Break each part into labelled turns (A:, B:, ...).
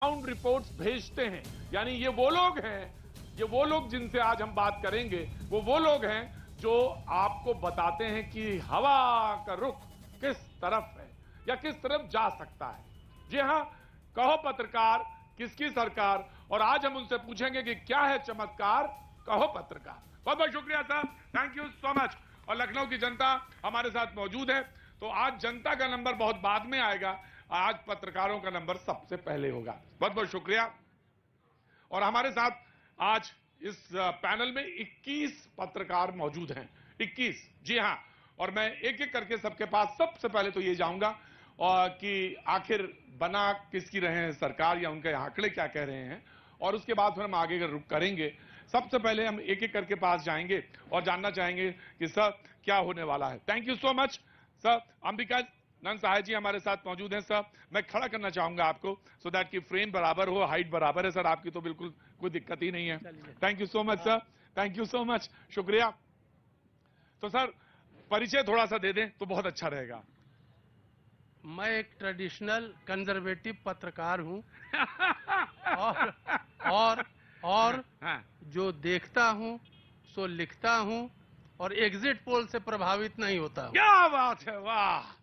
A: Ground reports भेजते हैं, यानी ये वो लोग जिनसे आज हम बात करेंगे, वो लोग हैं जो आपको बताते हैं कि हवा का रुख किस तरफ है या किस तरफ जा सकता है। जी हां, कहो पत्रकार किसकी सरकार, और आज हम उनसे पूछेंगे कि क्या है चमत्कार, कहो पत्रकार। बहुत बहुत शुक्रिया sir, thank you so much. और लखनऊ की जनता हमारे साथ मौजूद है, तो आज जनता का नंबर बहुत बाद में आएगा, आज पत्रकारों का नंबर सबसे पहले होगा। बहुत बहुत शुक्रिया। और हमारे साथ आज इस पैनल में 21 पत्रकार मौजूद हैं, 21, जी हां। और मैं एक एक करके सबके पास सबसे पहले तो ये जाऊंगा और कि आखिर बना किसकी रहे हैं सरकार, या उनके आंकड़े क्या कह रहे हैं, और उसके बाद फिर हम आगे का रुख करेंगे। सबसे पहले हम एक एक करके पास जाएंगे और जानना चाहेंगे कि सर क्या होने वाला है। Thank you so much sir. Ambika Nand Sahay ji हमारे साथ मौजूद हैं। सर मैं खड़ा करना चाहूंगा आपको सो दैट कि फ्रेम बराबर हो, हाइट बराबर है सर आपकी, तो बिल्कुल कोई दिक्कत ही नहीं है। Thank you so much sir, thank you so much, शुक्रिया। तो सर परिचय थोड़ा सा दे दें तो बहुत अच्छा रहेगा।
B: मैं एक ट्रेडिशनल कंजर्वेटिव पत्रकार हूं और
A: हाँ।
B: जो देखता हूं सो लिखता हूं और एग्जिट पोल से प्रभावित नहीं होता हूं।
A: क्या बात है, वाह।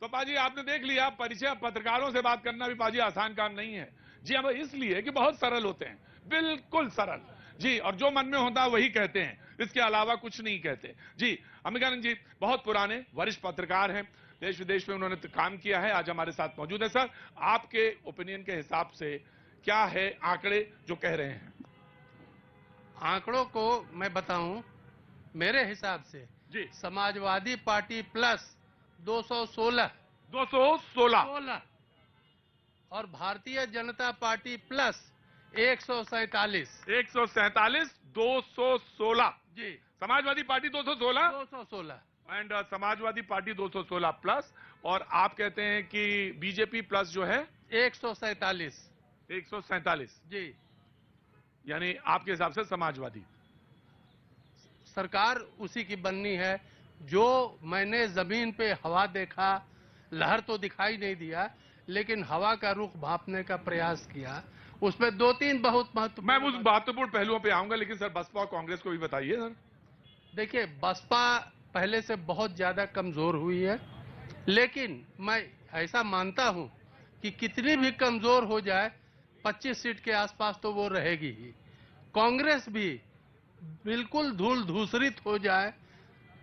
A: तो पाजी आपने देख लिया, परिचय पत्रकारों से बात करना भी पाजी आसान काम नहीं है। जी हम इसलिए कि बहुत सरल होते हैं, बिल्कुल सरल जी, और जो मन में होता है वही कहते हैं, इसके अलावा कुछ नहीं कहते जी। अंबिकानंद जी बहुत पुराने वरिष्ठ पत्रकार हैं, देश विदेश में उन्होंने काम किया है, आज हमारे साथ मौजूद है। सर आपके ओपिनियन के हिसाब से क्या है आंकड़े जो कह रहे हैं?
B: आंकड़ों को मैं बताऊं, मेरे हिसाब से
A: जी
B: समाजवादी पार्टी प्लस 216
A: 216
B: और भारतीय जनता पार्टी प्लस 147
A: 216
B: जी,
A: समाजवादी पार्टी 216
B: 216
A: एंड समाजवादी पार्टी 216 प्लस, और आप कहते हैं कि बीजेपी प्लस जो है
B: 147
A: 147,
B: जी।
A: यानी आपके हिसाब से समाजवादी
B: सरकार उसी की बननी है। जो मैंने जमीन पे हवा देखा, लहर तो दिखाई नहीं दिया, लेकिन हवा का रुख भांपने का प्रयास किया, उसमें दो तीन बहुत
A: मैं
B: महत्वपूर्ण
A: उस महत्वपूर्ण पहलुओं पे आऊंगा, लेकिन सर बसपा और कांग्रेस को भी बताइए सर।
B: देखिए, बसपा पहले से बहुत ज्यादा कमजोर हुई है, लेकिन मैं ऐसा मानता हूं कि कितनी भी कमजोर हो जाए 25 सीट के आसपास तो वो रहेगी ही। कांग्रेस भी बिल्कुल धूल धूसरित हो जाए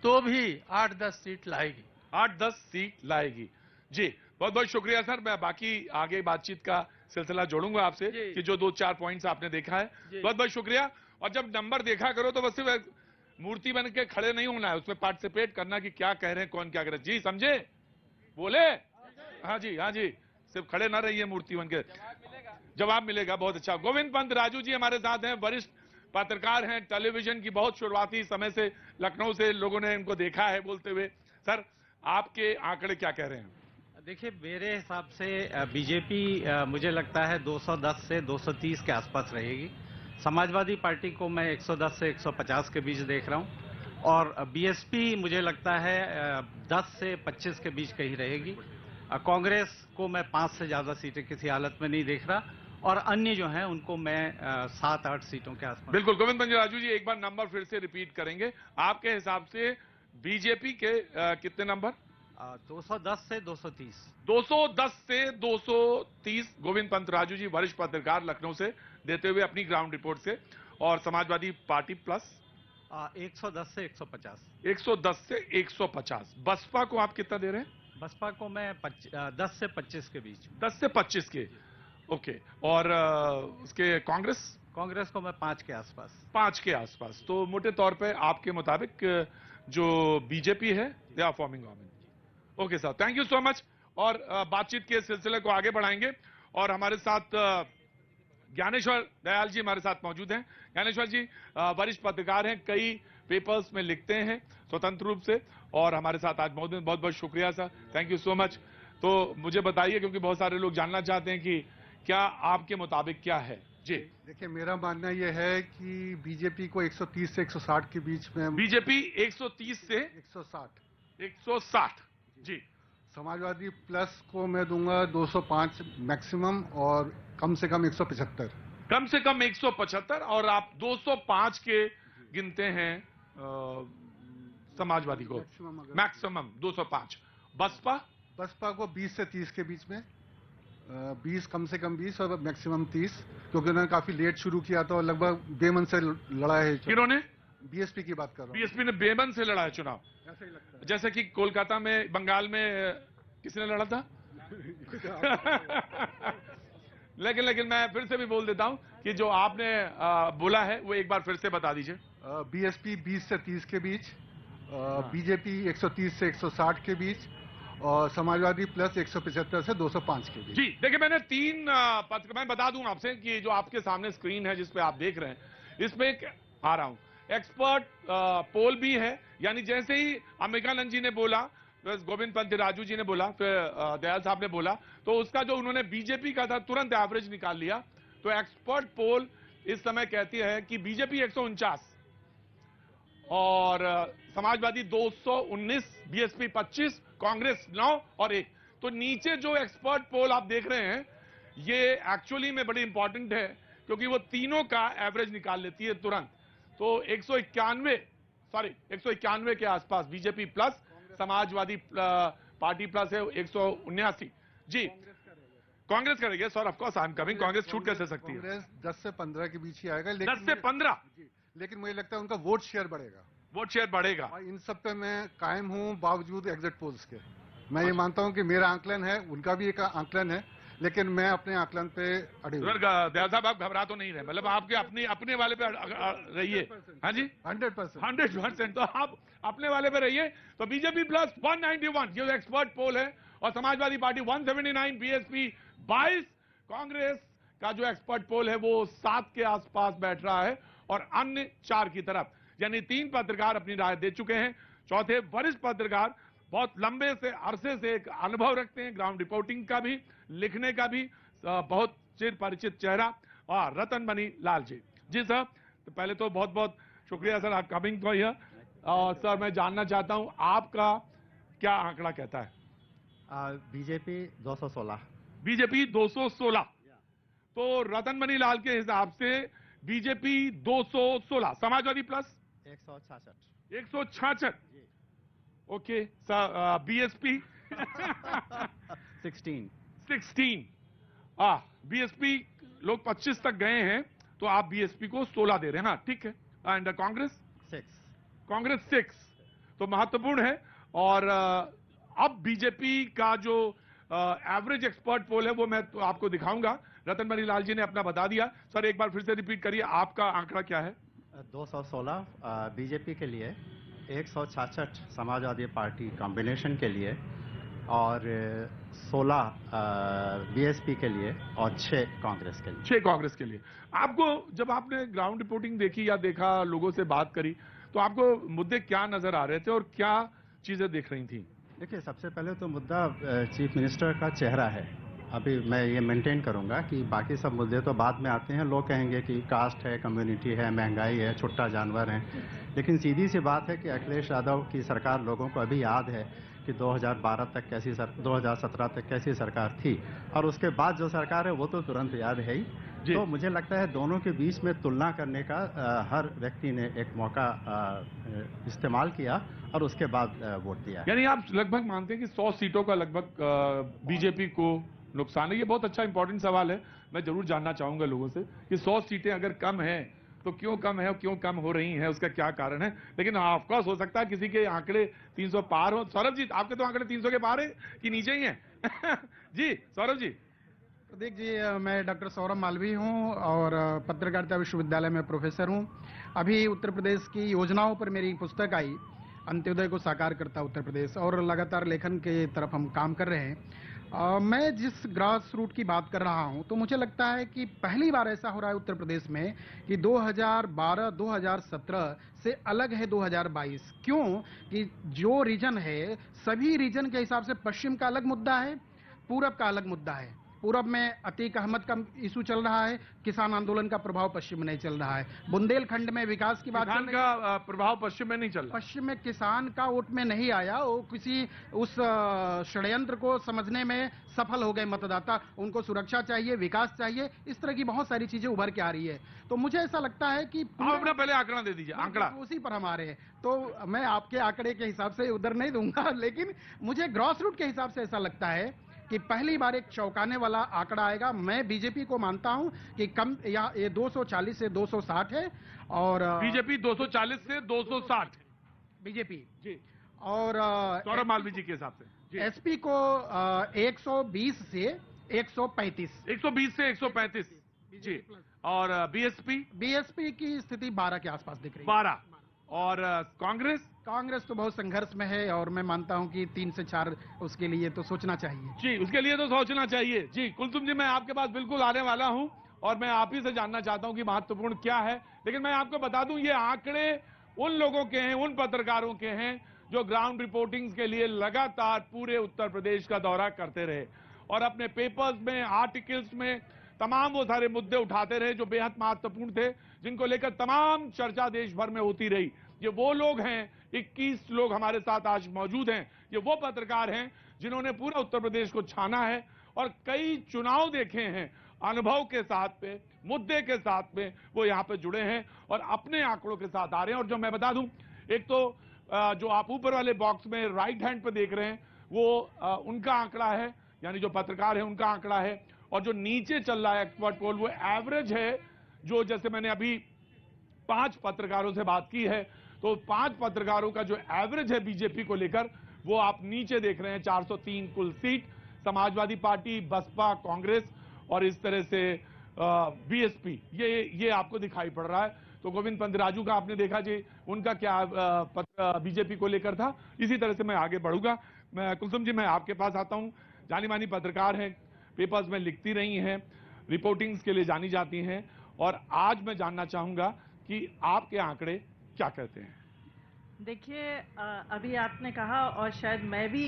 B: तो भी 8-10 सीट लाएगी,
A: 8-10 सीट लाएगी जी। बहुत बहुत शुक्रिया सर, मैं बाकी आगे बातचीत का सिलसिला जोड़ूंगा आपसे कि जो 2-4 पॉइंट्स आपने देखा है। बहुत बहुत शुक्रिया। और जब नंबर देखा करो तो बस सिर्फ मूर्ति बन के खड़े नहीं होना है, उसमें पार्टिसिपेट करना कि क्या कह रहे हैं, कौन क्या कह रहे हैं। जी समझे, बोले? हाँ जी, हाँ जी, सिर्फ खड़े ना रहिए मूर्ति बन के, जवाब मिलेगा। बहुत अच्छा। गोविंद पंत राजू जी हमारे साथ हैं, वरिष्ठ पत्रकार हैं, टेलीविजन की बहुत शुरुआती समय से लखनऊ से लोगों ने इनको देखा है बोलते हुए। सर आपके आंकड़े क्या कह रहे हैं?
C: देखिए, मेरे हिसाब से बीजेपी मुझे लगता है 210 से 230 के आसपास रहेगी। समाजवादी पार्टी को मैं 110 से 150 के बीच देख रहा हूं, और बीएसपी मुझे लगता है 10 से 25 के बीच कहीं रहेगी। कांग्रेस को मैं 5 से ज्यादा सीटें किसी हालत में नहीं देख रहा, और अन्य जो हैं उनको मैं 7-8 सीटों के आसपास।
A: बिल्कुल। गोविंद पंत राजू जी एक बार नंबर फिर से रिपीट करेंगे, आपके हिसाब से बीजेपी के कितने नंबर?
C: 210 से 230।
A: 210 से 230 गोविंद पंत राजू जी वरिष्ठ पत्रकार लखनऊ से देते हुए अपनी ग्राउंड रिपोर्ट से। और समाजवादी पार्टी प्लस
C: 110 से 150।
A: 110 से 150। बसपा को आप कितना दे रहे हैं?
C: बसपा को मैं 10 से 25 के बीच।
A: 10 से 25 के, ओके। और उसके
C: कांग्रेस को मैं 5 के आसपास।
A: 5 के आसपास। तो मोटे तौर पे आपके मुताबिक जो बीजेपी है they are forming government. Okay sir, thank you so much. और बातचीत के सिलसिले को आगे बढ़ाएंगे, और हमारे साथ ज्ञानेश्वर दयाल जी हमारे साथ मौजूद हैं। ज्ञानेश्वर जी वरिष्ठ पत्रकार हैं, कई पेपर्स में लिखते हैं स्वतंत्र रूप से, और हमारे साथ आज मौजूद हैं। बहुत बहुत शुक्रिया sir, thank you so much. तो मुझे बताइए, क्योंकि बहुत सारे लोग जानना चाहते हैं कि क्या आपके मुताबिक क्या है। जी
D: देखिए, मेरा मानना यह है कि बीजेपी को 130 से 160 के बीच में।
A: बीजेपी 130 से
D: 160।
A: 160 जी।
D: समाजवादी प्लस को मैं दूंगा 205 मैक्सिमम और कम से कम 175।
A: कम से कम 175 और आप 205 के गिनते हैं समाजवादी को, मैक्सिमम 205। बसपा?
D: बसपा को 20 से 30 के बीच में, 20 कम से कम 20 और मैक्सिमम 30, क्योंकि उन्होंने काफी लेट शुरू किया था और लगभग बेमन से लड़ा है।
A: किन्होंने?
D: बीएसपी की बात कर रहा हूँ।
A: बीएसपी ने बेमन से लड़ा है चुनाव,
D: ऐसा ही लगता है।
A: जैसे कि कोलकाता में, बंगाल में किसने लड़ा था? लेकिन मैं फिर से भी बोल देता हूं कि जो आपने बोला है वो एक बार फिर से बता दीजिए।
D: बीएसपी 20 से 30 के बीच, बीजेपी 130 से 160 के बीच और समाजवादी प्लस 175 से 205 के बीच।
A: जी देखिए, मैंने 3 पत्र, मैं बता दूं आपसे कि जो आपके सामने स्क्रीन है जिस पे आप देख रहे हैं, इसमें एक आ रहा हूं, एक्सपर्ट पोल भी है, यानी जैसे ही अंबिकानंद जी ने बोला, गोविंद पंत राजू जी ने बोला, फिर दयाल साहब ने बोला, तो उसका जो उन्होंने बीजेपी का था तुरंत एवरेज निकाल लिया। तो एक्सपर्ट पोल इस समय कहती है कि बीजेपी 149 और समाजवादी 219, बीएसपी 25, कांग्रेस 9 और 1। तो नीचे जो एक्सपर्ट पोल आप देख रहे हैं ये एक्चुअली में बड़ी इंपॉर्टेंट है, क्योंकि वो तीनों का एवरेज निकाल लेती है तुरंत। तो 191 के आसपास BJP plus, Samajwadi Party plus है 179। जी कांग्रेस करेगी sir, of course I am coming. Congress छूट कैसे सकती है?
D: कांग्रेस 10 से 15 के बीच ही आएगा, लेकिन
A: 10 से 15,
D: लेकिन मुझे लगता है उनका वोट शेयर बढ़ेगा।
A: वोट शेयर बढ़ेगा।
D: और इन सब पे मैं कायम हूं बावजूद एग्जिट पोल्स के। मैं ये मानता हूं कि मेरा आंकलन है, उनका भी एक आंकलन है, लेकिन मैं अपने आंकलन पे अड़े हुए।
A: दयाल साहब आप घबरा तो नहीं रहे, मतलब आपके अपने वाले पे रहिए। हाँ जी 100%। तो आप अपने वाले पे रहिए। तो बीजेपी प्लस 191 ये एक्सपर्ट पोल है, और समाजवादी पार्टी 179, बीएसपी 22, कांग्रेस का जो एक्सपर्ट पोल है वो 7 के आसपास बैठ रहा है, और अन्य 4 की तरफ, यानी 3 पत्रकार अपनी राय दे चुके हैं। चौथे वरिष्ठ पत्रकार, बहुत लंबे से अरसे से एक अनुभव रखते हैं, ग्राउंड रिपोर्टिंग का भी, लिखने का भी, बहुत चिर परिचित चेहरा, और रतन मनी लाल जी। जी सर, तो पहले तो बहुत बहुत शुक्रिया सर, आप कमिंग फॉर हियर। और सर मैं जानना चाहता हूं आपका क्या आंकड़ा कहता है?
C: बीजेपी 216।
A: बीजेपी 216। तो रतन मनी लाल के हिसाब से BJP 216, Samajwadi plus
C: 166।
A: 166। Okay sir, BSP 16। BSP लोग 25 तक गए हैं, तो आप बीएसपी को 16 दे रहे हैं। हाँ ठीक है। एंड कांग्रेस 6। तो महत्वपूर्ण है। और अब बीजेपी का जो एवरेज एक्सपर्ट पोल है वो मैं तो आपको दिखाऊंगा। रतन मनी लाल जी ने अपना बता दिया। सर एक बार फिर से रिपीट करिए, आपका आंकड़ा क्या है?
C: 216 बीजेपी के लिए, 166 समाजवादी पार्टी कॉम्बिनेशन के लिए, और 16 बीएसपी के लिए, और 6 कांग्रेस के लिए।
A: 6 कांग्रेस के लिए। आपको जब आपने ग्राउंड रिपोर्टिंग देखी या देखा, लोगों से बात करी, तो आपको मुद्दे क्या नजर आ रहे थे और क्या चीजें दिख रही थी?
C: देखिए, सबसे पहले तो मुद्दा चीफ मिनिस्टर का चेहरा है। अभी मैं ये मेंटेन करूंगा कि बाकी सब मुद्दे तो बाद में आते हैं। लोग कहेंगे कि कास्ट है, कम्युनिटी है, महंगाई है, छुट्टा जानवर है, लेकिन सीधी सी बात है कि अखिलेश यादव की सरकार, लोगों को अभी याद है कि 2012 तक कैसी 2017 तक कैसी सरकार थी, और उसके बाद जो सरकार है वो तो तुरंत याद है ही। तो मुझे लगता है दोनों के बीच में तुलना करने का हर व्यक्ति ने एक मौका इस्तेमाल किया और उसके बाद वोट दिया।
A: यानी आप लगभग मानते हैं कि 100 सीटों का लगभग बीजेपी को नुकसान है? ये बहुत अच्छा इंपॉर्टेंट सवाल है, मैं जरूर जानना चाहूंगा लोगों से कि 100 सीटें अगर कम हैं तो क्यों कम है और क्यों कम हो रही हैं, उसका क्या कारण है। लेकिन ऑफकोर्स हो सकता है किसी के आंकड़े 300 पार हो। सौरभ जी, आपके तो आंकड़े 300 के पार है कि नीचे ही हैं? जी सौरभ जी।
E: प्रदीप जी, मैं डॉक्टर सौरभ मालवी हूं और पत्रकारिता विश्वविद्यालय में प्रोफेसर हूं। अभी उत्तर प्रदेश की योजनाओं पर मेरी पुस्तक आई, अंत्योदय को साकार करता उत्तर प्रदेश, और लगातार लेखन के तरफ हम काम कर रहे हैं। मैं जिस ग्रास रूट की बात कर रहा हूं, तो मुझे लगता है कि पहली बार ऐसा हो रहा है उत्तर प्रदेश में कि 2012-2017 से अलग है 2022। क्यों कि जो रीजन है, सभी रीजन के हिसाब से पश्चिम का अलग मुद्दा है, पूरब का अलग मुद्दा है। पूरब में अतीक अहमद का इशू चल रहा है, किसान आंदोलन का प्रभाव पश्चिम में नहीं चल रहा है, बुंदेलखंड में विकास की बात
A: किसान का प्रभाव पश्चिम में नहीं चल रहा।
E: पश्चिम में किसान का वोट में नहीं आया, वो किसी उस षड्यंत्र को समझने में सफल हो गए मतदाता। उनको सुरक्षा चाहिए, विकास चाहिए, इस तरह की बहुत सारी चीजें उभर के आ रही है। तो मुझे ऐसा लगता है कि
A: आप अपना पहले आंकड़ा दे दीजिए, आंकड़ा
E: उसी पर हम आ रहे हैं। तो मैं आपके आंकड़े के हिसाब से उधर नहीं दूंगा, लेकिन मुझे ग्रॉस रूट के हिसाब से ऐसा लगता है कि पहली बार एक चौंकाने वाला आंकड़ा आएगा। मैं बीजेपी को मानता हूं कि कम या ये 240 से 260 है, और
A: बीजेपी 240 से 260
E: बीजेपी
A: जी,
E: और
A: सौरभ मालवीय जी के हिसाब से जी।
E: एसपी को 120 से 135,
A: 120 से 135 जी, और बीएसपी
E: की स्थिति 12 के आसपास दिख रही है।
A: 12, और कांग्रेस
E: तो बहुत संघर्ष में है, और मैं मानता हूं कि 3 से 4 उसके लिए तो सोचना चाहिए।
A: जी, उसके लिए तो सोचना चाहिए जी। कुलसुम जी, मैं आपके पास बिल्कुल आने वाला हूं, और मैं आप ही से जानना चाहता हूं कि महत्वपूर्ण क्या है। लेकिन मैं आपको बता दूं, ये आंकड़े उन लोगों के हैं, उन पत्रकारों के हैं जो ग्राउंड रिपोर्टिंग के लिए लगातार पूरे उत्तर प्रदेश का दौरा करते रहे, और अपने पेपर्स में, आर्टिकल्स में तमाम वो सारे मुद्दे उठाते रहे जो बेहद महत्वपूर्ण थे, जिनको लेकर तमाम चर्चा देश भर में होती रही। ये वो लोग हैं, 21 लोग हमारे साथ आज मौजूद हैं। ये वो पत्रकार हैं जिन्होंने पूरा उत्तर प्रदेश को छाना है और कई चुनाव देखे हैं, अनुभव के साथ में, मुद्दे के साथ में वो यहाँ पे जुड़े हैं और अपने आंकड़ों के साथ आ रहे हैं। और जो मैं बता दूं, एक तो जो आप ऊपर वाले बॉक्स में राइट हैंड पे देख रहे हैं, वो उनका आंकड़ा है, यानी जो पत्रकार है उनका आंकड़ा है, और जो नीचे चल रहा है एक्सपर्ट पोल, वो एवरेज है। जो जैसे मैंने अभी 5 पत्रकारों से बात की है, तो 5 पत्रकारों का जो एवरेज है बीजेपी को लेकर, वो आप नीचे देख रहे हैं। 403 कुल सीट, समाजवादी पार्टी, बसपा, कांग्रेस और इस तरह से बीएसपी, ये आपको दिखाई पड़ रहा है। तो गोविंद पंतराजू का आपने देखा जी, उनका क्या बीजेपी को लेकर था। इसी तरह से मैं आगे बढ़ूंगा। मैं कुलसुम जी, मैं आपके पास आता हूं। जानी मानी पत्रकार हैं, पेपर्स में लिखती रही हैं, रिपोर्टिंग्स के लिए जानी जाती हैं, और आज मैं जानना चाहूंगा कि आपके आंकड़े क्या कहते हैं।
F: देखिए, अभी आपने कहा, और शायद मैं भी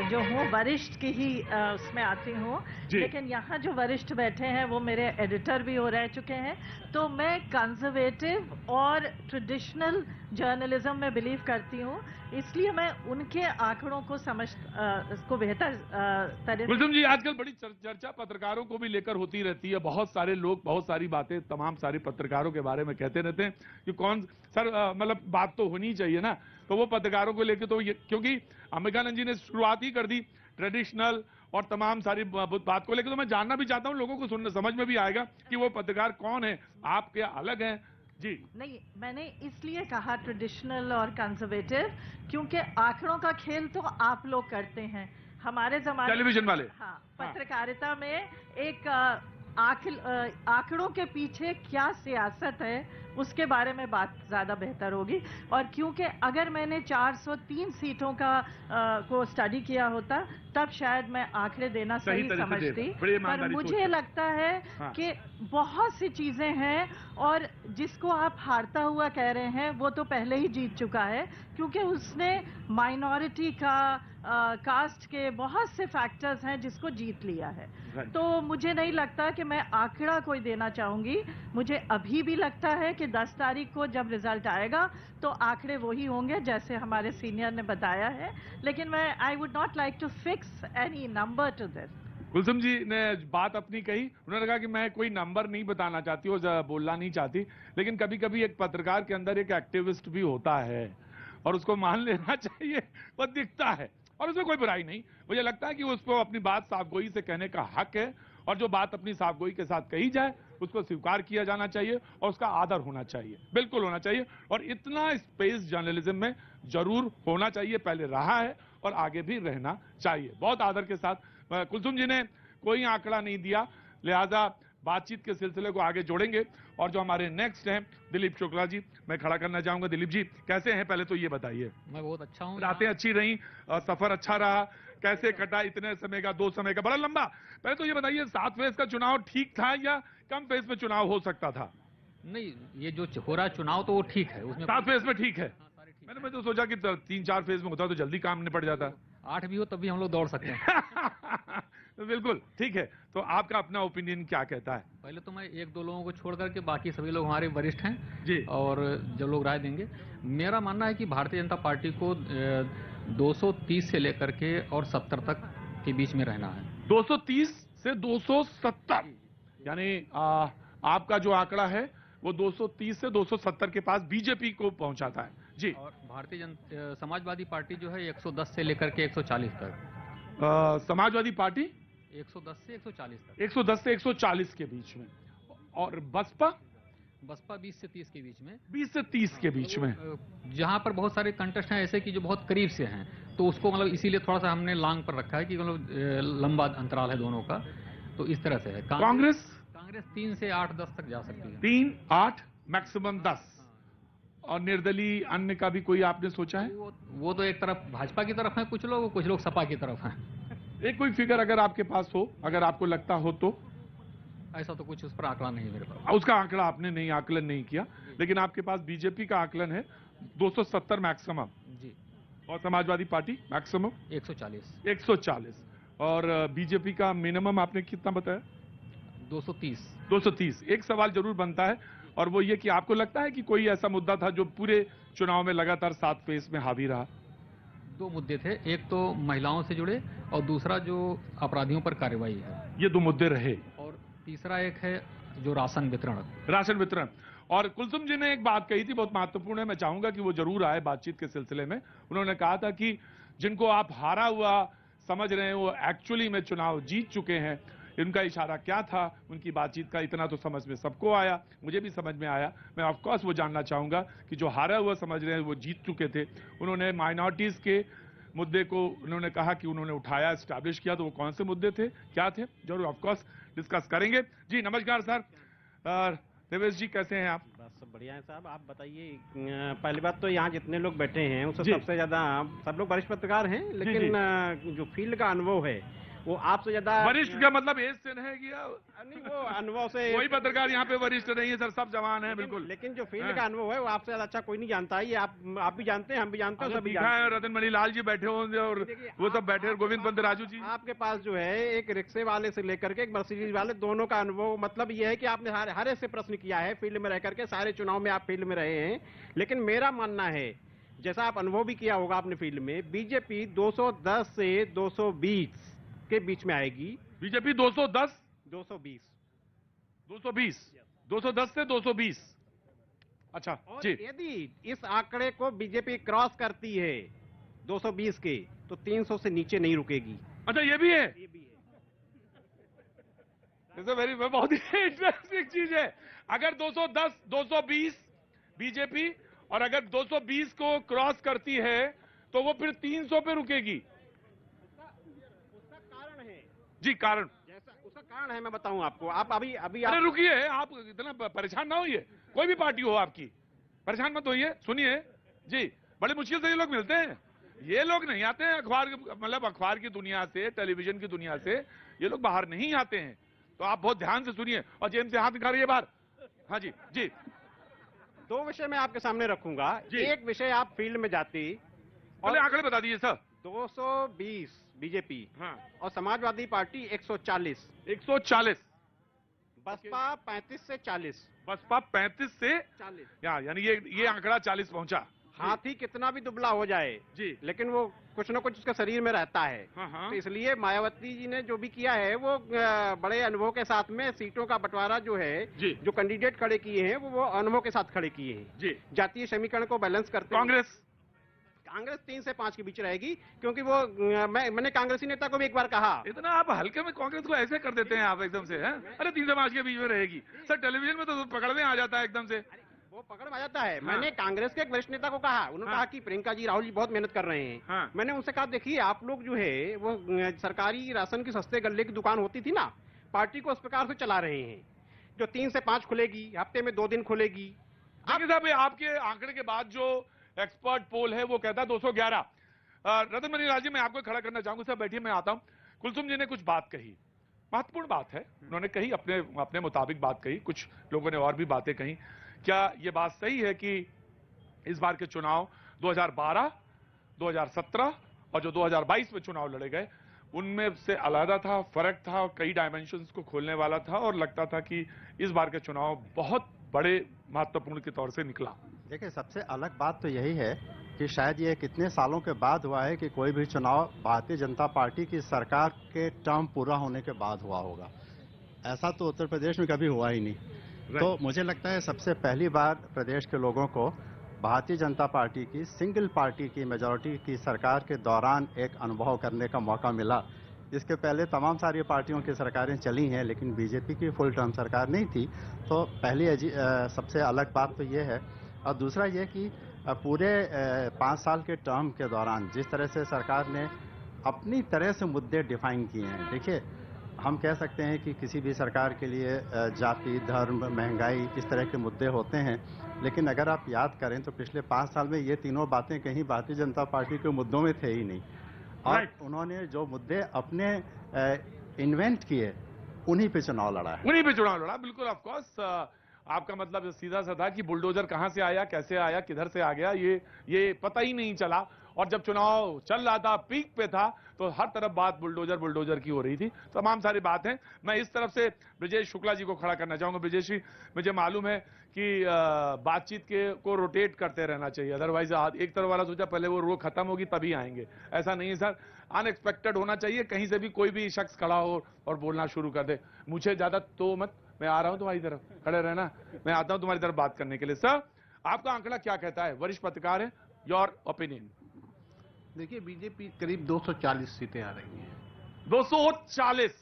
F: जो हूँ वरिष्ठ की ही उसमें आती हूँ, लेकिन यहाँ जो वरिष्ठ बैठे हैं वो मेरे एडिटर भी हो रह चुके हैं। तो मैं कंजर्वेटिव और ट्रेडिशनल जर्नलिज्म में बिलीव करती हूँ, इसलिए मैं उनके आंकड़ों को इसको बेहतर तरह।
A: कुलसुम जी, आजकल बड़ी चर्चा पत्रकारों को भी लेकर होती रहती है। बहुत सारे लोग बहुत सारी बातें तमाम सारी पत्रकारों के बारे में कहते रहते हैं कि कौन सर, मतलब बात तो होनी चाहिए ना। तो वो पत्रकारों को लेकर तो ये, क्योंकि अंबिकानंद जी ने शुरुआत ही कर दी ट्रेडिशनल और तमाम सारी बात को लेकर, तो मैं जानना भी चाहता हूँ, लोगों को सुनने समझ में भी आएगा कि वो पत्रकार कौन है, आप क्या अलग हैं जी।
F: नहीं, मैंने इसलिए कहा ट्रेडिशनल और कंजर्वेटिव, क्योंकि आंकड़ों का खेल तो आप लोग करते हैं, हमारे जमाने
A: टेलीविजन वाले।
F: हाँ, पत्रकारिता में एक आंकड़ों के पीछे क्या सियासत है उसके बारे में बात ज्यादा बेहतर होगी। और क्योंकि अगर मैंने 403 सीटों को स्टडी किया होता, तब शायद मैं आंकड़े देना सही समझती। पर मुझे लगता है कि बहुत सी चीजें हैं, और जिसको आप हारता हुआ कह रहे हैं वो तो पहले ही जीत चुका है, क्योंकि उसने माइनॉरिटी का कास्ट के बहुत से फैक्टर्स हैं जिसको जीत लिया है। तो मुझे नहीं लगता कि मैं आंकड़ा कोई देना चाहूंगी। मुझे अभी भी लगता है कि 10 तारीख को जब रिजल्ट आएगा तो आंकड़े वही होंगे जैसे हमारे सीनियर ने बताया है, लेकिन मैं I would not like to fix any number to this.
A: Kulsum ji ने बात अपनी कही, उन्होंने कहा कि मैं कोई नंबर नहीं बताना चाहती और बोलना नहीं चाहती, लेकिन कभी कभी एक पत्रकार के अंदर एक एक्टिविस्ट भी होता है और उसको मान लेना चाहिए, वो दिखता है और उसमें कोई बुराई नहीं। मुझे लगता है कि उसको अपनी बात साफगोई से कहने का हक है, और जो बात अपनी साफगोई के साथ कही जाए उसको स्वीकार किया जाना चाहिए और उसका आदर होना चाहिए, बिल्कुल होना चाहिए। और इतना स्पेस जर्नलिज्म में जरूर होना चाहिए, पहले रहा है और आगे भी रहना चाहिए। बहुत आदर के साथ कुलसुम जी ने कोई आंकड़ा नहीं दिया, लिहाजा बातचीत के सिलसिले को आगे जोड़ेंगे। और जो हमारे नेक्स्ट हैं दिलीप शुक्ला जी, मैं खड़ा करना चाहूंगा। दिलीप जी, कैसे हैं, पहले तो ये बताइए।
G: मैं बहुत अच्छा हूँ।
A: रातें अच्छी रही, सफर अच्छा रहा, कैसे कटा इतने समय का, 2 समय का, बड़ा लंबा। पहले तो ये बताइए, 7 फेज का चुनाव ठीक था या कम फेज में चुनाव हो सकता था?
G: नहीं, ये जो हो रहा चुनाव तो वो ठीक है, उसमें
A: 7 फेज में ठीक है। मैंने तो सोचा कि 3-4 फेज में होता तो जल्दी काम निपट जाता।
G: 8 भी हो तब भी हम लोग दौड़ सकते हैं।
A: बिल्कुल ठीक है। तो आपका अपना ओपिनियन क्या कहता है?
G: पहले तो मैं एक दो लोगों को छोड़ करके बाकी सभी लोग हमारे वरिष्ठ हैं
A: जी।
G: और जो लोग राय देंगे, मेरा मानना है कि भारतीय जनता पार्टी को 230 से लेकर के और 70 तक के बीच में रहना है।
A: 230 से 270, यानी आपका जो आंकड़ा है वो 230 से 270 के पास बीजेपी को पहुंचाता है। जी।
G: और समाजवादी पार्टी जो है 110 से लेकर के 140 तक।
A: समाजवादी पार्टी
G: 110 से 140 तक।
A: 110 से 140 के बीच में। और बसपा
G: 20 से 30 के बीच में।
A: 20 से 30 के बीच में।
G: जहां पर बहुत सारे कंटेस्ट हैं ऐसे कि जो बहुत करीब से हैं, तो उसको मतलब इसीलिए थोड़ा सा हमने लांग पर रखा है कि मतलब लंबा अंतराल है दोनों का, तो इस तरह से है।
A: कांग्रेस
G: 3 से 8-10 तक जा सकती है।
A: 3, 8 मैक्सिमम 10। और निर्दलीय अन्य का भी कोई आपने सोचा है?
G: वो तो एक तरफ भाजपा की तरफ है कुछ लोग सपा की तरफ हैं।
A: एक कोई फिगर अगर आपके पास हो, अगर आपको लगता हो तो?
G: ऐसा तो कुछ उस पर आंकड़ा नहीं है मेरे पास।
A: उसका आंकड़ा आपने नहीं आकलन नहीं किया, लेकिन आपके पास बीजेपी का आकलन है 270 मैक्सिमम
G: जी,
A: और समाजवादी पार्टी मैक्सिमम
G: 140
A: और बीजेपी का मिनिमम आपने कितना बताया?
G: 230।
A: एक सवाल जरूर बनता है और वो ये कि आपको लगता है कि कोई ऐसा मुद्दा था जो पूरे चुनाव में लगातार 7 फेज में हावी रहा?
G: 2 मुद्दे थे, एक तो महिलाओं से जुड़े और दूसरा जो अपराधियों पर कार्रवाई है,
A: ये 2 मुद्दे रहे।
G: और तीसरा एक है जो राशन वितरण। और कुलसुम जी ने एक बात कही थी बहुत महत्वपूर्ण है, मैं चाहूंगा कि वो जरूर आए बातचीत के सिलसिले में। उन्होंने कहा था कि जिनको आप हारा हुआ समझ रहे हैं वो एक्चुअली में चुनाव जीत चुके हैं। इनका इशारा क्या था, उनकी बातचीत का इतना तो समझ में सबको आया, मुझे भी समझ में आया। मैं ऑफ कोर्स वो जानना चाहूंगा कि जो हारा हुआ समझ रहे हैं वो जीत चुके थे। उन्होंने माइनॉरिटीज के मुद्दे को उन्होंने कहा कि उन्होंने उठाया, एस्टैब्लिश किया, तो वो कौन से मुद्दे थे, क्या थे, जरूर ऑफ कोर्स डिस्कस करेंगे। जी नमस्कार सर। देवेश जी कैसे हैं आप?
H: बस बढ़िया है साहब, आप बताइए। पहली बात तो यहाँ जितने लोग बैठे हैं उससे
A: जी।
H: सबसे ज्यादा सब लोग वरिष्ठ पत्रकार हैं, लेकिन जो फील्ड का अनुभव है वो आपसे ज्यादा।
A: वरिष्ठ का मतलब एज से नहीं किया?
H: नहीं, वो अनुभव से
A: कोई पत्रकार यहाँ पे वरिष्ठ नहीं है सर, सब जवान हैं बिल्कुल।
H: लेकिन जो फील्ड का अनुभव है वो आपसे ज्यादा अच्छा कोई नहीं जानता है। ये आप भी जानते हैं, हम भी जानते हैं, सभी
A: देखा है रतन मणि लाल जी बैठे होंगे और वो सब बैठे, गोविंद पंत राजू जी।
H: आपके पास जो है एक रिक्शे वाले से लेकर के एक मर्सिडीज वाले, दोनों का अनुभव, मतलब ये है कि आपने हर एक से प्रश्न किया है फील्ड में रह करके, सारे चुनाव में आप फील्ड में रहे हैं। लेकिन मेरा मानना है, जैसा आप अनुभव भी किया होगा अपने फील्ड में, बीजेपी 210 से 220 के बीच में आएगी।
A: बीजेपी 210
H: 220
A: 210 से 220। अच्छा
H: और
A: जी।
H: यदि इस आंकड़े को बीजेपी क्रॉस करती है 220 के, तो 300 से नीचे नहीं रुकेगी।
A: अच्छा ये भी है,
H: ये भी है।
A: वेरी बहुत ही इंटरेस्टिंग चीज है। अगर 210 220 बीजेपी और अगर 220 को क्रॉस करती है तो वो फिर 300 पे रुकेगी।
H: उसका कारण है
A: जी, कारण
H: जैसा उसका कारण है मैं बताऊं आपको। आप अभी
A: अरे
H: आप
A: रुकिए, आप इतना परेशान ना होइए, कोई भी पार्टी हो आपकी, परेशान मत होइए, सुनिए जी। बड़े मुश्किल से ये लोग मिलते हैं, ये लोग नहीं आते हैं अखबार की दुनिया से, टेलीविजन की दुनिया से ये लोग बाहर नहीं आते हैं। तो आप बहुत ध्यान से सुनिए और जेब से हाथ निकाल रही है बाहर। हाँ जी जी।
H: 2 विषय मैं आपके सामने रखूंगा।
A: जी।
H: एक विषय आप फील्ड में जाती
A: पहले आंकड़े बता दीजिए सर।
H: 220 बीजेपी
A: हाँ।
H: और समाजवादी पार्टी 140,
A: 140,
H: बसपा 35 से 40।
A: बसपा 35 से
H: 40
A: यानी ये आंकड़ा 40 पहुंचा।
H: हाथी कितना भी दुबला हो जाए
A: जी।
H: लेकिन वो कुछ न कुछ उसके शरीर में रहता है।
A: हाँ।
H: तो इसलिए मायावती जी ने जो भी किया है वो बड़े अनुभव के साथ में सीटों का बंटवारा जो है,
A: जी।
H: जो कैंडिडेट खड़े किए हैं वो अनुभव के साथ खड़े किए हैं।
A: जी।
H: जातीय समीकरण को बैलेंस करते हुए
A: कांग्रेस
H: 3 से 5 के बीच रहेगी, क्योंकि वो मैंने कांग्रेसी नेता को भी एक बार कहा।
A: इतना आप हल्के में कांग्रेस को ऐसे कर देते हैं आप एकदम से, हैं? अरे 3 से 5 के बीच में रहेगी सर, टेलीविजन में तो पकड़ में आ जाता है एकदम से।
H: वो पकड़ में आ जाता है।
A: हाँ।
H: मैंने कांग्रेस के एक वरिष्ठ नेता को कहा, उन्होंने
A: हाँ।
H: कहा कि प्रियंका जी, राहुल जी बहुत मेहनत कर रहे हैं।
A: हाँ।
H: मैंने उनसे कहा, देखिए आप लोग जो है वो सरकारी राशन की सस्ते गल्ले की दुकान होती थी ना, पार्टी को उस प्रकार से चला रहे हैं, जो 3 से 5 खुलेगी, हफ्ते में 2 दिन खुलेगी।
A: देखिए साहब, आपके आंकड़े के बाद जो एक्सपर्ट पोल है वो कहता है 211। रतन मणि लाल जी, मैं आपको खड़ा करना चाहूंगा। सर बैठिए, मैं आता हूं। कुलसुम जी ने कुछ बात कही, महत्वपूर्ण बात है, उन्होंने कही अपने मुताबिक बात कही, कुछ लोगों ने और भी बातें कही। क्या यह बात सही है कि इस बार के चुनाव 2012, 2017 और जो 2022 में चुनाव लड़े गए उनमें से अलग था, फर्क था, कई डायमेंशंस को खोलने वाला था और लगता था कि इस बार के चुनाव बहुत बड़े महत्वपूर्ण के तौर से निकला।
I: देखिए, सबसे अलग बात तो यही है कि शायद ये कितने सालों के बाद हुआ है कि कोई भी चुनाव भारतीय जनता पार्टी की सरकार के टर्म पूरा होने के बाद हुआ होगा। ऐसा तो उत्तर प्रदेश में कभी हुआ ही नहीं। तो मुझे लगता है सबसे पहली बार प्रदेश के लोगों को भारतीय जनता पार्टी की सिंगल पार्टी की मेजॉरिटी की सरकार के दौरान एक अनुभव करने का मौका मिला। इसके पहले तमाम सारी पार्टियों की सरकारें चली हैं, लेकिन बीजेपी की फुल टर्म सरकार नहीं थी। तो पहली सबसे अलग बात तो ये है। और दूसरा ये कि पूरे 5 साल के टर्म के दौरान जिस तरह से सरकार ने अपनी तरह से मुद्दे डिफाइन किए हैं। देखिए, हम कह सकते हैं कि किसी भी सरकार के लिए जाति, धर्म, महंगाई इस तरह के मुद्दे होते हैं, लेकिन अगर आप याद करें तो पिछले 5 साल में ये तीनों बातें कहीं भारतीय जनता पार्टी के मुद्दों में थे ही नहीं। और उन्होंने जो मुद्दे अपने इन्वेंट किए उन्हीं पे चुनाव लड़ा है।
A: उन्हीं पे चुनाव लड़ा, बिल्कुल। ऑफ कोर्स आपका मतलब सीधा सा था कि बुलडोजर कहां से आया, कैसे आया, किधर से आ गया, ये पता ही नहीं चला। और जब चुनाव चल रहा था, पीक पे था, तो हर तरफ बात बुलडोजर की हो रही थी। तमाम सारी बात है। मैं इस तरफ से ब्रजेश शुक्ला जी को खड़ा करना चाहूंगा। ब्रजेश जी, मुझे मालूम है कि बातचीत को रोटेट करते रहना चाहिए, अदरवाइज एक तरफ वाला सोचा पहले वो रो खत्म होगी तभी आएंगे। ऐसा नहीं है सर, अनएक्सपेक्टेड होना चाहिए। कहीं से भी कोई भी शख्स खड़ा हो और बोलना शुरू कर दे। मुझे ज्यादा तो मत, मैं आ रहा हूं तुम्हारी तरफ, खड़े रहना, मैं आता हूं तुम्हारी तरफ बात करने के लिए। सर, आपका आंकड़ा क्या कहता है? वरिष्ठ पत्रकार है, योर ओपिनियन।
J: देखिए, बीजेपी करीब 240 सीटें आ रही हैं।
A: 240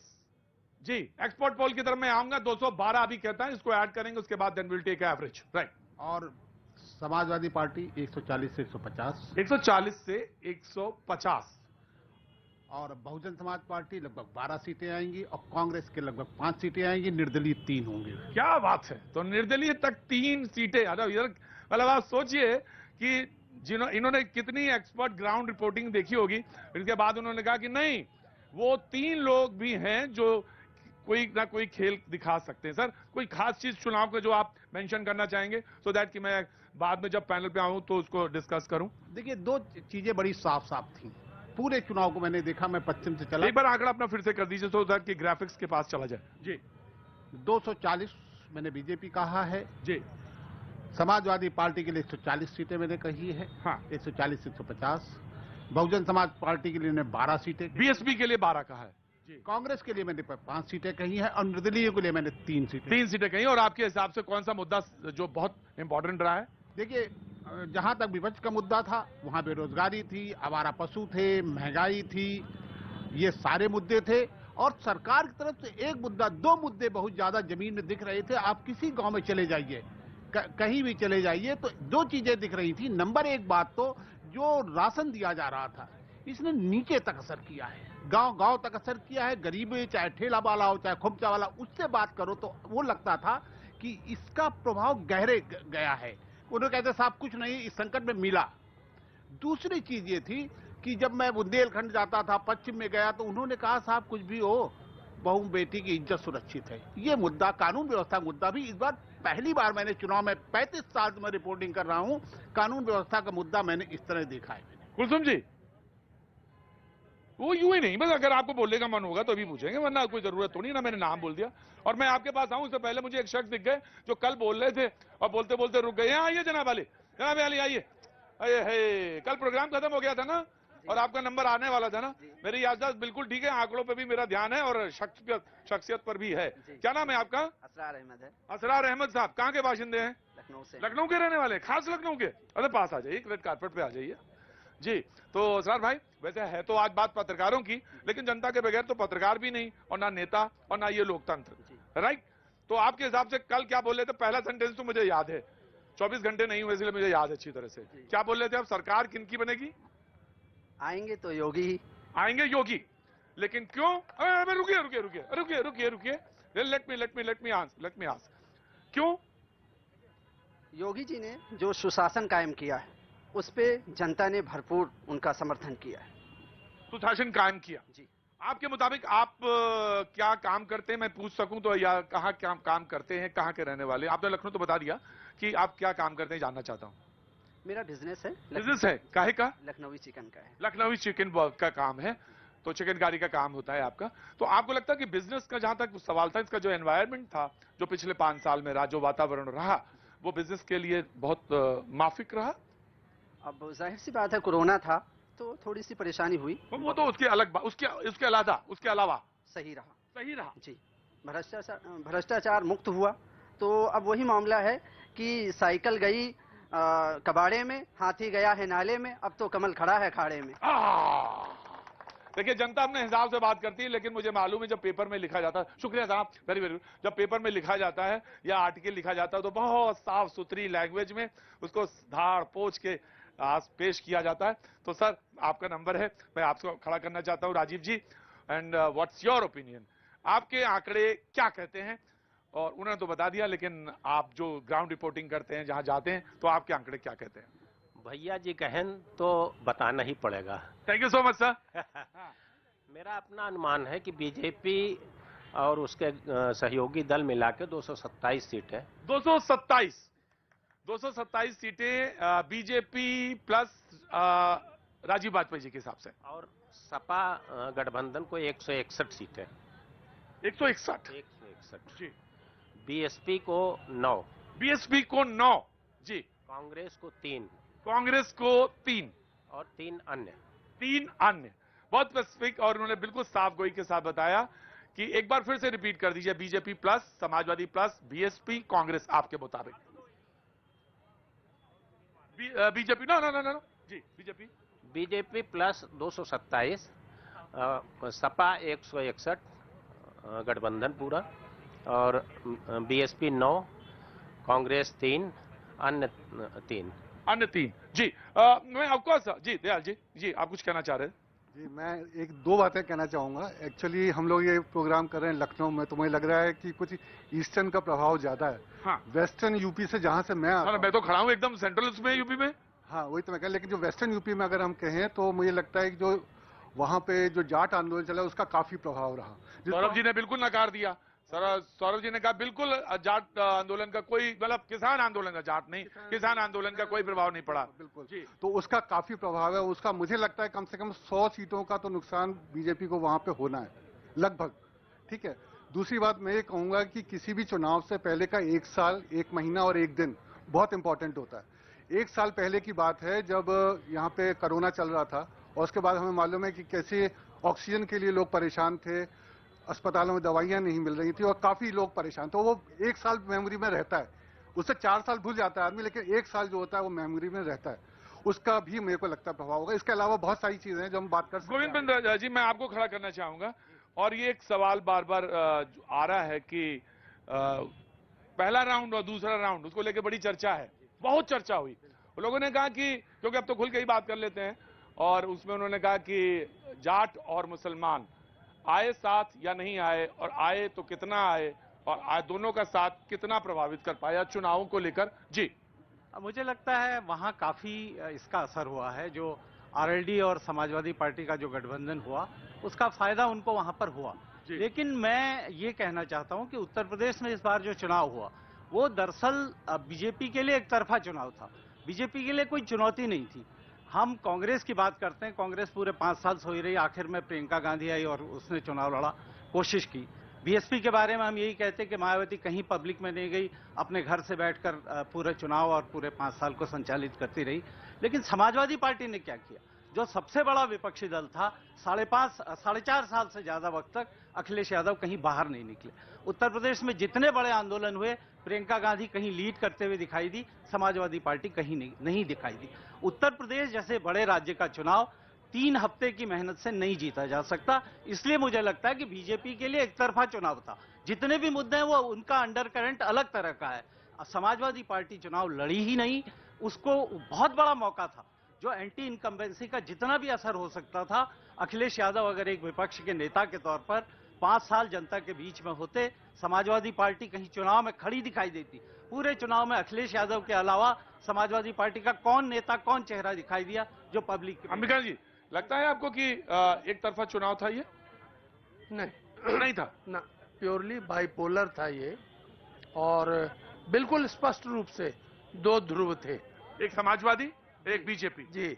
A: जी। एक्सपर्ट पोल की तरफ मैं आऊंगा। 212 अभी कहता है, इसको ऐड करेंगे उसके बाद then will take average, right.
J: और समाजवादी पार्टी 140 से 150,
A: 140 से 150।
J: और बहुजन समाज पार्टी लगभग 12 सीटें आएंगी और कांग्रेस के लगभग 5 सीटें आएंगी। निर्दलीय 3 होंगे।
A: क्या बात है! तो निर्दलीय तक 3 सीटें। इधर मतलब आप सोचिए कि इन्होंने कितनी एक्सपर्ट ग्राउंड रिपोर्टिंग देखी होगी। इसके बाद उन्होंने कहा कि नहीं, वो 3 लोग भी हैं जो कोई ना कोई खेल दिखा सकते हैं। सर, कोई खास चीज चुनाव का जो आप मेंशन करना चाहेंगे, सो दैट कि मैं बाद में जब पैनल पे आऊं तो उसको डिस्कस करूं?
J: देखिए, 2 चीजें बड़ी साफ साफ थी। पूरे चुनाव को मैंने देखा, मैं पश्चिम से चला।
A: एक बार आंकड़ा अपना फिर से कर दीजिए, सो दैट कि ग्राफिक्स के पास चला जाए जी।
J: 240 मैंने बीजेपी कहा है
A: जी।
J: समाजवादी पार्टी के लिए 140 सीटें मैंने कही है।
A: हाँ।
J: 140 से 150। बहुजन समाज पार्टी के लिए मैंने 12 सीटें,
A: बीएसपी के लिए 12 कहा है जी।
J: कांग्रेस के लिए मैंने 5 सीटें कही है और निर्दलीय के लिए मैंने 3 सीटें
A: कही। और आपके हिसाब से कौन सा मुद्दा जो बहुत इंपॉर्टेंट रहा है?
J: देखिए, जहां तक विपक्ष का मुद्दा था वहां बेरोजगारी थी, आवारा पशु थे, महंगाई थी, ये सारे मुद्दे थे। और सरकार की तरफ से एक मुद्दा, 2 मुद्दे बहुत ज्यादा जमीन में दिख रहे थे। आप किसी गांव में चले जाइए, कहीं भी चले जाइए, तो 2 चीजें दिख रही थी। नंबर 1 बात तो जो राशन दिया जा रहा था, इसने नीचे तक असर किया है, गांव गांव तक असर किया है। गरीब चाहे ठेला वाला हो, चाहे खुमचा वाला, उससे बात करो तो वो लगता था कि इसका प्रभाव गहरे गया है। उन्होंने कहते साहब कुछ नहीं, इस संकट में मिला। दूसरी चीज ये थी कि जब मैं बुंदेलखंड जाता था, पश्चिम में गया, तो उन्होंने कहा साहब कुछ भी हो, बहू बेटी की इज्जत सुरक्षित है। ये मुद्दा, कानून व्यवस्था मुद्दा भी इस बार पहली बार मैंने चुनाव में 35 साल से मैं रिपोर्टिंग कर रहा हूं, कानून व्यवस्था का मुद्दा मैंने इस तरह देखा है।
A: कुलसुम जी, वो यूं ही नहीं, बस अगर आपको बोलने का मन होगा तो अभी पूछेंगे, वरना कोई जरूरत तो नहीं ना। मैंने नाम बोल दिया और मैं आपके पास आऊं उससे पहले मुझे एक शख्स दिख गए जो कल बोल रहे थे और बोलते बोलते रुक गए। यहाँ आइए जनाब वाले, जनाब वाले आइए। अरे हे, कल प्रोग्राम खत्म हो गया था ना और आपका नंबर आने वाला था ना। मेरी याददाश्त बिल्कुल ठीक है, आंकड़ों पे भी मेरा ध्यान है और शख्सियत पर भी है। क्या नाम है आपका?
K: असरार अहमद है।
A: असरार अहमद साहब कहाँ के बाशिंदे हैं?
K: लखनऊ से।
A: लखनऊ के रहने वाले, खास लखनऊ के? अरे पास आ जाइए, रेड कारपेट पे आ जाइए जी। तो असरार भाई, वैसे है तो आज बात पत्रकारों की, लेकिन जनता के बगैर तो पत्रकार भी नहीं और ना नेता और ना ये लोकतंत्र, राइट? तो आपके हिसाब से कल क्या बोल रहे थे? पहला सेंटेंस तो मुझे याद है, 24 घंटे नहीं हुए इसलिए मुझे याद है अच्छी तरह से। क्या बोल रहे थे आप? सरकार किनकी बनेगी?
K: आएंगे तो योगी ही
A: आएंगे, योगी। लेकिन क्यों? रुकिए रुकिए रुकिए रुकिए रुकिए रुकिए, लेट मी आस्क, क्यों?
K: योगी जी ने जो सुशासन कायम किया है उस पे जनता ने भरपूर उनका समर्थन किया है।
A: सुशासन कायम किया
K: जी।
A: आपके मुताबिक आप क्या काम करते हैं, मैं पूछ सकूं तो, या कहाँ क्या काम करते हैं, कहाँ के रहने वाले? आपने लखनऊ तो बता दिया कि आप क्या काम करते हैं, जानना चाहता हूँ।
K: मेरा बिजनेस है।
A: बिजनेस है? काहे का?
K: लखनवी चिकन का है।
A: लखनवी चिकन का काम है। तो चिकनकारी का काम होता है आपका। तो आपको लगता है कि बिजनेस का जहां तक सवाल था, इसका जो एनवायरनमेंट था जो पिछले 5 साल में जो वातावरण रहा वो बिजनेस के लिए बहुत माफिक रहा?
K: अब जाहिर सी बात है, कोरोना था तो थोड़ी सी परेशानी हुई।
A: वो तो उसकी अलग बात, उसके अलावा
K: सही रहा।
A: सही रहा
K: जी, भ्रष्टाचार मुक्त हुआ। तो अब वही मामला है कि साइकिल गई कबाड़े में, हाथी गया है नाले में, अब तो कमल खड़ा है खाड़े में।
A: देखिए, जनता अपने हिसाब से बात करती है, लेकिन मुझे मालूम है जब पेपर में लिखा जाता है, शुक्रिया साहब, वेरी वेरी, जब पेपर में लिखा जाता है या आर्टिकल लिखा जाता है तो बहुत साफ सुथरी लैंग्वेज में उसको धाड़ पोंछ के पेश किया जाता है। तो सर, आपका नंबर है, मैं आपको खड़ा करना चाहता हूं, राजीव जी, एंड व्हाट्स योर ओपिनियन, आपके आंकड़े क्या कहते हैं? और उन्होंने तो बता दिया, लेकिन आप जो ग्राउंड रिपोर्टिंग करते हैं, जहां जाते हैं, तो आपके आंकड़े क्या कहते हैं?
L: भैया जी कहें तो बताना ही पड़ेगा।
A: Thank you so much sir.
L: मेरा अपना अनुमान है कि बीजेपी और उसके सहयोगी दल मिला के 227 सीट है।
A: 227 सीटें बीजेपी प्लस राजीव वाजपेयी जी के हिसाब से,
L: और सपा गठबंधन को 161 सीट है।
A: 161 जी।
L: बीएसपी को 9,
A: बीएसपी को 9 जी।
L: कांग्रेस को 3,
A: कांग्रेस को 3
L: और 3 अन्य। बहुत स्पेसिफिक, और उन्होंने बिल्कुल साफ गोई के साथ बताया कि एक बार फिर से रिपीट कर दीजिए, BJP plus, Samajwadi plus, BSP, Congress आपके मुताबिक। बीजेपी नो जी, बीजेपी प्लस 227, सपा 161 गठबंधन पूरा, और बीएसपी 9, कांग्रेस 3, अन्य 3
A: जी। मैं ऑफकोर्स जी, दयाल जी आप कुछ कहना चाह रहे हैं?
D: जी, मैं दो बातें कहना चाहूंगा। एक्चुअली हम लोग ये प्रोग्राम कर रहे हैं लखनऊ में, तो मुझे लग रहा है कि कुछ ईस्टर्न का प्रभाव ज्यादा है।
A: हाँ।
D: वेस्टर्न यूपी से जहां से मैं आता हूं,
A: मैं तो खड़ा हूं एकदम सेंट्रल उसमें, यूपी में।
D: हाँ, वही तो मैं कह, लेकिन जो वेस्टर्न यूपी में अगर हम कहें तो मुझे लगता है कि जो वहां पे जो जाट आंदोलन चला उसका काफी प्रभाव रहा।
A: सौरभ जी ने बिल्कुल नकार दिया। सौरभ जी ने कहा बिल्कुल जाट आंदोलन का कोई, मतलब किसान आंदोलन का, जाट नहीं, किसान आंदोलन का कोई प्रभाव नहीं पड़ा।
D: बिल्कुल जी। तो उसका काफी प्रभाव है। उसका मुझे लगता है कम से कम 100 सीटों का तो नुकसान बीजेपी को वहां पे होना है लगभग। ठीक है। दूसरी बात मैं ये कहूंगा कि किसी भी चुनाव से पहले का 1 साल, 1 महीना और 1 दिन बहुत इंपॉर्टेंट होता है। 1 साल पहले की बात है जब यहाँ पे कोरोना चल रहा था, और उसके बाद हमें मालूम है कि कैसे ऑक्सीजन के लिए लोग परेशान थे, अस्पतालों में दवाइयां नहीं मिल रही थी और काफी लोग परेशान। तो वो 1 साल मेमोरी में रहता है। उससे 4 साल भूल जाता है आदमी, लेकिन 1 साल जो होता है वो मेमोरी में रहता है। उसका भी मेरे को लगता है प्रभाव होगा। इसके अलावा बहुत सारी चीजें हैं जो हम बात कर सकते हैं।
A: गोविंद बिंद्रा जी, मैं आपको खड़ा करना चाहूंगा, और ये एक सवाल बार बार आ रहा है कि पहला राउंड और दूसरा राउंड, उसको लेकर बड़ी चर्चा है, बहुत चर्चा हुई। लोगों ने कहा कि, क्योंकि अब तो खुल के ही बात कर लेते हैं, और उसमें उन्होंने कहा कि जाट और मुसलमान आए साथ या नहीं आए, और आए तो कितना आए, और आए दोनों का साथ कितना प्रभावित कर पाया चुनावों को लेकर? जी,
C: मुझे लगता है वहां काफी इसका असर हुआ है। जो आरएलडी और समाजवादी पार्टी का जो गठबंधन हुआ, उसका फायदा उनको वहां पर हुआ। लेकिन मैं ये कहना चाहता हूं कि उत्तर प्रदेश में इस बार जो चुनाव हुआ वो दरअसल बीजेपी के लिए एक तरफा चुनाव था। बीजेपी के लिए कोई चुनौती नहीं थी। हम कांग्रेस की बात करते हैं, कांग्रेस पूरे 5 साल सोई रही, आखिर में प्रियंका गांधी आई और उसने चुनाव लड़ा, कोशिश की। बीएसपी के बारे में हम यही कहते हैं कि मायावती कहीं पब्लिक में नहीं गई, अपने घर से बैठकर पूरे चुनाव और पूरे 5 साल को संचालित करती रही। लेकिन समाजवादी पार्टी ने क्या किया? जो सबसे बड़ा विपक्षी दल था, 4.5 साल से ज्यादा वक्त तक अखिलेश यादव कहीं बाहर नहीं निकले। उत्तर प्रदेश में जितने बड़े आंदोलन हुए, प्रियंका गांधी कहीं लीड करते हुए दिखाई दी, समाजवादी पार्टी कहीं नहीं दिखाई दी। उत्तर प्रदेश जैसे बड़े राज्य का चुनाव 3 हफ्ते की मेहनत से नहीं जीता जा सकता। इसलिए मुझे लगता है कि बीजेपी के लिए एक तरफा चुनाव था। जितने भी मुद्दे हैं वो उनका अंडर करंट अलग तरह का है। समाजवादी पार्टी चुनाव लड़ी ही नहीं, उसको बहुत बड़ा मौका था। जो एंटी इनकम्बेंसी का जितना भी असर हो सकता था, अखिलेश यादव अगर एक विपक्ष के नेता के तौर पर 5 साल जनता के बीच में होते, समाजवादी पार्टी कहीं चुनाव में खड़ी दिखाई देती। पूरे चुनाव में अखिलेश यादव के अलावा समाजवादी पार्टी का कौन नेता, कौन चेहरा दिखाई दिया जो पब्लिक?
A: अंबिका जी, लगता है आपको कि एक तरफा चुनाव था ये? नहीं था
B: ना, प्योरली बाइपोलर था ये, और बिल्कुल स्पष्ट रूप से 2 ध्रुव थे,
A: एक समाजवादी, एक बीजेपी
B: जी।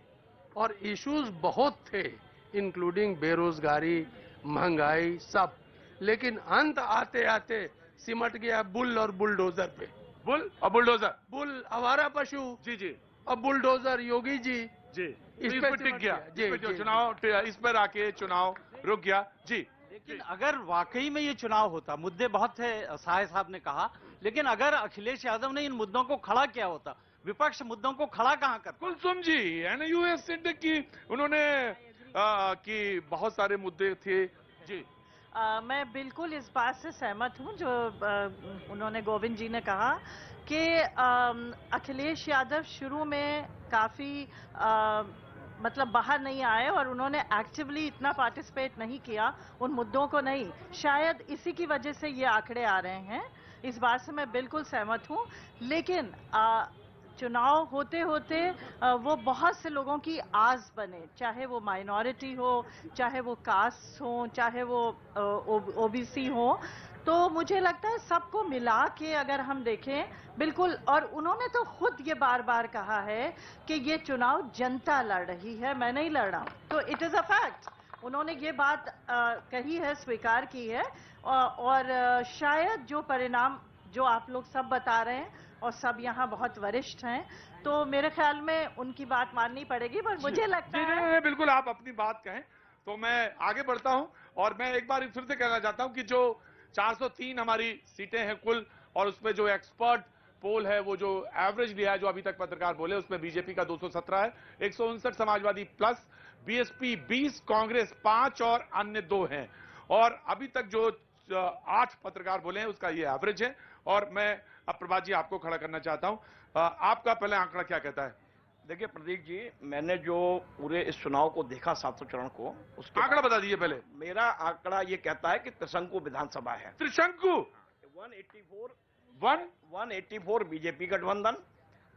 B: और इश्यूज बहुत थे, इंक्लूडिंग बेरोजगारी, महंगाई, सब। लेकिन अंत आते आते सिमट गया बुल और बुलडोजर पे।
L: बुल और बुलडोजर,
B: बुल आवारा पशु,
L: जी जी,
B: और बुलडोजर योगी जी।
L: जी
B: इस
L: तो
B: पे
L: टिक
B: सिमट
L: गया,
B: जी,
L: इस पे जो
B: जी,
L: चुनाव, इस पर आके चुनाव रुक गया। जी,
C: लेकिन अगर वाकई में ये चुनाव होता, मुद्दे बहुत थे, साहे साहब ने कहा, लेकिन अगर अखिलेश यादव ने इन मुद्दों को खड़ा किया होता, विपक्ष मुद्दों को खड़ा कहां कर?
L: कुलसुम जी, एनयू हैज सेड कि उन्होंने कि बहुत सारे मुद्दे थे। जी,
F: मैं बिल्कुल इस बात से सहमत हूं जो उन्होंने गोविंद जी ने कहा कि अखिलेश यादव शुरू में काफी मतलब बाहर नहीं आए और उन्होंने एक्टिवली इतना पार्टिसिपेट नहीं किया उन मुद्दों को नहीं। शायद इसी की वजह से ये आंकड़े आ रहे हैं, इस बात से मैं बिल्कुल सहमत हूं। लेकिन चुनाव होते होते वो बहुत से लोगों की आस बने, चाहे वो माइनॉरिटी हो, चाहे वो कास्ट हो, चाहे वो ओबीसी हो। तो मुझे लगता है सबको मिला के अगर हम देखें, बिल्कुल, और उन्होंने तो खुद ये बार बार कहा है कि ये चुनाव जनता लड़ रही है, मैं नहीं लड़ रहा हूं। तो इट इज अ फैक्ट, उन्होंने ये बात कही है, स्वीकार की है। और शायद जो परिणाम जो आप लोग सब बता रहे हैं और सब यहाँ बहुत वरिष्ठ हैं, तो मेरे ख्याल में उनकी बात माननी पड़ेगी। पर मुझे लगता है
L: नहीं, बिल्कुल आप अपनी बात कहें तो मैं आगे बढ़ता हूं। और मैं एक बार फिर से कहना चाहता हूं कि जो 403 हमारी सीटें हैं कुल, और उसमें जो एक्सपर्ट पोल है, वो जो एवरेज लिया है, जो अभी तक पत्रकार बोले, उसमें बीजेपी का 217 है, 159 समाजवादी प्लस, बीएसपी 20, कांग्रेस 5 और अन्य 2 हैं। और अभी तक जो 8 पत्रकार बोले हैं उसका ये एवरेज है। और मैं अब प्रभात जी आपको खड़ा करना चाहता हूं, आपका पहले आंकड़ा क्या कहता है?
M: देखिए प्रदीप जी, मैंने जो पूरे इस चुनाव को देखा, 700 चरण को, उसका
L: आंकड़ा बता दीजिए पहले।
M: मेरा आंकड़ा ये कहता है कि त्रिशंकु विधानसभा है।
L: त्रिशंकु
M: 184 बीजेपी गठबंधन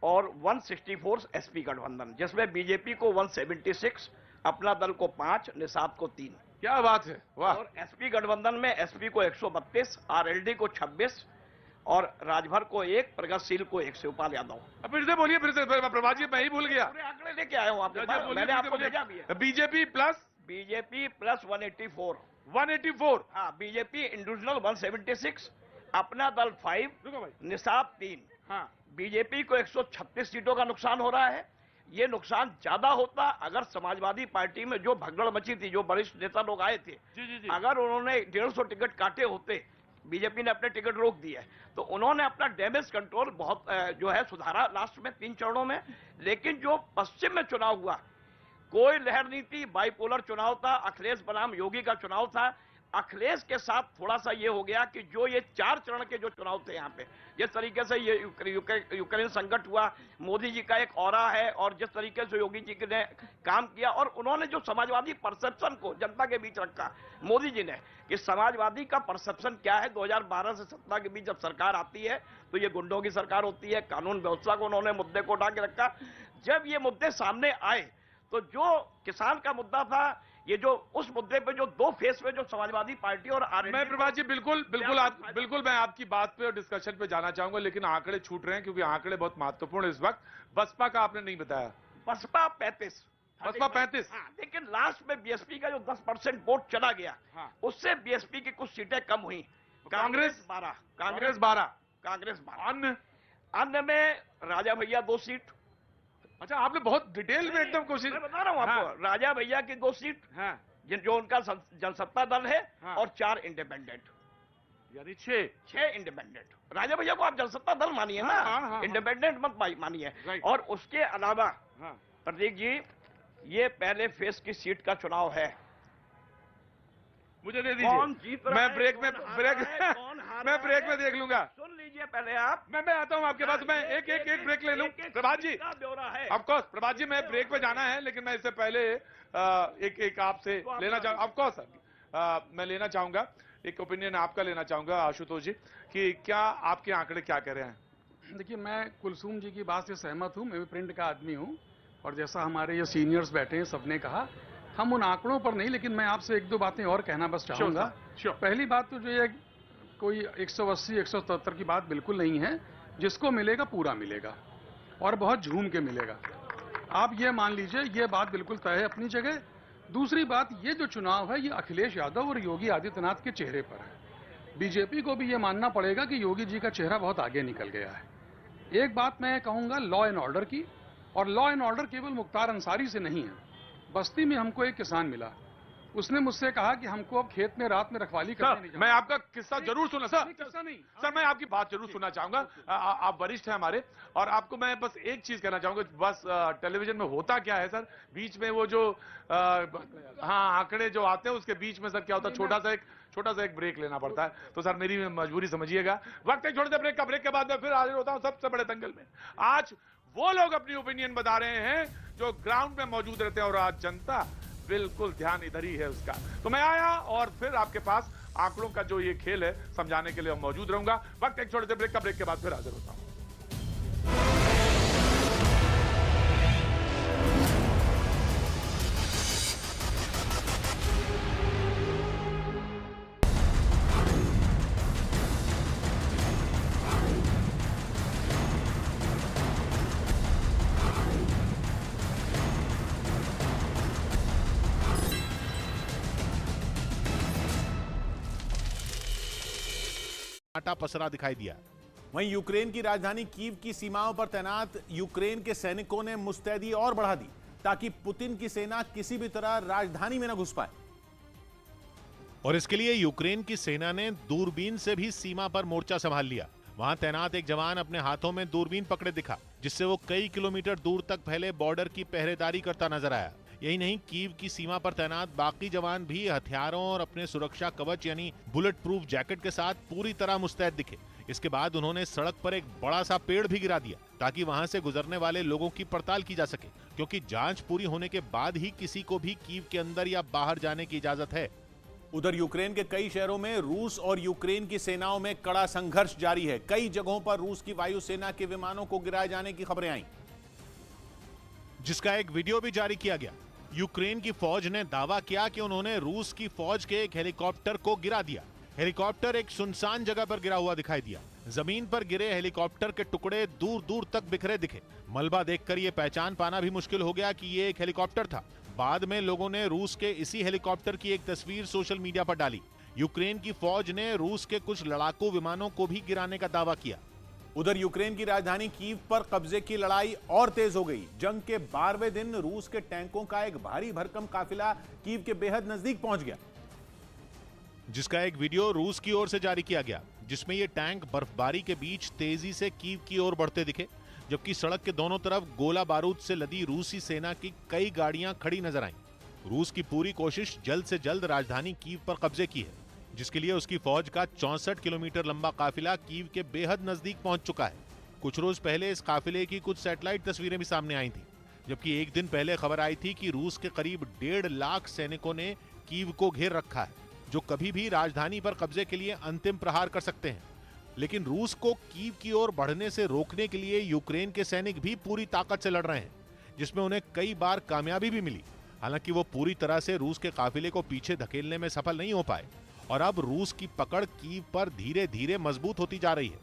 M: और 164 एसपी गठबंधन, जिसमें बीजेपी को 176, अपना दल को 5, निषाद को 3।
L: क्या बात है, वाह।
M: और एसपी गठबंधन में एसपी को 132, आरएलडी को 26 और राजभर को 1, प्रगतिशील को 1 शिवपाल यादव।
L: फिर से बोलिए, फिर से प्रभात जी, मैं ही भूल गया।
M: पूरे आंकड़े लेके आया हूं आपके पास, मैंने आपको भेजा भी है।
L: बीजेपी प्लस
M: 184, हाँ, बीजेपी इंडिविजुअल 176, अपना दल 5, निषाद 3। हाँ, बीजेपी को 136 सीटों का नुकसान हो रहा है। ये नुकसान ज्यादा होता अगर समाजवादी पार्टी में जो भगदड़ मची थी, जो वरिष्ठ नेता लोग आए थे, अगर उन्होंने 150 टिकट काटे होते, बीजेपी ने अपने टिकट रोक दिए, तो उन्होंने अपना डैमेज कंट्रोल बहुत जो है सुधारा लास्ट में 3 चरणों में। लेकिन जो पश्चिम में चुनाव हुआ, कोई लहर नहीं थी, बाइपोलर चुनाव था, अखिलेश बनाम योगी का चुनाव था। अखिलेश के साथ थोड़ा सा ये हो गया कि जो ये 4 चरण के जो चुनाव थे यहाँ पे, जिस तरीके से ये यूक्रेन संकट हुआ, मोदी जी का एक ऑरा है, और जिस तरीके से योगी जी ने काम किया, और उन्होंने जो समाजवादी परसेप्शन को जनता के बीच रखा मोदी जी ने, कि समाजवादी का परसेप्शन क्या है। 2012 से 17 के बीच जब सरकार आती है तो ये गुंडों की सरकार होती है, कानून व्यवस्था को उन्होंने मुद्दे को उठा के रखा। जब ये मुद्दे सामने आए तो जो किसान का मुद्दा था, ये जो उस मुद्दे पे जो 2 फेस में जो समाजवादी पार्टी और आरएलडी,
L: मैं प्रभात जी बिल्कुल मैं आपकी बात पे और डिस्कशन पे जाना चाहूंगा, लेकिन आंकड़े छूट रहे हैं क्योंकि आंकड़े बहुत महत्वपूर्ण है इस वक्त। बसपा का आपने नहीं बताया।
M: बसपा 35,
L: बसपा 35,
M: हाँ, लेकिन लास्ट में बीएसपी का जो 10% वोट चला गया, हाँ, उससे बीएसपी की कुछ सीटें कम हुई। कांग्रेस 12,
L: कांग्रेस 12,
M: अन्य में राजा भैया 2 सीट।
L: अच्छा, आपने बहुत डिटेल में एकदम कोशिश,
M: मैं बता रहा हूं आपको। हाँ, राजा भैया की 2 सीट, हाँ, जो उनका जनसत्ता दल है, हाँ, और 4 इंडिपेंडेंट,
L: यानी 6
M: इंडिपेंडेंट। राजा भैया को आप जनसत्ता दल मानिए ना, हाँ, इंडिपेंडेंट मत मानिए। और उसके अलावा प्रदीप जी, ये पहले फेस की सीट का चुनाव है।
L: मुझे दे दीजिए, मैं ब्रेक में देख लूंगा।
M: सुन लीजिए पहले आप,
L: मैं आता हूं आपके पास, मैं एक ब्रेक ले लूं। प्रभात जी, ऑफकोर्स प्रभात जी, मैं ब्रेक पे जाना है, लेकिन मैं इससे पहले एक आपसे लेना चाहूंगा। ऑफकोर्स मैं लेना चाहूंगा, एक ओपिनियन आपका लेना चाहूंगा आशुतोष जी, कि क्या आपके आंकड़े क्या कह रहे हैं?
E: देखिए, मैं कुलसुम जी की बात से सहमत हूं, मैं भी प्रिंट का आदमी हूं, और जैसा हमारे ये सीनियर्स बैठे हैं सबने कहा, हम उन आंकड़ों पर नहीं, लेकिन मैं आपसे 1-2 बातें और कहना बस चाहूंगा। पहली बात तो जो ये कोई 180, 177 की बात बिल्कुल नहीं है। जिसको मिलेगा पूरा मिलेगा, और बहुत झूम के मिलेगा। आप ये मान लीजिए, ये बात बिल्कुल तय है अपनी जगह। दूसरी बात, ये जो चुनाव है ये अखिलेश यादव और योगी आदित्यनाथ के चेहरे पर है। बीजेपी को भी ये मानना पड़ेगा कि योगी जी का चेहरा बहुत आगे निकल गया है। एक बात मैं कहूंगा लॉ एंड ऑर्डर की, और लॉ एंड ऑर्डर केवल मुख्तार अंसारी से नहीं है। बस्ती में हमको एक किसान मिला, उसने मुझसे कहा कि हमको अब खेत में रात में रखवाली करने नहीं जाना।
L: मैं आपका किस्सा जरूर सुना सर।
E: किस्सा नहीं
L: सर, मैं आपकी बात जरूर सुनना चाहूंगा। आप वरिष्ठ हैं हमारे, और आपको मैं बस एक चीज कहना चाहूंगा। बस टेलीविजन में होता क्या है सर, बीच में वो जो आंकड़े जो आते हैं उसके बीच में सर क्या होता है, छोटा सा एक ब्रेक लेना पड़ता है। तो सर मेरी मजबूरी समझिएगा। वक्त एक छोटे से ब्रेक का, ब्रेक के बाद मैं फिर हाजिर होता हूं सबसे बड़े दंगल में। आज वो लोग अपनी ओपिनियन बता रहे हैं जो ग्राउंड में मौजूद रहते हैं, और आज जनता बिल्कुल ध्यान इधर ही है उसका। तो मैं आया और फिर आपके पास आंकड़ों का जो ये खेल है समझाने के लिए मौजूद रहूंगा। वक्त एक छोटे से ब्रेक का, ब्रेक के बाद फिर हाजिर होता हूं।
N: आटा पसरा दिखाई दिया। वहीं यूक्रेन की राजधानी कीव की सीमाओं पर तैनात यूक्रेन के सैनिकों ने मुस्तैदी और बढ़ा दी ताकि पुतिन की सेना किसी भी तरह राजधानी में न घुस पाए। और इसके लिए यूक्रेन की सेना ने दूरबीन से भी सीमा पर मोर्चा संभाल लिया। वहां तैनात एक जवान अपने हाथों में दूरबीन पकड़े दिखा, जिससे वो कई किलोमीटर दूर तक फैले बॉर्डर की पहरेदारी करता नजर आया। यही नहीं, कीव की सीमा पर तैनात बाकी जवान भी हथियारों और अपने सुरक्षा कवच यानी बुलेट प्रूफ जैकेट के साथ पूरी तरह मुस्तैद दिखे। इसके बाद उन्होंने सड़क पर एक बड़ा सा पेड़ भी गिरा दिया ताकि वहां से गुजरने वाले लोगों की पड़ताल की जा सके, क्योंकि जांच पूरी होने के बाद ही किसी को भी कीव के अंदर या बाहर जाने की इजाजत है। उधर यूक्रेन के कई शहरों में रूस और यूक्रेन की सेनाओं में कड़ा संघर्ष जारी है। कई जगहों पर रूस की वायुसेना के विमानों को गिराए जाने की खबरें आई, जिसका एक वीडियो भी जारी किया गया। यूक्रेन की फौज ने दावा किया कि उन्होंने रूस की फौज के एक हेलीकॉप्टर को गिरा दिया। हेलीकॉप्टर एक सुनसान जगह पर गिरा हुआ दिखाई दिया। जमीन पर गिरे हेलीकॉप्टर के टुकड़े दूर दूर तक बिखरे दिखे। मलबा देखकर यह पहचान पाना भी मुश्किल हो गया कि यह एक हेलीकॉप्टर था। बाद में लोगों ने रूस के इसी हेलीकॉप्टर की एक तस्वीर सोशल मीडिया पर डाली। यूक्रेन की फौज ने रूस के कुछ लड़ाकू विमानों को भी गिराने का दावा किया। उधर यूक्रेन की राजधानी कीव पर कब्जे की लड़ाई और तेज हो गई। जंग के 12वें दिन रूस के टैंकों का एक भारी भरकम काफिला कीव के बेहद नजदीक पहुंच गया, जिसका एक वीडियो रूस की ओर से जारी किया गया, जिसमें ये टैंक बर्फबारी के बीच तेजी से कीव की ओर बढ़ते दिखे, जबकि सड़क के दोनों तरफ गोला बारूद से लदी रूसी सेना की कई गाड़ियां खड़ी नजर आईं। रूस की पूरी कोशिश जल्द से जल्द राजधानी कीव पर कब्जे की है, जिसके लिए उसकी फौज का 64 किलोमीटर लंबा काफिला कीव के बेहद नजदीक पहुंच चुका है। कुछ रोज पहले इस काफिले की कुछ सैटेलाइट तस्वीरें भी सामने आई थी, जबकि एक दिन पहले खबर आई थी कि रूस के करीब 1.5 लाख सैनिकों ने कीव को घेर रखा है, जो कभी भी राजधानी पर कब्जे के लिए अंतिम प्रहार कर सकते हैं। लेकिन रूस को कीव की ओर बढ़ने से रोकने के लिए यूक्रेन के सैनिक भी पूरी ताकत से लड़ रहे हैं, जिसमें उन्हें कई बार कामयाबी भी मिली। हालांकि वो पूरी तरह से रूस के काफिले को पीछे धकेलने में सफल नहीं हो पाए, और अब रूस की पकड़ कीव पर धीरे धीरे मजबूत होती जा रही है।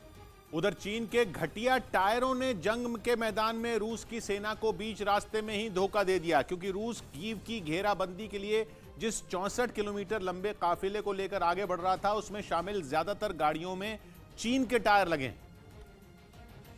N: उधर चीन के घटिया टायरों ने जंग के मैदान में रूस की सेना को बीच रास्ते में ही धोखा दे दिया, क्योंकि रूस कीव की घेराबंदी के लिए जिस 64 किलोमीटर लंबे काफिले को लेकर आगे बढ़ रहा था, उसमें शामिल ज्यादातर गाड़ियों में चीन के टायर लगे हैं,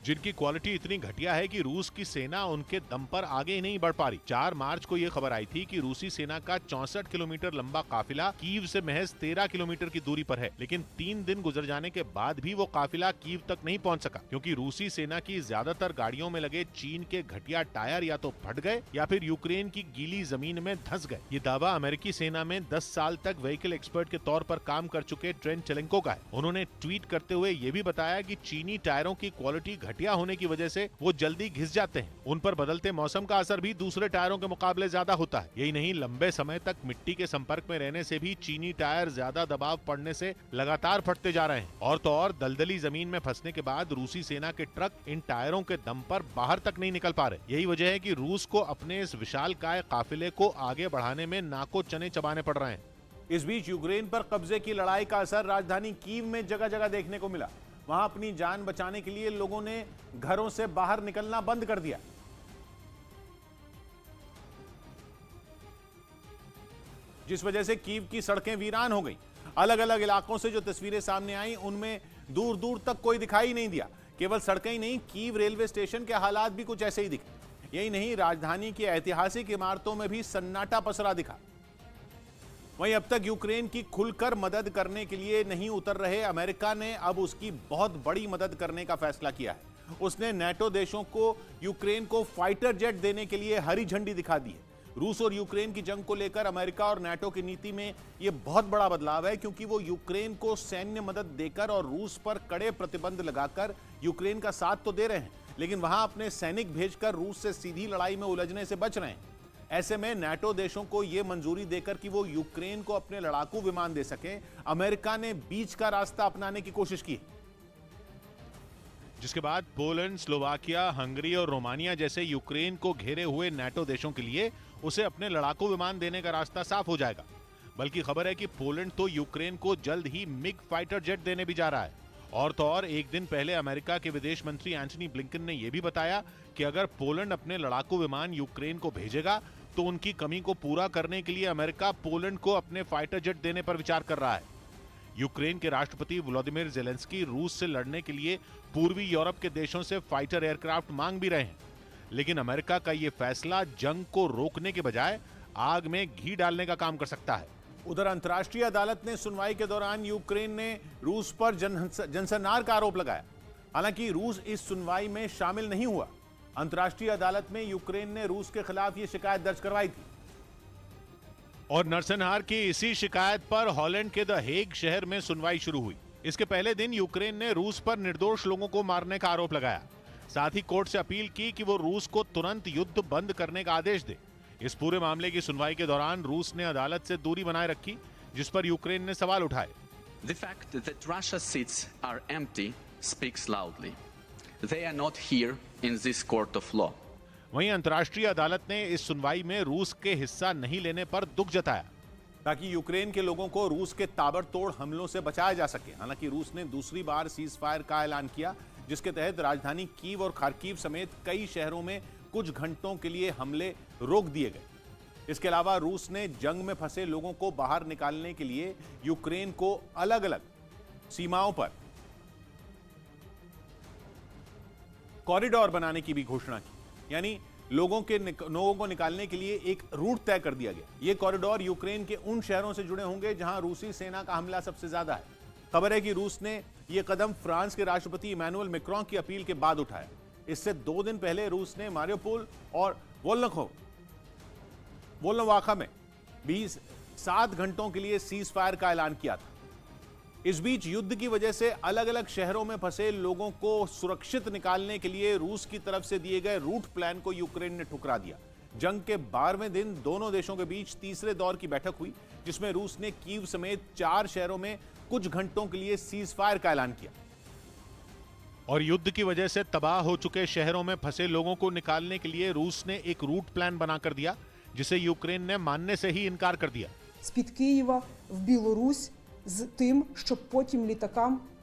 N: जिनकी क्वालिटी इतनी घटिया है कि रूस की सेना उनके दम पर आगे ही नहीं बढ़ पा रही। 4 मार्च को यह खबर आई थी कि रूसी सेना का 64 किलोमीटर लंबा काफिला कीव से महज 13 किलोमीटर की दूरी पर है, लेकिन 3 दिन गुजर जाने के बाद भी वो काफिला कीव तक नहीं पहुंच सका, क्योंकि रूसी सेना की ज्यादातर गाड़ियों में लगे चीन के घटिया टायर या तो फट गए या फिर यूक्रेन की गीली जमीन में धंस गए। ये दावा अमेरिकी सेना में 10 साल तक व्हीकल एक्सपर्ट के तौर पर काम कर चुके ट्रेंट चेलेंको का है। उन्होंने ट्वीट करते हुए ये भी बताया कि चीनी टायरों की क्वालिटी घटिया होने की वजह से वो जल्दी घिस जाते हैं। उन पर बदलते मौसम का असर भी दूसरे टायरों के मुकाबले ज्यादा होता है। यही नहीं, लंबे समय तक मिट्टी के संपर्क में रहने से भी चीनी टायर ज्यादा दबाव पड़ने से लगातार फटते जा रहे हैं। और तो और दलदली जमीन में फंसने के बाद रूसी सेना के ट्रक इन टायरों के दम पर बाहर तक नहीं निकल पा रहे। यही वजह है कि रूस को अपने इस विशालकाय काफिले को आगे बढ़ाने में नाको चने चबाने पड़ रहे हैं। इस बीच यूक्रेन पर कब्जे की लड़ाई का असर राजधानी कीव में जगह जगह देखने को मिला। वहां अपनी जान बचाने के लिए लोगों ने घरों से बाहर निकलना बंद कर दिया। जिस वजह से कीव की सड़कें वीरान हो गई। अलग अलग इलाकों से जो तस्वीरें सामने आई उनमें दूर दूर तक कोई दिखाई नहीं दिया। केवल सड़कें ही नहीं, कीव रेलवे स्टेशन के हालात भी कुछ ऐसे ही दिखे। यही नहीं, राजधानी की ऐतिहासिक इमारतों में भी सन्नाटा पसरा दिखा। वहीं अब तक यूक्रेन की खुलकर मदद करने के लिए नहीं उतर रहे अमेरिका ने अब उसकी बहुत बड़ी मदद करने का फैसला किया है। उसने नेटो देशों को यूक्रेन को फाइटर जेट देने के लिए हरी झंडी दिखा दी है। रूस और यूक्रेन की जंग को लेकर अमेरिका और नेटो की नीति में यह बहुत बड़ा बदलाव है, क्योंकि वो यूक्रेन को सैन्य मदद देकर और रूस पर कड़े प्रतिबंध लगाकर यूक्रेन का साथ तो दे रहे हैं, लेकिन वहां अपने सैनिक भेजकर रूस से सीधी लड़ाई में उलझने से बच रहे हैं। ऐसे में नेटो देशों को यह मंजूरी देकर कि वो यूक्रेन को अपने लड़ाकू विमान दे सकें, अमेरिका ने बीच का रास्ता अपनाने की कोशिश की, जिसके बाद पोलैंड, स्लोवाकिया, हंगरी और रोमानिया जैसे यूक्रेन को घेरे हुए नेटो देशों के लिए उसे अपने लड़ाकू विमान देने का रास्ता साफ हो जाएगा। बल्कि खबर है कि पोलैंड तो यूक्रेन को जल्द ही मिग फाइटर जेट देने भी जा रहा है। और तो और, एक दिन पहले अमेरिका के विदेश मंत्री एंटनी ब्लिंकन ने यह भी बताया कि अगर पोलैंड अपने लड़ाकू विमान यूक्रेन को भेजेगा तो उनकी कमी को पूरा करने के लिए अमेरिका पोलैंड को अपने फाइटर जेट देने पर विचार कर रहा है। यूक्रेन के राष्ट्रपति वोलोदिमीर ज़ेलेंस्की रूस से लड़ने के लिए पूर्वी यूरोप के देशों से फाइटर एयरक्राफ्ट मांग भी रहे हैं, लेकिन अमेरिका का यह फैसला जंग को रोकने के बजाय आग में घी डालने का काम कर सकता है। उधर अंतर्राष्ट्रीय अदालत ने सुनवाई के दौरान यूक्रेन ने रूस पर जनसंहार का आरोप लगाया। हालांकि रूस इस सुनवाई में शामिल नहीं हुआ। अंतर्राष्ट्रीय अदालत में यूक्रेन ने रूस के खिलाफ यह शिकायत दर्ज करवाई थी और नरसंहार की इसी शिकायत पर हॉलैंड के द हेग शहर में सुनवाई शुरू हुई। इसके पहले दिन यूक्रेन ने रूस पर निर्दोष लोगों को मारने का आरोप लगाया। साथ ही कोर्ट से अपील की कि वो रूस को तुरंत युद्ध बंद करने का आदेश दे। इस पूरे मामले की सुनवाई के दौरान रूस ने अदालत से दूरी बनाए रखी, जिस पर यूक्रेन ने सवाल उठाए।
O: The fact that Russia's seats are empty speaks loudly. They are not here in this court of law.
N: वहीं अंतर्राष्ट्रीय अदालत ने इस सुनवाई में रूस के हिस्सा नहीं लेने पर दुख जताया, ताकि यूक्रेन के लोगों को रूस के ताबड़तोड़ हमलों से बचाया जा सके। हालांकि रूस ने दूसरी बार सीज फायर का ऐलान किया, जिसके तहत राजधानी कीव और खार्किव समेत कई शहरों में कुछ घंटों के लिए हमले रोक दिए गए। इसके अलावा रूस ने जंग में फंसे लोगों को बाहर निकालने के लिए यूक्रेन को अलग अलग सीमाओं पर कॉरिडोर बनाने की भी घोषणा की, यानी लोगों को निकालने के लिए एक रूट तय कर दिया गया। यह कॉरिडोर यूक्रेन के उन शहरों से जुड़े होंगे जहां रूसी सेना का हमला सबसे ज्यादा है। खबर है कि रूस ने यह कदम फ्रांस के राष्ट्रपति इमैनुअल मैक्रों की अपील के बाद उठाया। इससे 2 दिन पहले रूस ने मारियोपोल और वोल्नोवाखा में 7 घंटों के लिए सीज फायर का ऐलान किया था। इस बीच युद्ध की वजह से अलग अलग शहरों में फंसे लोगों को सुरक्षित निकालने के लिए रूस की तरफ से दिए गए रूट प्लान को यूक्रेन ने ठुकरा दिया। जंग के 12वें दिन दोनों देशों के बीच तीसरे दौर की बैठक हुई, जिसमें रूस ने कीव समेत 4 शहरों में कुछ घंटों के लिए सीज फायर का ऐलान किया और युद्ध की वजह से तबाह हो चुके शहरों में फंसे लोगों को निकालने के लिए रूस ने एक रूट प्लान बनाकर दिया, जिसे यूक्रेन ने मानने से ही इनकार कर दिया।
P: З-під Києва в Білорусь з тим, щоб потім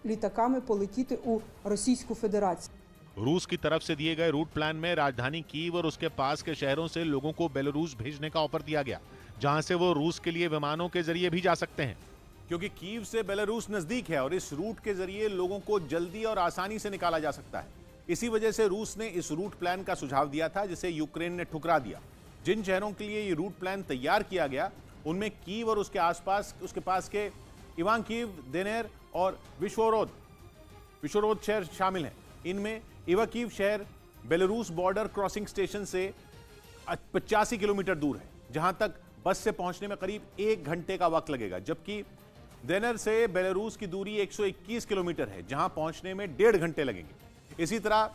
P: літаками полетіти у Російську Федерацію.
N: रूस की तरफ से दिए गए रूट प्लान में राजधानी कीव और उसके पास के शहरों से लोगों को बेलारूस भेजने का ऑफर दिया गया, जहां से वो रूस के लिए विमानों के जरिए भी जा सकते हैं, क्योंकि कीव से बेलारूस नजदीक है और इस रूट के जरिए लोगों को जल्दी और आसानी से निकाला जा सकता है। इसी वजह से रूस ने इस रूट प्लान का सुझाव दिया था, जिसे यूक्रेन ने ठुकरा दिया। जिन शहरों के लिए ये रूट प्लान तैयार किया गया उनमें कीव और उसके पास के इवांकीव, देनेर और विश्वरोद शहर शामिल हैं। इनमें इवाकीव शहर बेलारूस बॉर्डर क्रॉसिंग स्टेशन से 85 किलोमीटर दूर है, जहां तक बस से पहुंचने में करीब 1 घंटे का वक्त लगेगा, जबकि देनेर से बेलारूस की दूरी 121 किलोमीटर है, जहां पहुंचने में 1.5 घंटे लगेंगे। इसी तरह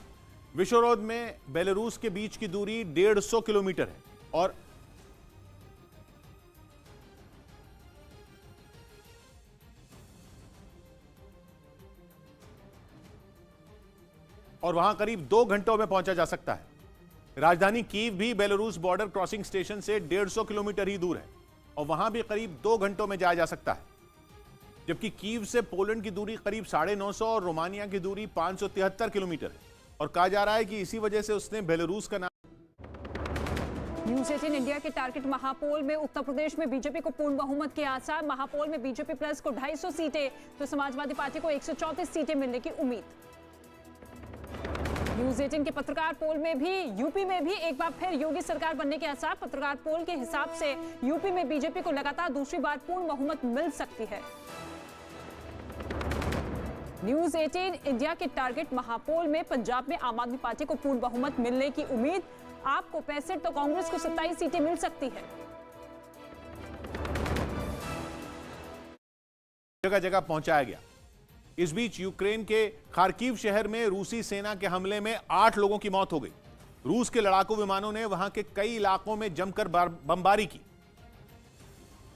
N: विश्वरोद में बेलारूस के बीच की दूरी 150 किलोमीटर है और वहां करीब 2 घंटों में पहुंचा जा सकता है। राजधानी कीव भी बेलारूस बॉर्डर क्रॉसिंग स्टेशन से 150 किलोमीटर ही दूर है और वहां भी करीब 2 घंटों में जाया जा सकता है, जबकि कीव से पोलैंड की दूरी करीब 950 और रोमानिया की दूरी 573 किलोमीटर है और कहा जा रहा है कि इसी वजह से उसने बेलारूस का नाम
Q: न्यूज 18 इंडिया के टारगेट महापोल में उत्तर प्रदेश में बीजेपी को पूर्ण बहुमत के आसार। महापोल में बीजेपी प्लस को 250 सीटें तो समाजवादी पार्टी को 134 सीटें मिलने की उम्मीद। न्यूज 18 के पत्रकार पोल में भी यूपी में भी एक बार फिर योगी सरकार बनने के आसार। पत्रकार पोल के हिसाब से यूपी में बीजेपी को लगातार दूसरी बार पूर्ण बहुमत मिल सकती है। न्यूज 18 इंडिया के टारगेट महापोल में पंजाब में आम आदमी पार्टी को पूर्ण बहुमत मिलने की उम्मीद। आपको 65 तो कांग्रेस को 27 सीटें मिल सकती है।
N: जगह जगह पहुंचाया गया। इस बीच यूक्रेन के खार्किव शहर में रूसी सेना के हमले में 8 लोगों की मौत हो गई। रूस के लड़ाकू विमानों ने वहां के कई इलाकों में जमकर बमबारी की,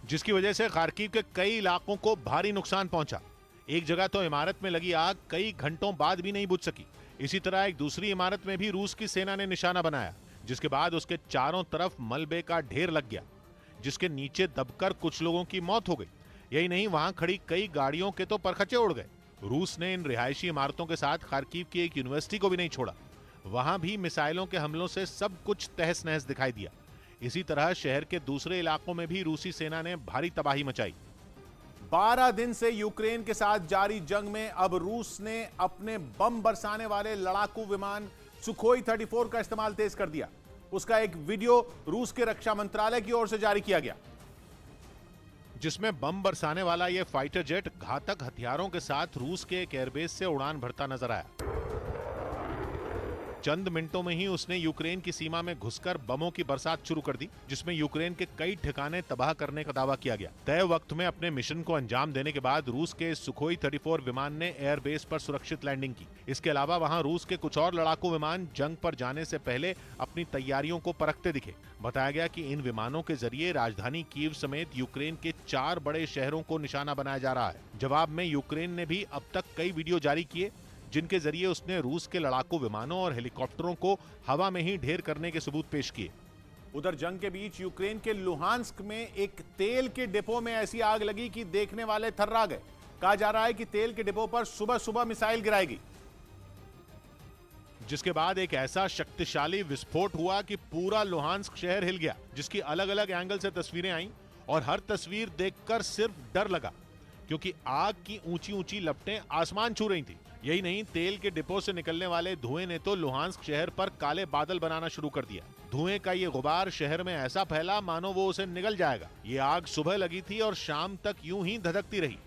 N: जिसकी वजह से खार्किव के कई इलाकों को भारी नुकसान पहुंचा। एक जगह तो इमारत में लगी आग कई घंटों बाद भी नहीं बुझ सकी। इसी तरह एक दूसरी इमारत में भी रूस की सेना ने निशाना बनाया, जिसके बाद उसके चारों तरफ मलबे का ढेर लग गया, जिसके नीचे दबकर कुछ लोगों की मौत हो गई। यही नहीं, वहां खड़ी कई गाड़ियों के तो परखचे उड़ गए। रूस ने इन रिहायशी इमारतों के साथ खार्किव की एक यूनिवर्सिटी को भी नहीं छोड़ा। वहां भी मिसाइलों के हमलों से सब कुछ तहस नहस दिखाई दिया। इसी तरह शहर के दूसरे इलाकों में भी रूसी सेना ने भारी तबाही मचाई। 12 दिन से यूक्रेन के साथ जारी जंग में अब रूस ने अपने बम बरसाने वाले लड़ाकू विमान सुखोई 34 का इस्तेमाल तेज कर दिया। उसका एक वीडियो रूस के रक्षा मंत्रालय की ओर से जारी किया गया, जिसमें बम बरसाने वाला यह फाइटर जेट घातक हथियारों के साथ रूस के एक एयरबेस से उड़ान भरता नजर आया। चंद मिनटों में ही उसने यूक्रेन की सीमा में घुसकर बमों की बरसात शुरू कर दी, जिसमें यूक्रेन के कई ठिकाने तबाह करने का दावा किया गया। तय वक्त में अपने मिशन को अंजाम देने के बाद रूस के सुखोई 34 विमान ने एयरबेस पर सुरक्षित लैंडिंग की। इसके अलावा वहां रूस के कुछ और लड़ाकू विमान जंग पर जाने से पहले अपनी तैयारियों को परखते दिखे। बताया गया कि इन विमानों के जरिए राजधानी कीव समेत यूक्रेन के 4 बड़े शहरों को निशाना बनाया जा रहा है। जवाब में यूक्रेन ने भी अब तक कई वीडियो जारी किए, जिनके जरिए उसने रूस के लड़ाकू विमानों और हेलीकॉप्टरों को हवा में ही ढेर करने के सबूत पेश किए। उधर जंग के बीच यूक्रेन के लुहांस्क में एक तेल के डिपो में ऐसी आग लगी कि देखने वाले थर्रा गए। कहा जा रहा है कि तेल के डिपो पर सुबह सुबह मिसाइल गिराई गई, जिसके बाद एक ऐसा शक्तिशाली विस्फोट हुआ कि पूरा लुहांस्क शहर हिल गया, जिसकी अलग अलग एंगल से तस्वीरें आईं और हर तस्वीर देखकर सिर्फ डर लगा, क्योंकि आग की ऊंची ऊंची लपटें आसमान छू रही थी। यही नहीं, तेल के डिपो से निकलने वाले धुएं ने तो लुहांस्क शहर पर काले बादल बनाना शुरू कर दिया। धुएं का ये गुबार शहर में ऐसा फैला मानो वो उसे निगल जाएगा। ये आग सुबह लगी थी और शाम तक यूं ही धधकती रही,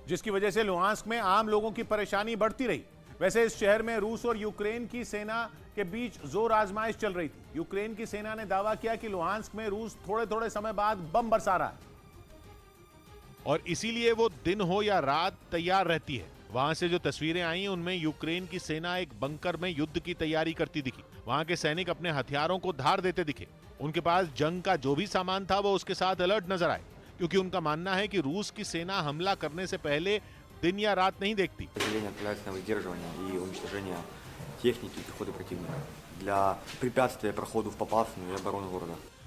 N: जिसकी वजह से लुहांस्क में आम लोगों की परेशानी बढ़ती रही। वैसे इस शहर में रूस और यूक्रेन की सेना के बीच जोर आजमाइश चल रही थी। यूक्रेन की सेना ने दावा किया कि लुहांस्क में रूस थोड़े थोड़े समय बाद बम बरसा रहा है और इसीलिए वो दिन हो या रात तैयार रहती है। वहां से जो तस्वीरें आई उनमें यूक्रेन की सेना एक बंकर में युद्ध की तैयारी करती दिखी। वहां के सैनिक अपने हथियारों को धार देते दिखे। उनके पास जंग का जो भी सामान था वो उसके साथ अलर्ट नजर आए, क्योंकि उनका मानना है कि रूस की सेना हमला करने से पहले दिन या रात नहीं देखती।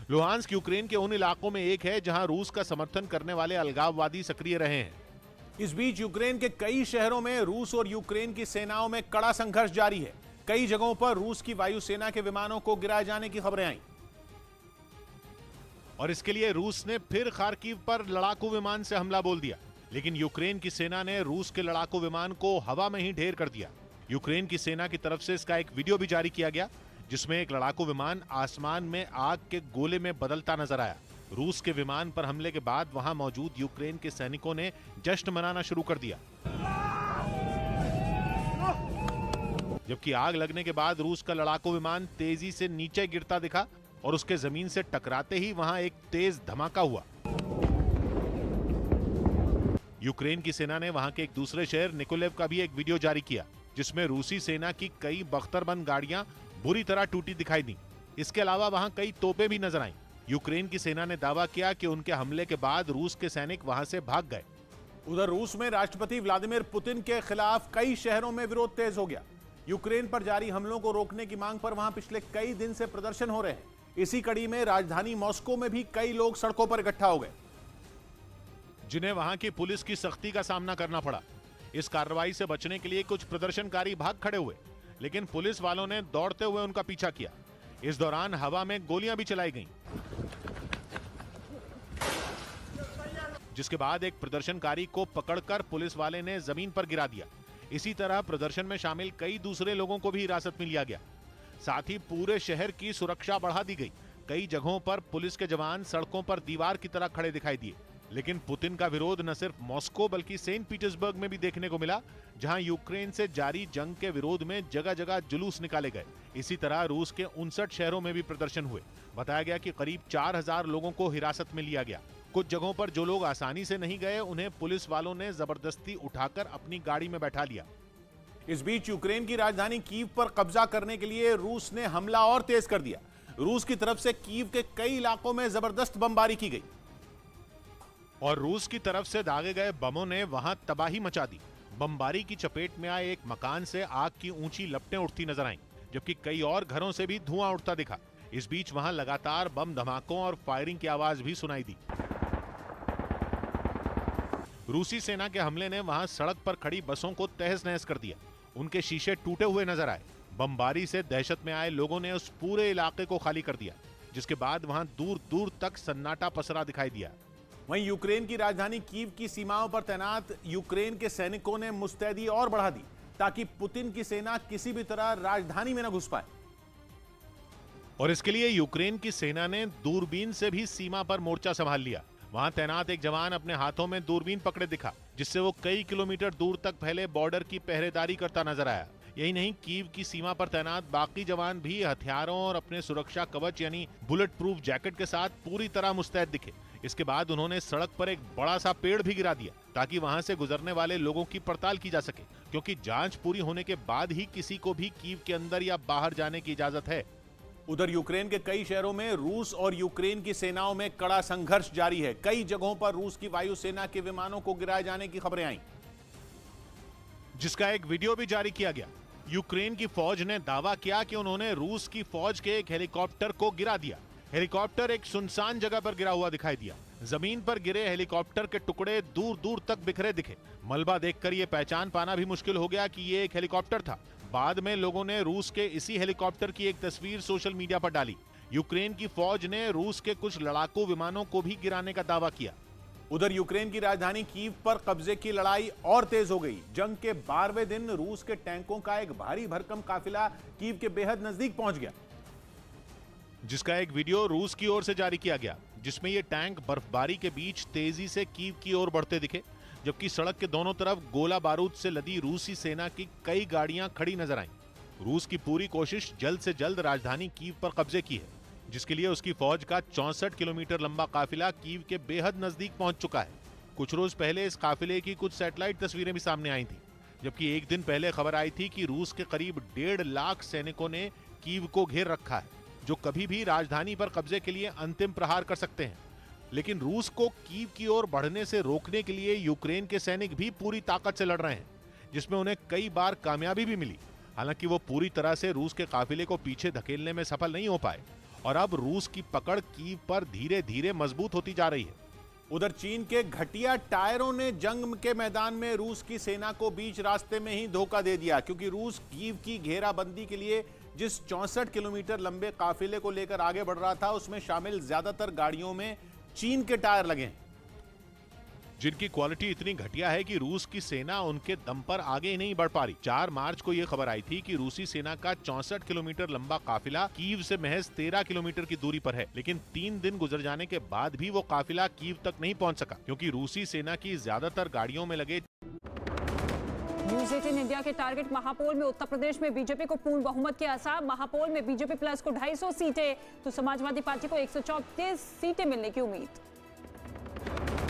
N: लुहांस्क यूक्रेन के उन इलाकों में एक है जहां रूस का समर्थन करने वाले अलगाववादी सक्रिय रहे हैं। इस बीच यूक्रेन के कई शहरों में रूस और यूक्रेन की सेनाओं में कड़ा संघर्ष जारी है। कई जगहों पर रूस की वायुसेना के विमानों को गिराए जाने की खबरें आई और इसके लिए रूस ने फिर खार्किव पर लड़ाकू विमान से हमला बोल दिया, लेकिन यूक्रेन की सेना ने रूस के लड़ाकू विमान को हवा में ही ढेर कर दिया। यूक्रेन की सेना की तरफ से इसका एक वीडियो भी जारी किया गया, जिसमें एक लड़ाकू विमान आसमान में आग के गोले में बदलता नजर आया। रूस के विमान पर हमले के बाद वहां मौजूद यूक्रेन के सैनिकों ने जश्न मनाना शुरू कर दिया, जबकि आग लगने के बाद रूस का लड़ाकू विमान तेजी से नीचे गिरता दिखा और उसके जमीन से टकराते ही वहां एक तेज धमाका हुआ। यूक्रेन की सेना ने वहां के एक दूसरे शहर निकोलेव का भी एक वीडियो जारी किया, जिसमें रूसी सेना की कई बख्तरबंद गाड़ियां बुरी तरह टूटी दिखाई दी। इसके अलावा वहां कई तोपें भी नजर आईं। यूक्रेन की सेना ने दावा किया कि उनके हमले के बाद रूस के सैनिक वहां से भाग गए। उधर रूस में राष्ट्रपति व्लादिमीर पुतिन के खिलाफ कई शहरों में विरोध तेज हो गया। यूक्रेन पर जारी हमलों को रोकने की मांग पर वहां पिछले कई दिन से प्रदर्शन हो रहे हैं। इसी कड़ी में राजधानी मॉस्को में भी कई लोग सड़कों पर इकट्ठा हो गए, जिन्हें वहां की पुलिस की सख्ती का सामना करना पड़ा। इस कार्रवाई से बचने के लिए कुछ प्रदर्शनकारी भाग खड़े हुए, लेकिन पुलिस वालों ने दौड़ते हुए उनका पीछा किया। इस दौरान हवा में गोलियां भी चलाई गईं, जिसके बाद एक प्रदर्शनकारी को पकड़कर पुलिस वाले ने जमीन पर गिरा दिया। इसी तरह प्रदर्शन में शामिल कई दूसरे लोगों को भी हिरासत में लिया गया। साथ ही पूरे शहर की सुरक्षा बढ़ा दी गई। कई जगहों पर पुलिस के जवान सड़कों पर दीवार की तरह खड़े दिखाई दिए। लेकिन पुतिन का विरोध न सिर्फ मॉस्को बल्कि सेंट पीटर्सबर्ग में भी देखने को मिला, जहां यूक्रेन से जारी जंग के विरोध में जगह जगह जुलूस निकाले गए। इसी तरह रूस के 59 शहरों में भी प्रदर्शन हुए। बताया गया कि करीब 4000 लोगों को हिरासत में लिया गया। कुछ जगहों पर जो लोग आसानी से नहीं गए, उन्हें पुलिस वालों ने जबरदस्ती उठाकर अपनी गाड़ी में बैठा लिया। इस बीच यूक्रेन की राजधानी कीव पर कब्जा करने के लिए रूस ने हमला और तेज कर दिया। रूस की तरफ से कीव के कई इलाकों में जबरदस्त बमबारी की गई और रूस की तरफ से दागे गए बमों ने वहां तबाही मचा दी। बमबारी की चपेट में आए एक मकान से आग की ऊंची लपटें उठती नजर आईं, जबकि कई और घरों से भी धुआं उठता दिखा। इस बीच वहां लगातार बम धमाकों और फायरिंग की आवाज भी सुनाई दी। रूसी सेना के हमले ने वहां सड़क पर खड़ी बसों को तहस नहस कर दिया। उनके शीशे टूटे हुए नजर आए। बमबारी से दहशत में आए लोगों ने उस पूरे इलाके को खाली कर दिया, जिसके बाद वहां दूर दूर तक सन्नाटा पसरा दिखाई दिया। वहीं यूक्रेन की राजधानी कीव की सीमाओं पर तैनात यूक्रेन के सैनिकों ने मुस्तैदी और बढ़ा दी, ताकि पुतिन की सेना किसी भी तरह राजधानी में न घुस पाए। और इसके लिए यूक्रेन की सेना ने दूरबीन से भी सीमा पर मोर्चा संभाल लिया। वहां तैनात एक जवान अपने हाथों में दूरबीन पकड़े दिखा, जिससे वो कई किलोमीटर दूर तक फैले बॉर्डर की पहरेदारी करता नजर आया। यही नहीं, कीव की सीमा पर तैनात बाकी जवान भी हथियारों और अपने सुरक्षा कवच यानी बुलेट प्रूफ जैकेट के साथ पूरी तरह मुस्तैद दिखे। इसके बाद उन्होंने सड़क पर एक बड़ा सा पेड़ भी गिरा दिया, ताकि वहां से गुजरने वाले लोगों की पड़ताल की जा सके, क्योंकि जांच पूरी होने के बाद ही किसी को भी कीव के अंदर या बाहर जाने की इजाजत है। उधर यूक्रेन के कई शहरों में रूस और यूक्रेन की सेनाओं में कड़ा संघर्ष जारी है। कई जगहों पर रूस की वायुसेना के विमानों को गिराए जाने की खबरें आईं, जिसका एक वीडियो भी जारी किया गया। यूक्रेन की फौज ने दावा किया कि उन्होंने रूस की फौज के एक हेलीकॉप्टर को गिरा दिया। हेलीकॉप्टर एक सुनसान जगह पर गिरा हुआ दिखाई दिया। जमीन पर गिरे हेलीकॉप्टर के टुकड़े दूर दूर तक बिखरे दिखे। मलबा देखकर यह पहचान पाना भी मुश्किल हो गया कि यह एक हेलीकॉप्टर था। बाद में लोगों ने रूस के इसी हेलीकॉप्टर की एक तस्वीर सोशल मीडिया पर डाली। यूक्रेन की फौज ने रूस के कुछ लड़ाकू विमानों को भी गिराने का दावा किया। उधर यूक्रेन की राजधानी कीव पर कब्जे की लड़ाई और तेज हो गई। जंग के 12वें दिन रूस के टैंकों का एक भारी भरकम काफिला कीव के बेहद नजदीक पहुंच गया, जिसका एक वीडियो रूस की ओर से जारी किया गया, जिसमें ये टैंक बर्फबारी के बीच तेजी से कीव की ओर बढ़ते दिखे, जबकि सड़क के दोनों तरफ गोला बारूद से लदी रूसी सेना की कई गाड़ियां खड़ी नजर आईं। रूस की पूरी कोशिश जल्द से जल्द राजधानी कीव पर कब्जे की है, जिसके लिए उसकी फौज का 64 किलोमीटर लंबा काफिला कीव के बेहद नजदीक पहुंच चुका है। कुछ रोज पहले इस काफिले की कुछ सैटेलाइट तस्वीरें भी सामने आई थी, जबकि एक दिन पहले खबर आई थी कि रूस के करीब 1.5 लाख सैनिकों ने कीव को घेर रखा है, जो कभी भी राजधानी पर कब्जे के लिए अंतिम प्रहार कर सकते हैं। लेकिन रूस को कीव की ओर बढ़ने से रोकने के लिए यूक्रेन के सैनिक भी पूरी ताकत से लड़ रहे हैं, जिसमें उन्हें कई बार कामयाबी भी मिली। हालांकि वो पूरी तरह से रूस के काफिले को पीछे धकेलने में सफल नहीं हो पाए और अब रूस की पकड़ कीव पर धीरे धीरे मजबूत होती जा रही है। उधर चीन के घटिया टायरों ने जंग के मैदान में रूस की सेना को बीच रास्ते में ही धोखा दे दिया, क्योंकि रूस कीव की घेराबंदी के लिए जिस 64 किलोमीटर लंबे काफिले को लेकर आगे बढ़ रहा था, उसमें शामिल ज्यादातर गाड़ियों में चीन के टायर लगे हैं, जिनकी क्वालिटी इतनी घटिया है कि रूस की सेना उनके दम पर आगे ही नहीं बढ़ पा रही। 4 मार्च को यह खबर आई थी कि रूसी सेना का 64 किलोमीटर लंबा काफिला कीव से महज 13 किलोमीटर की दूरी पर है, लेकिन 3 दिन गुजर जाने के बाद भी वो काफिला कीव तक नहीं पहुंच सका, क्योंकि रूसी सेना की ज्यादातर गाड़ियों में लगे।
Q: न्यूज 18 इंडिया के टारगेट महापौल में उत्तर प्रदेश में बीजेपी को पूर्ण बहुमत के आसार। महापौल में बीजेपी प्लस को 250 सीटें तो समाजवादी पार्टी को 134 सीटें मिलने की उम्मीद।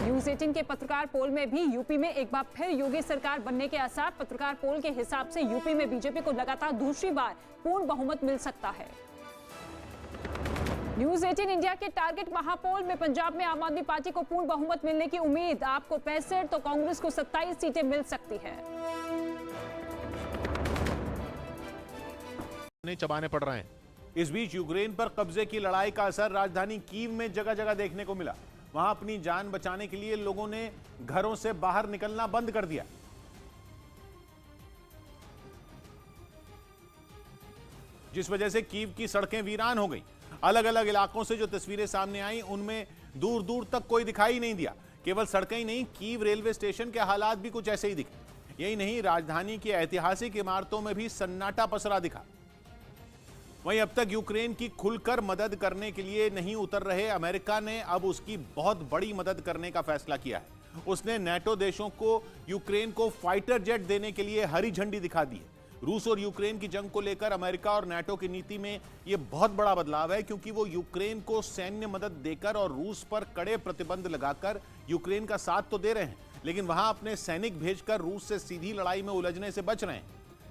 Q: न्यूज 18 के पत्रकार पोल में भी यूपी में एक बार फिर योगी सरकार बनने के आसार। पत्रकार पोल के हिसाब से यूपी में बीजेपी को लगातार दूसरी बार पूर्ण बहुमत मिल सकता है। न्यूज 18 इंडिया के टारगेट महापौल में पंजाब में आम आदमी पार्टी को पूर्ण बहुमत मिलने की उम्मीद। आपको 65 तो कांग्रेस को 27 सीटें मिल सकती है।
N: चबाने पड़ रहे हैं।
L: इस बीच यूक्रेन पर कब्जे की लड़ाई का असर राजधानी कीव में जगह जगह देखने को मिला। वहां अपनी जान बचाने के लिए लोगों ने घरों से बाहर निकलना बंद कर दिया।
N: जिस वजह से कीव की सड़कें वीरान हो गई। अलग अलग इलाकों से जो तस्वीरें सामने आई उनमें दूर दूर तक कोई दिखाई नहीं दिया। केवल सड़कें ही नहीं, कीव रेलवे स्टेशन के हालात भी कुछ ऐसे ही दिखे। यही नहीं, राजधानी की ऐतिहासिक इमारतों में भी सन्नाटा पसरा दिखा। वहीं अब तक यूक्रेन की खुलकर मदद करने के लिए नहीं उतर रहे अमेरिका ने अब उसकी बहुत बड़ी मदद करने का फैसला किया है। उसने नेटो देशों को यूक्रेन को फाइटर जेट देने के लिए हरी झंडी दिखा दी है। रूस और यूक्रेन की जंग को लेकर अमेरिका और नेटो की नीति में यह बहुत बड़ा बदलाव है, क्योंकि वो यूक्रेन को सैन्य मदद देकर और रूस पर कड़े प्रतिबंध लगाकर यूक्रेन का साथ तो दे रहे हैं, लेकिन वहां अपने सैनिक भेजकर रूस से सीधी लड़ाई में उलझने से बच रहे हैं।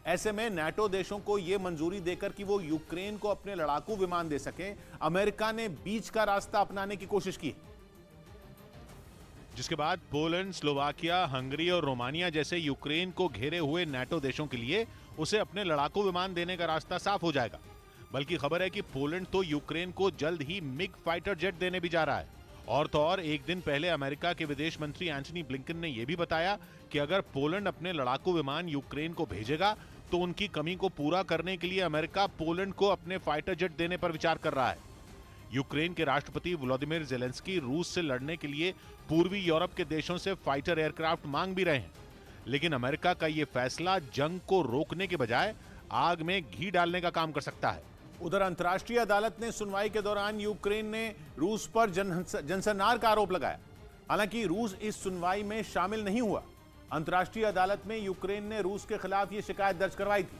N: ऐसे में नेटो देशों को यह मंजूरी देकर कि वो यूक्रेन को अपने लड़ाकू विमान दे सकें, अमेरिका ने बीच का रास्ता अपनाने की कोशिश की, जिसके बाद पोलैंड, स्लोवाकिया, हंगरी और रोमानिया जैसे यूक्रेन को घेरे हुए नेटो देशों के लिए उसे अपने लड़ाकू विमान देने का रास्ता साफ हो जाएगा। बल्कि खबर है कि पोलैंड तो यूक्रेन को जल्द ही मिग फाइटर जेट देने भी जा रहा है। और तो और एक दिन पहले अमेरिका के विदेश मंत्री एंटनी ब्लिंकन ने यह भी बताया कि अगर पोलैंड अपने लड़ाकू विमान यूक्रेन को भेजेगा तो उनकी कमी को पूरा करने के लिए अमेरिका पोलैंड को अपने फाइटर जेट देने पर विचार कर रहा है। यूक्रेन के राष्ट्रपति व्लादिमीर ज़ेलेंस्की रूस से लड़ने के लिए पूर्वी यूरोप के देशों से फाइटर एयरक्राफ्ट मांग भी रहे हैं, लेकिन अमेरिका का यह फैसला जंग को रोकने के बजाय आग में घी डालने का काम कर सकता है। उधर अंतर्राष्ट्रीय अदालत ने सुनवाई के दौरान यूक्रेन ने रूस पर जनसंहार का आरोप लगाया। हालांकि रूस इस सुनवाई में शामिल नहीं हुआ। अंतर्राष्ट्रीय अदालत में यूक्रेन ने रूस के खिलाफ यह शिकायत दर्ज करवाई थी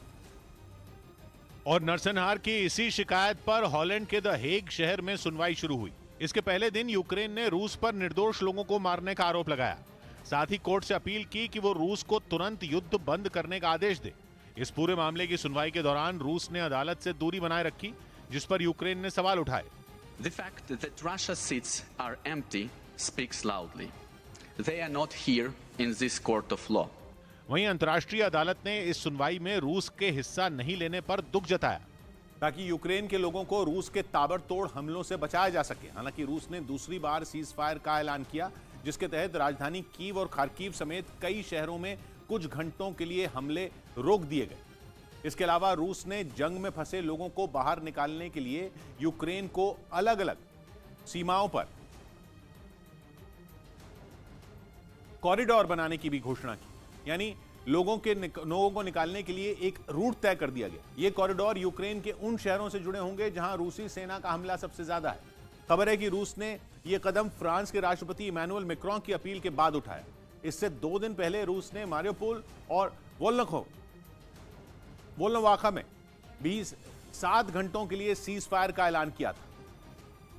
N: और नरसंहार की इसी शिकायत पर हॉलैंड के द हेग शहर में सुनवाई शुरू हुई। इसके पहले दिन यूक्रेन ने रूस पर निर्दोष लोगों को मारने का आरोप लगाया। साथ ही कोर्ट से अपील की कि वो रूस को तुरंत युद्ध बंद करने का आदेश दे। इस पूरे मामले की सुनवाई के दौरान रूस ने अदालत से दूरी बनाए रखी, जिस पर यूक्रेन ने सवाल उठाए।
O: The fact that Russia's seats are empty speaks loudly. They are not here in this court of law.
N: वहीं अंतर्राष्ट्रीय अदालत ने इस सुनवाई में रूस के हिस्सा नहीं लेने पर दुख जताया, ताकि यूक्रेन के लोगों को रूस के ताबड़तोड़ हमलों से बचाया जा सके। हालांकि रूस ने दूसरी बार सीज फायर का ऐलान किया, जिसके तहत राजधानी कीव और खार्किव समेत कई शहरों में कुछ घंटों के लिए हमले रोक दिए गए। इसके अलावा रूस ने जंग में फंसे लोगों को बाहर निकालने के लिए यूक्रेन को अलग अलग सीमाओं पर कॉरिडोर बनाने की भी घोषणा की, यानी लोगों को निकालने के लिए एक रूट तय कर दिया गया। यह कॉरिडोर यूक्रेन के उन शहरों से जुड़े होंगे जहां रूसी सेना का हमला सबसे ज्यादा है। खबर है कि रूस ने यह कदम फ्रांस के राष्ट्रपति इमैनुअल मैक्रों की अपील के बाद उठाया। इससे 2 दिन पहले रूस ने मारियोपोल और वोल्नोवाखा में 7 घंटों के लिए सीज फायर का ऐलान किया था।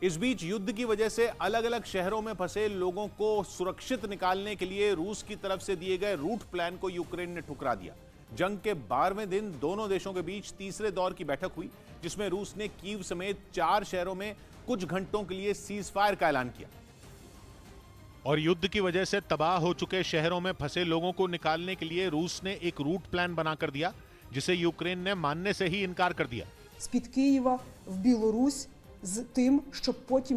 N: इस बीच युद्ध की वजह से अलग अलग शहरों में फंसे लोगों को सुरक्षित निकालने के लिए रूस की तरफ से दिए गए रूट प्लान को यूक्रेन ने ठुकरा दिया। जंग के 12वें दिन दोनों देशों के बीच तीसरे दौर की बैठक हुई, जिसमें रूस ने कीव समेत 4 शहरों में कुछ घंटों के लिए सीज फायर का ऐलान किया और युद्ध की वजह से तबाह हो चुके शहरों में फंसे लोगों को निकालने के लिए रूस ने एक रूट प्लान बनाकर दिया, जिसे यूक्रेन ने मानने से ही इनकार कर दिया।
P: З-під Києва в Білорусь з тим, щоб потім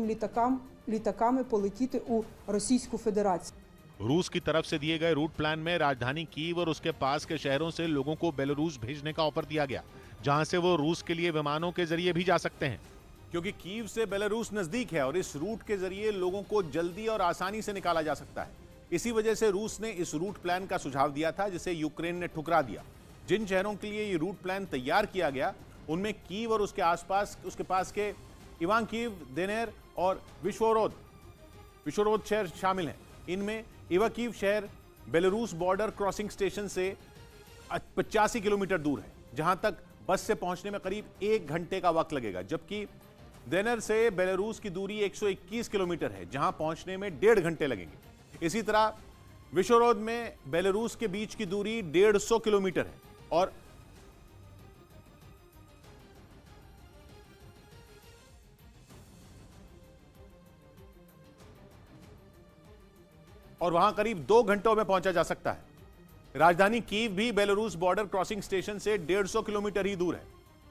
P: літаками полетіти у Російську Федерацію.
N: रूस की तरफ से दिए गए रूट प्लान में राजधानी कीव और उसके पास के शहरों से लोगों को बेलारूस भेजने का ऑफर दिया गया, जहां से वो रूस के लिए विमानों के जरिए भी जा सकते हैं, क्योंकि कीव से बेलारूस नजदीक है और इस रूट के जरिए लोगों को जल्दी और आसानी से निकाला जा सकता है। इसी वजह से रूस ने इस रूट प्लान का सुझाव दिया था, जिसे यूक्रेन ने ठुकरा दिया। जिन शहरों के लिए ये रूट प्लान तैयार किया गया उनमें कीव और उसके आसपास उसके पास के इवांकीव, देनेर और विश्वरोद शहर शामिल हैं। इनमें इवाकीव शहर बेलारूस बॉर्डर क्रॉसिंग स्टेशन से 85 किलोमीटर दूर है, जहां तक बस से पहुंचने में करीब 1 घंटे का वक्त लगेगा, जबकि देनेर से बेलारूस की दूरी 121 किलोमीटर है, जहां पहुंचने में 1.5 घंटे लगेंगे। इसी तरह विश्वरोद में बेलारूस के बीच की दूरी 150 किलोमीटर है और वहां करीब 2 घंटों में पहुंचा जा सकता है। राजधानी कीव भी बेलारूस बॉर्डर क्रॉसिंग स्टेशन से 150 किलोमीटर ही दूर है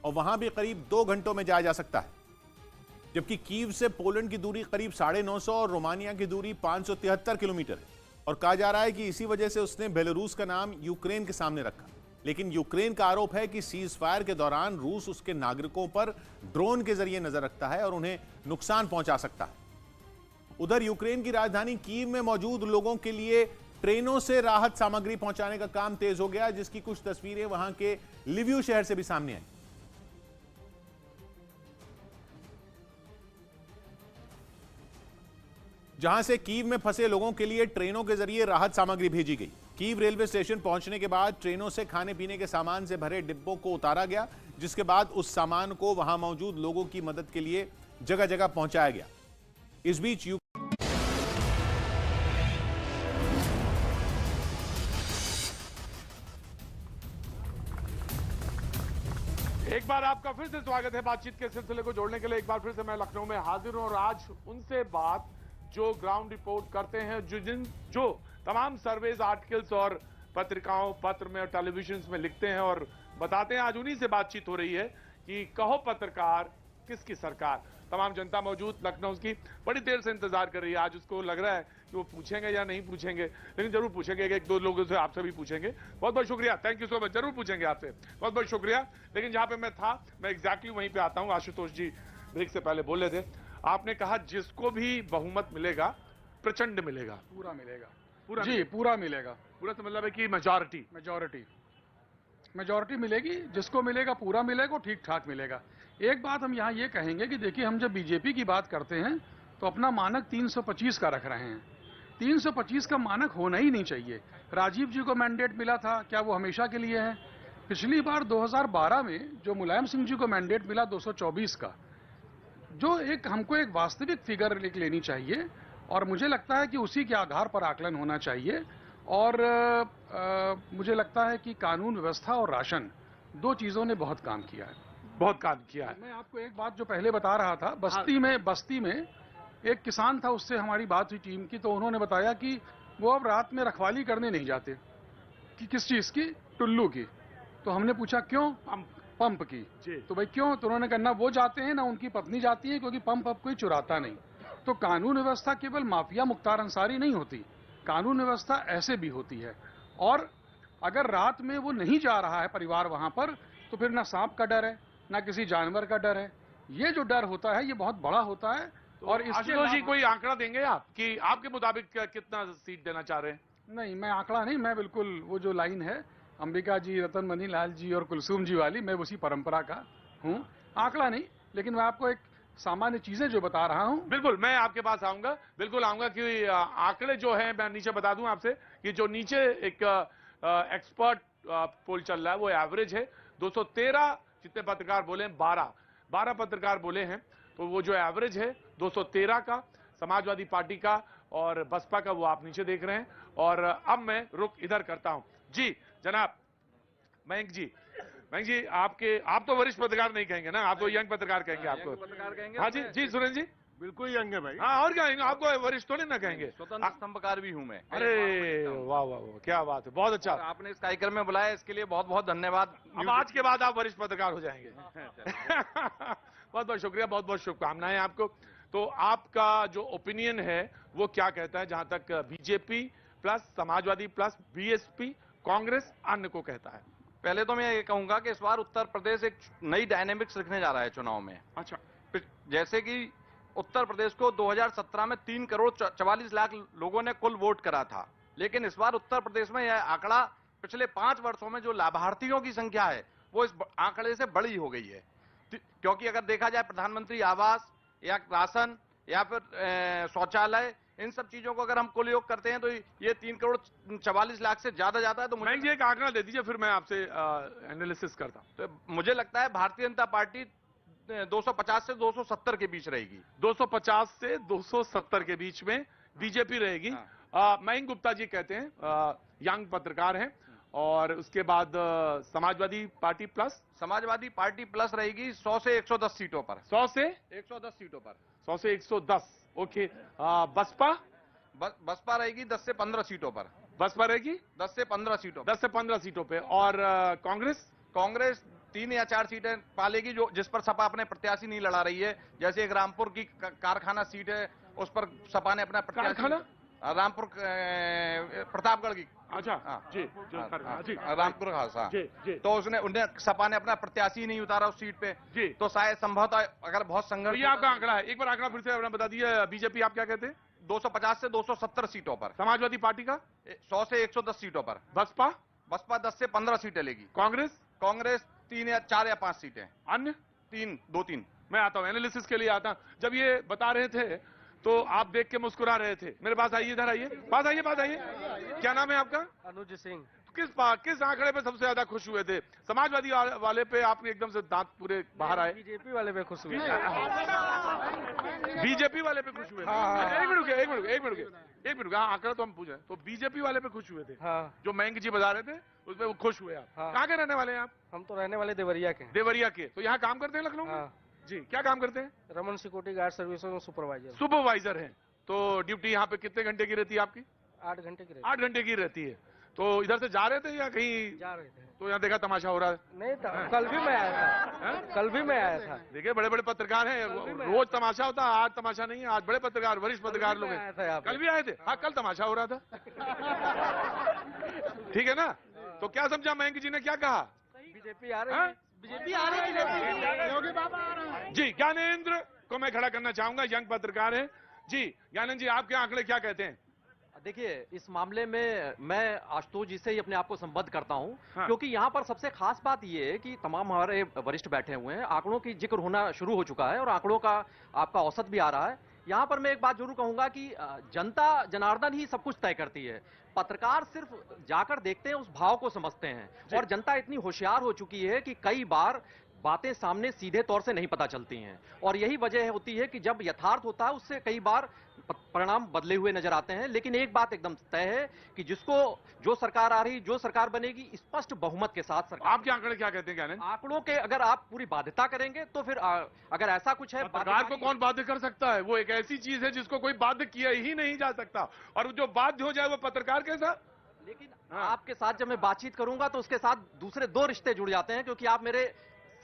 N: और वहां भी करीब 2 घंटों में जाया जा सकता है, जबकि कीव से पोलैंड की दूरी करीब 950 और रोमानिया की दूरी 573 किलोमीटर है। और कहा जा रहा है कि इसी वजह से उसने बेलारूस का नाम यूक्रेन के सामने रखा, लेकिन यूक्रेन का आरोप है कि सीज फायर के दौरान रूस उसके नागरिकों पर ड्रोन के जरिए नजर रखता है और उन्हें नुकसान पहुंचा सकता है। उधर यूक्रेन की राजधानी कीव में मौजूद लोगों के लिए ट्रेनों से राहत सामग्री पहुंचाने का काम तेज हो गया, जिसकी कुछ तस्वीरें वहां के लिव्यू शहर से भी सामने आई। जहां से कीव में फंसे लोगों के लिए ट्रेनों के जरिए राहत सामग्री भेजी गई। कीव रेलवे स्टेशन पहुंचने के बाद ट्रेनों से खाने पीने के सामान से भरे डिब्बों को उतारा गया, जिसके बाद उस सामान को वहां मौजूद लोगों की मदद के लिए जगह जगह पहुंचाया गया। इस बीच
A: एक बार आपका फिर से स्वागत है। बातचीत के सिलसिले को जोड़ने के लिए एक बार फिर से मैं लखनऊ में हाजिर हूं और आज उनसे बात जो ग्राउंड रिपोर्ट करते हैं, जो तमाम सर्वेज, आर्टिकल्स और पत्रिकाओं, पत्र में और टेलीविजन में लिखते हैं और बताते हैं, आज उन्हीं से बातचीत हो रही है कि कहो पत्रकार किसकी सरकार। तमाम जनता मौजूद लखनऊ की बड़ी देर से इंतजार कर रही है। आज उसको लग रहा है कि वो पूछेंगे या नहीं पूछेंगे, लेकिन जरूर पूछेंगे। एक दो लोगों से आपसे भी पूछेंगे। बहुत बहुत शुक्रिया, थैंक यू सो मच। जरूर पूछेंगे आपसे, बहुत बहुत शुक्रिया। लेकिन जहां पे मैं था, मैं एग्जैक्टली वहीं पे आता हूं। आशुतोष जी ब्रेक से पहले बोल रहे थे, आपने कहा जिसको भी बहुमत मिलेगा प्रचंड मिलेगा,
R: पूरा मिलेगा,
A: पूरा
R: जी पूरा मिलेगा।
A: पूरा तो मतलब है कि
R: मेजॉरिटी मिलेगी। जिसको मिलेगा पूरा मिलेगा, ठीक ठाक मिलेगा। एक बात हम यहाँ ये कहेंगे कि देखिए, हम जब बीजेपी की बात करते हैं तो अपना मानक 325 का रख रहे हैं। 325 का मानक होना ही नहीं चाहिए। राजीव जी को मैंडेट मिला था, क्या वो हमेशा के लिए है? पिछली बार 2012 में जो मुलायम सिंह जी को मैंडेट मिला 224 का, जो एक हमको एक वास्तविक फिगर लेनी चाहिए और मुझे लगता है कि उसी के आधार पर आकलन होना चाहिए। और मुझे लगता है कि कानून व्यवस्था और राशन, दो चीजों ने बहुत काम किया है,
A: बहुत काम किया है।
R: मैं आपको एक बात जो पहले बता रहा था, बस्ती में एक किसान था, उससे हमारी बात हुई टीम की, तो उन्होंने बताया कि वो अब रात में रखवाली करने नहीं जाते। कि किस चीज की? टुल्लू की। तो हमने पूछा क्यों? पंप की। तो भाई क्यों? तो उन्होंने कहा ना वो जाते हैं ना उनकी पत्नी जाती है, क्योंकि पंप अब कोई चुराता नहीं। तो कानून व्यवस्था केवल माफिया मुख्तार अंसारी नहीं होती, कानून व्यवस्था ऐसे भी होती है। और अगर रात में वो नहीं जा रहा है परिवार वहां पर, तो फिर ना सांप का डर है, ना किसी जानवर का डर है। ये जो डर होता है ये बहुत बड़ा होता है।
A: तो
R: और
A: आशुतोष जी कोई आंकड़ा देंगे आप कि आपके मुताबिक कितना सीट देना चाह रहे हैं?
R: नहीं, मैं आंकड़ा नहीं, मैं बिल्कुल वो जो लाइन है अंबिका जी, रतन मनी लाल जी और कुलसुम जी वाली, मैं उसी परंपरा का हूँ। आंकड़ा नहीं, लेकिन मैं आपको एक सामान्य चीजें जो बता रहा हूँ।
A: बिल्कुल, मैं आपके पास आऊंगा, बिल्कुल आऊंगा कि आंकड़े जो है मैं नीचे बता दूं आपसे कि जो नीचे एक एक्सपर्ट पोल चल रहा है वो एवरेज है 213। जितने पत्रकार बोले हैं 12 पत्रकार बोले हैं, तो वो जो एवरेज है 213 का समाजवादी पार्टी का और बसपा का, वो आप नीचे देख रहे हैं। और अब मैं रुक इधर करता हूं। जी जनाब मयंक जी, आप तो वरिष्ठ पत्रकार नहीं कहेंगे ना, आप तो यंग पत्रकार कहेंगे। आपको
S: पत्रकार कहेंगे।
A: हाँ जी सुरेंद्र जी,
S: बिल्कुल यंग है भाई।
A: हाँ और क्या, आपको वरिष्ठ थोड़ी ना कहेंगे,
S: स्वतंत्र स्तंभकार भी हूँ मैं।
A: अरे वाह वाह वाह, क्या बात है, बहुत अच्छा।
S: आपने इस कार्यक्रम में बुलाया, इसके लिए बहुत बहुत धन्यवाद।
A: अब आज के बाद आप वरिष्ठ पत्रकार हो जाएंगे। बहुत बहुत शुक्रिया, बहुत बहुत शुभकामनाएं आपको। तो आपका जो ओपिनियन है वो क्या कहता है, जहां तक BJP plus Samajwadi plus BSP Congress अन्य को कहता है?
S: पहले तो मैं ये कहूंगा कि इस बार उत्तर प्रदेश एक नई डायनेमिक्स लिखने जा रहा है चुनाव में।
A: अच्छा,
S: जैसे कि उत्तर प्रदेश को 2017 में 3 करोड़ 44 लाख लोगों ने कुल वोट करा था, लेकिन इस बार उत्तर प्रदेश में यह आंकड़ा पिछले 5 वर्षों में जो लाभार्थियों की संख्या है वो इस आंकड़े से बड़ी हो गई है। क्योंकि अगर देखा जाए प्रधानमंत्री आवास या राशन या फिर शौचालय, इन सब चीजों को अगर हम कुल योग करते हैं तो ये 3 करोड़ 44 लाख से ज्यादा जाता है। तो
A: मुझे एक आंकड़ा दे दीजिए, फिर मैं आपसे एनालिसिस करता हूं।
S: तो मुझे लगता है भारतीय जनता पार्टी 250 से 270 के बीच रहेगी।
A: 250 से 270 के बीच में बीजेपी रहेगी। मयंक गुप्ता जी कहते हैं, यंग पत्रकार हैं, और उसके बाद समाजवादी पार्टी प्लस
S: रहेगी 100 से 110 सीटों पर।
A: 100 से
S: 110 सीटों पर।
A: 100 से 110, ओके।
S: बसपा रहेगी 10 से 15 सीटों पर।
A: बसपा रहेगी
S: 10 से 15 सीटों,
A: 10 से 15 सीटों पे। और
S: कांग्रेस 3 या 4 सीटें पालेगी, जो जिस पर सपा अपने प्रत्याशी नहीं लड़ा रही है। जैसे एक रामपुर की कारखाना सीट है, उस पर सपा ने अपना प्रत्याशी, रामपुर प्रतापगढ़ की।
A: अच्छा जी जी
S: रामपुर खासा
A: जी जी।
S: तो उन्हें सपा ने अपना प्रत्याशी ही नहीं उतारा उस सीट पे
A: जी।
S: तो शायद संभवतः अगर बहुत संघर्ष।
A: ये आपका आंकड़ा है, एक बार आंकड़ा फिर से आपने बता दिया। बीजेपी आप क्या कहते हैं?
S: 250 से 270 सीटों पर।
A: समाजवादी पार्टी का
S: 100 से 110 सीटों पर।
A: बसपा
S: 10 से 15 सीटें लेगी। कांग्रेस 3 या 4 या 5 सीटें।
A: अन्य
S: 2-3।
A: मैं आता हूं एनालिसिस के लिए आता हूं। जब ये बता रहे थे तो आप देख के मुस्कुरा रहे थे। मेरे पास आइए, इधर आइए, पास आइए। क्या नाम है आपका?
T: अनुज सिंह।
A: किस आंकड़े पे सबसे ज्यादा खुश हुए थे? समाजवादी वाले पे आपने एकदम से दांत पूरे बाहर आए?
T: बीजेपी वाले पे खुश हुए।
A: बीजेपी वाले पे खुश हुए थे? अच्छा, एक मिनट हाँ, आंकड़ा तो हम पूछे। तो बीजेपी वाले पे खुश हुए थे?
T: हाँ।
A: जो मयंक जी बता रहे थे उसपे वो खुश हुए आप?
T: हाँ।
A: कहाँ के रहने वाले हैं आप?
T: हम तो रहने वाले देवरिया के।
A: देवरिया के। तो यहाँ काम करते हैं लखनऊ में? जी, क्या काम करते हैं?
T: रमन सिक्योरिटी गार्ड सर्विसेज में
A: सुपरवाइजर हैं। तो ड्यूटी यहाँ पे कितने घंटे की रहती है आपकी?
T: 8 घंटे की।
A: 8 घंटे की रहती है। तो इधर से जा रहे थे या कहीं
T: जा रहे थे?
A: तो यहाँ देखा तमाशा हो रहा है?
T: नहीं था, कल भी मैं आया था।
A: देखिए बड़े बड़े पत्रकार हैं, रोज तमाशा होता है, आज तमाशा नहीं है। आज बड़े पत्रकार, वरिष्ठ पत्रकार लोग हैं। कल भी आए थे? हाँ, कल तमाशा हो रहा था। ठीक है ना? तो क्या समझा मयंक जी ने क्या कहा?
T: बीजेपी आ रही है। बीजेपी आ रही है।
A: जी, ज्ञानेंद्र को मैं खड़ा करना चाहूंगा, यंग पत्रकार है। जी ज्ञानेंद्र जी, आपके आंकड़े क्या कहते हैं?
U: देखिए, इस मामले में मैं आशुतोष जी से ही अपने आप को संबद्ध करता हूं।
A: हाँ।
U: क्योंकि यहां पर सबसे खास बात यह है कि तमाम हमारे वरिष्ठ बैठे हुए हैं, आंकड़ों की जिक्र होना शुरू हो चुका है और आंकड़ों का आपका औसत भी आ रहा है। यहां पर मैं एक बात जरूर कहूंगा कि जनता जनार्दन ही सब कुछ तय करती है। पत्रकार सिर्फ जाकर देखते हैं, उस भाव को समझते हैं। और जनता इतनी होशियार हो चुकी है कि कई बार बातें सामने सीधे तौर से नहीं पता चलती हैं। और यही वजह होती है कि जब यथार्थ होता है उससे कई बार परिणाम बदले हुए नजर आते हैं। लेकिन एक बात एकदम तय है कि जो सरकार आ रही, जो सरकार बनेगी, स्पष्ट बहुमत के साथ सरकार।
A: आपके आंकड़े क्या कहते हैं ज्ञानेंद्र?
U: आंकड़ों के अगर आप पूरी बाध्यता करेंगे तो फिर अगर ऐसा कुछ है,
A: पत्रकार को कौन बाध्य कर सकता है? वो एक ऐसी चीज है जिसको कोई बाध्य किया ही नहीं जा सकता, और जो बाध्य हो जाए वो पत्रकार के साथ।
U: लेकिन आपके साथ जब मैं बातचीत करूंगा तो उसके साथ दूसरे 2 रिश्ते जुड़ जाते हैं, क्योंकि आप मेरे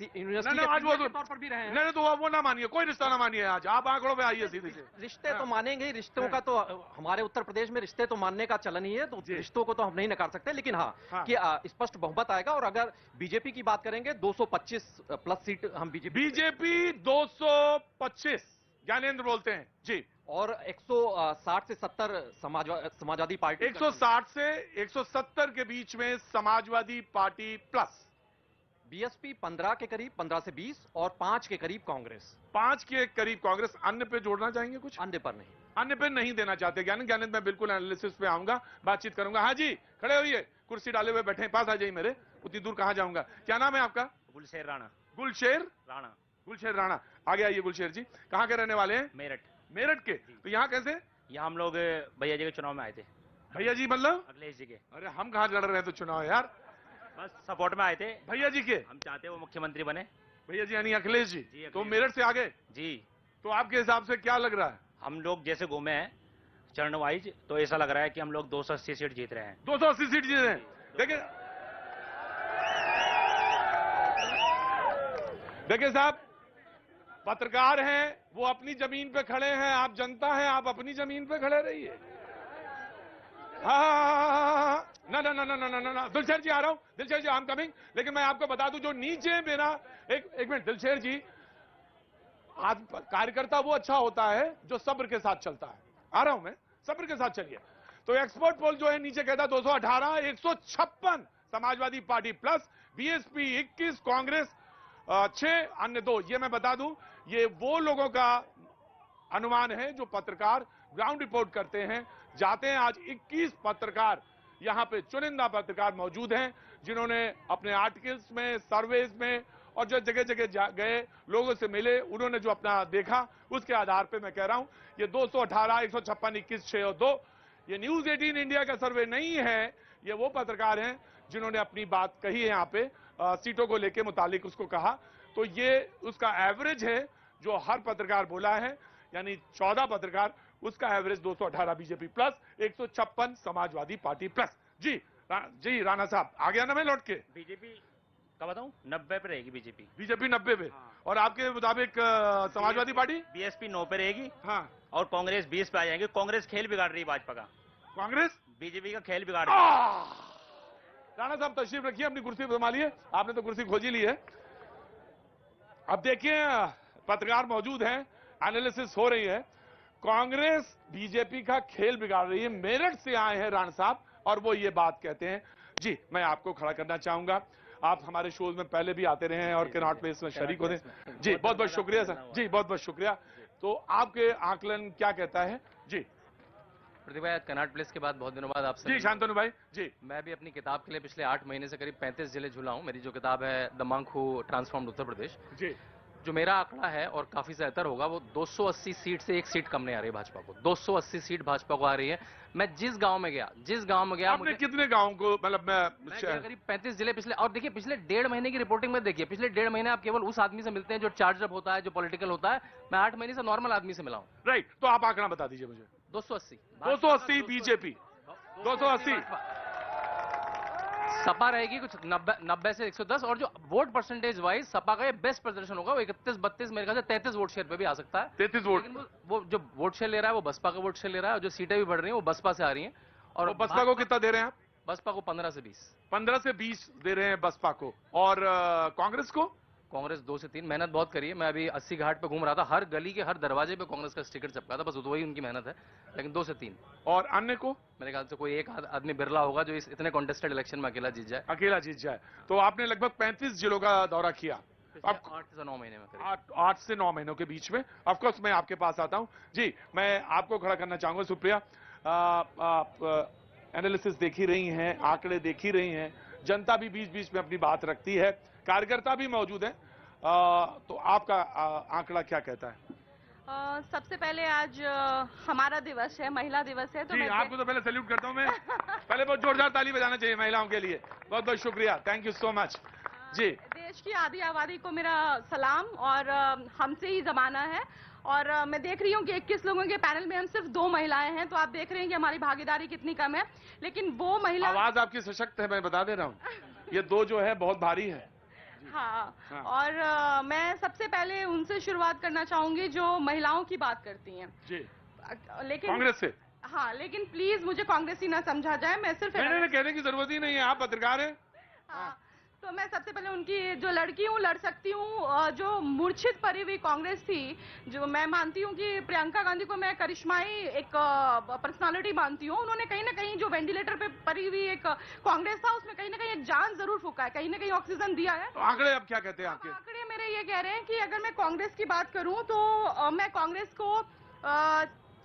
U: यूनिवर्सिटी के तौर पर भी रहे हैं।
A: नहीं, तो वो ना मानिए, कोई रिश्ता ना मानिए। आज आप आंकड़ों पे आइए सीधे से।
U: रिश्ते तो मानेंगे ही, रिश्तों का तो हमारे उत्तर प्रदेश में रिश्ते तो मानने का चलन ही है, तो रिश्तों को तो हम नहीं नकार सकते। लेकिन हाँ कि स्पष्ट बहुमत आएगा। और अगर बीजेपी की बात करेंगे 225 प्लस सीट हम
A: बीजेपी 225 ज्ञानेंद्र बोलते हैं जी।
U: और 160 से 70 समाजवादी पार्टी।
A: 160 से 170 के बीच में समाजवादी पार्टी प्लस।
U: बीएसपी 15 के करीब, 15 से 20, और 5 के करीब कांग्रेस।
A: 5 के करीब कांग्रेस। अन्य पे जोड़ना चाहेंगे कुछ?
U: अन्य पर नहीं,
A: अन्य पे नहीं देना चाहते। ज्ञानेंद्र मैं बिल्कुल एनालिसिस पे आऊंगा, बातचीत करूंगा। हाँ जी, खड़े होइए, कुर्सी डाले हुए बैठे, पास आ जाइए मेरे। उतनी दूर कहां जाऊंगा? क्या नाम है आपका?
V: गुलशेर राणा।
A: गुलशेर राणा। आगे आइए गुलशेर जी, कहाँ के रहने वाले हैं? मेरठ के। तो यहाँ कैसे?
V: यहाँ हम लोग भैया जी के चुनाव में आए थे।
A: भैया जी मतलब?
V: अखिलेश जी के।
A: अरे हम कहाँ लड़ रहे हैं तो चुनाव यार,
V: बस सपोर्ट में आए थे
A: भैया जी के।
V: हम चाहते हैं वो मुख्यमंत्री बने।
A: भैया जी यानी अखिलेश जी। तो मेरठ से आगे
V: जी।
A: तो आपके हिसाब से क्या लग रहा है?
V: हम लोग जैसे घूमे हैं चरण वाइज, तो ऐसा लग रहा है कि हम लोग 280 सीट जीत रहे हैं।
A: 280 सीट जीत रहे हैं। देखिए साहब, पत्रकार हैं, वो अपनी जमीन पे खड़े हैं, आप जनता हैं, आप अपनी जमीन पे खड़े रहिए। हाँ, ना, दिलशेर जी आ रहा हूं, दिलशेर जी आई एम कमिंग। लेकिन मैं आपको बता दूं, जो नीचे मेरा एक मिनट दिलशेर जी, आज कार्यकर्ता वो अच्छा होता है जो सब्र के साथ चलता है। आ रहा हूं मैं, सब्र के साथ चलिए। तो एक्सपर्ट पोल जो है नीचे कहता 218, 156 समाजवादी पार्टी प्लस, बीएसपी 21, कांग्रेस 6, अन्य 2। ये मैं बता दूं, ये वो लोगों का अनुमान है जो पत्रकार ग्राउंड रिपोर्ट करते हैं, जाते हैं। आज 21 पत्रकार यहां पे, चुनिंदा पत्रकार मौजूद हैं, जिन्होंने अपने आर्टिकल्स में, सर्वेज में और जो जगह जगह गए, लोगों से मिले, उन्होंने जो अपना देखा, उसके आधार पे मैं कह रहा हूं ये 218, 156, 21, 6 और 2। ये न्यूज 18 इंडिया का सर्वे नहीं है, ये वो पत्रकार हैं जिन्होंने अपनी बात कही है यहाँ पे, सीटों को लेके मुतालिक उसको कहा। तो ये उसका एवरेज है जो हर पत्रकार बोला है, यानी 14 पत्रकार, उसका average 218 BJP plus, 156 Samajwadi Party plus. जी राणा साहब, आ गया ना मैं लौट के?
V: बीजेपी का बताऊं 90 पे रहेगी बीजेपी।
A: बीजेपी 90 पे।
L: और आपके मुताबिक समाजवादी पार्टी
V: बीएसपी 9 पे रहेगी।
L: हाँ,
V: और कांग्रेस 20 पे आ जाएंगे। कांग्रेस खेल बिगाड़ रही है भाजपा का,
L: कांग्रेस
V: बीजेपी का खेल बिगाड़ रही है।
L: राणा साहब तशरीफ रखिए, अपनी कुर्सी संभालिए, आपने तो कुर्सी खोज ही ली है। अब देखिए पत्रकार मौजूद हैं, एनालिसिस हो रही है। कांग्रेस बीजेपी का खेल बिगाड़ रही है। मेरठ से आए हैं राणा साहब और वो ये बात कहते हैं। जी, मैं आपको खड़ा करना चाहूंगा। आप हमारे शोज में पहले भी आते रहे हैं और कनॉट प्लेस में शरीक होते हैं। जी, बहुत बहुत शुक्रिया सर। जी, बहुत बहुत शुक्रिया। तो आपके आकलन क्या कहता है? जी
U: प्रतिभा, कनॉट प्लेस के बाद बहुत दिनों बाद आपसे
L: जी शांतनु भाई जी,
U: मैं भी अपनी किताब के लिए पिछले 8 महीने से करीब 35 जिले झूला हूं। मेरी जो किताब है the monk who transformed Uttar Pradesh,
L: जी,
U: जो मेरा आंकड़ा है और काफी ज्यादा होगा, वो 280 सीट से एक सीट कम नहीं आ रही है भाजपा को। 280 सीट भाजपा को आ रही है। मैं जिस गांव में गया
L: आपने कितने गांव को, मतलब
U: मैं करीब 35 जिले पिछले, और देखिए पिछले 1.5 महीने की रिपोर्टिंग में देखिए, पिछले 1.5 महीने आप केवल उस आदमी से मिलते हैं जो चार्ज अप होता है, जो पॉलिटिकल होता है। मैं 8 महीने से नॉर्मल आदमी से मिला हूँ।
L: राइट, तो आप आंकड़ा बता दीजिए मुझे। 280 बीजेपी, 280
U: सपा रहेगी कुछ 90 से 110, और जो वोट परसेंटेज वाइज सपा का ये बेस्ट प्रदर्शन होगा, वो 31-32 मेरे ख्याल से 33 वोट शेयर पे भी आ सकता है।
L: 33 वोट।
U: लेकिन वो जो वोट शेयर ले रहा है वो बसपा का वोट शेयर ले रहा है, और जो सीटें भी बढ़ रही हैं वो बसपा से आ रही हैं। और
L: बसपा को कितना दे रहे हैं आप?
U: बसपा को 15 से 20।
L: 15 से 20 दे रहे हैं बसपा को। और कांग्रेस को?
U: कांग्रेस 2 से 3। मेहनत बहुत करी है। मैं अभी 80 घाट पे घूम रहा था, हर गली के हर दरवाजे पे कांग्रेस का स्टिकर चिपका था, बस वही उनकी मेहनत है। लेकिन 2 से 3।
L: और अन्य को?
U: मेरे ख्याल से कोई एक आदमी बिरला होगा जो इस इतने कॉन्टेस्टेड इलेक्शन में अकेला जीत जाए।
L: अकेला जीत जाए। तो आपने लगभग 35 जिलों का दौरा किया।
U: अब 8 से 9 महीने में,
L: 8 से 9 महीनों के बीच में। ऑफकोर्स मैं आपके पास आता हूं। जी, मैं आपको खड़ा करना चाहूंगा। सुप्रिया, आप एनालिसिस देख ही रही हैं, आंकड़े देख ही रही हैं, जनता भी बीच बीच में अपनी बात रखती है, कार्यकर्ता भी मौजूद है। तो आपका आंकड़ा क्या कहता है?
G: सबसे पहले आज हमारा दिवस है, महिला दिवस है, तो
L: जी, आपको तो पहले सैल्यूट करता हूं मैं। पहले बहुत जोरदार ताली बजाना चाहिए महिलाओं के लिए। बहुत बहुत शुक्रिया, थैंक यू सो मच। जी,
G: देश की आधी आबादी को मेरा सलाम, और हमसे ही जमाना है। और मैं देख रही हूँ कि 21 लोगों के पैनल में हम सिर्फ 2 महिलाएं हैं, तो आप देख रहे हैं कि हमारी भागीदारी कितनी कम है। लेकिन वो महिला,
L: आवाज आपकी सशक्त है, मैं बता दे रहा हूँ। ये 2 जो है बहुत भारी है।
G: हाँ। और मैं सबसे पहले उनसे शुरुआत करना चाहूंगी जो महिलाओं की बात करती हैं।
L: जी,
G: लेकिन
L: कांग्रेस से।
G: हाँ, लेकिन प्लीज मुझे कांग्रेसी ना समझा जाए, मैं सिर्फ
L: नहीं, कहने की जरूरत ही नहीं है, आप पत्रकार हैं।
G: हाँ, तो मैं सबसे पहले उनकी जो लड़की हूँ, लड़ सकती हूँ, जो मूर्छित पड़ी हुई कांग्रेस थी, जो मैं मानती हूँ कि प्रियंका गांधी को मैं करिश्माई एक पर्सनालिटी मानती हूँ। उन्होंने कहीं ना कहीं जो वेंटिलेटर पे पड़ी हुई एक कांग्रेस था, उसमें कहीं ना कहीं एक जान जरूर फूका है, कहीं ना कहीं ऑक्सीजन दिया है।
L: तो आंकड़े अब क्या कहते हैं आपके?
G: आंकड़े मेरे ये कह रहे हैं कि अगर मैं कांग्रेस की बात करूँ तो मैं कांग्रेस को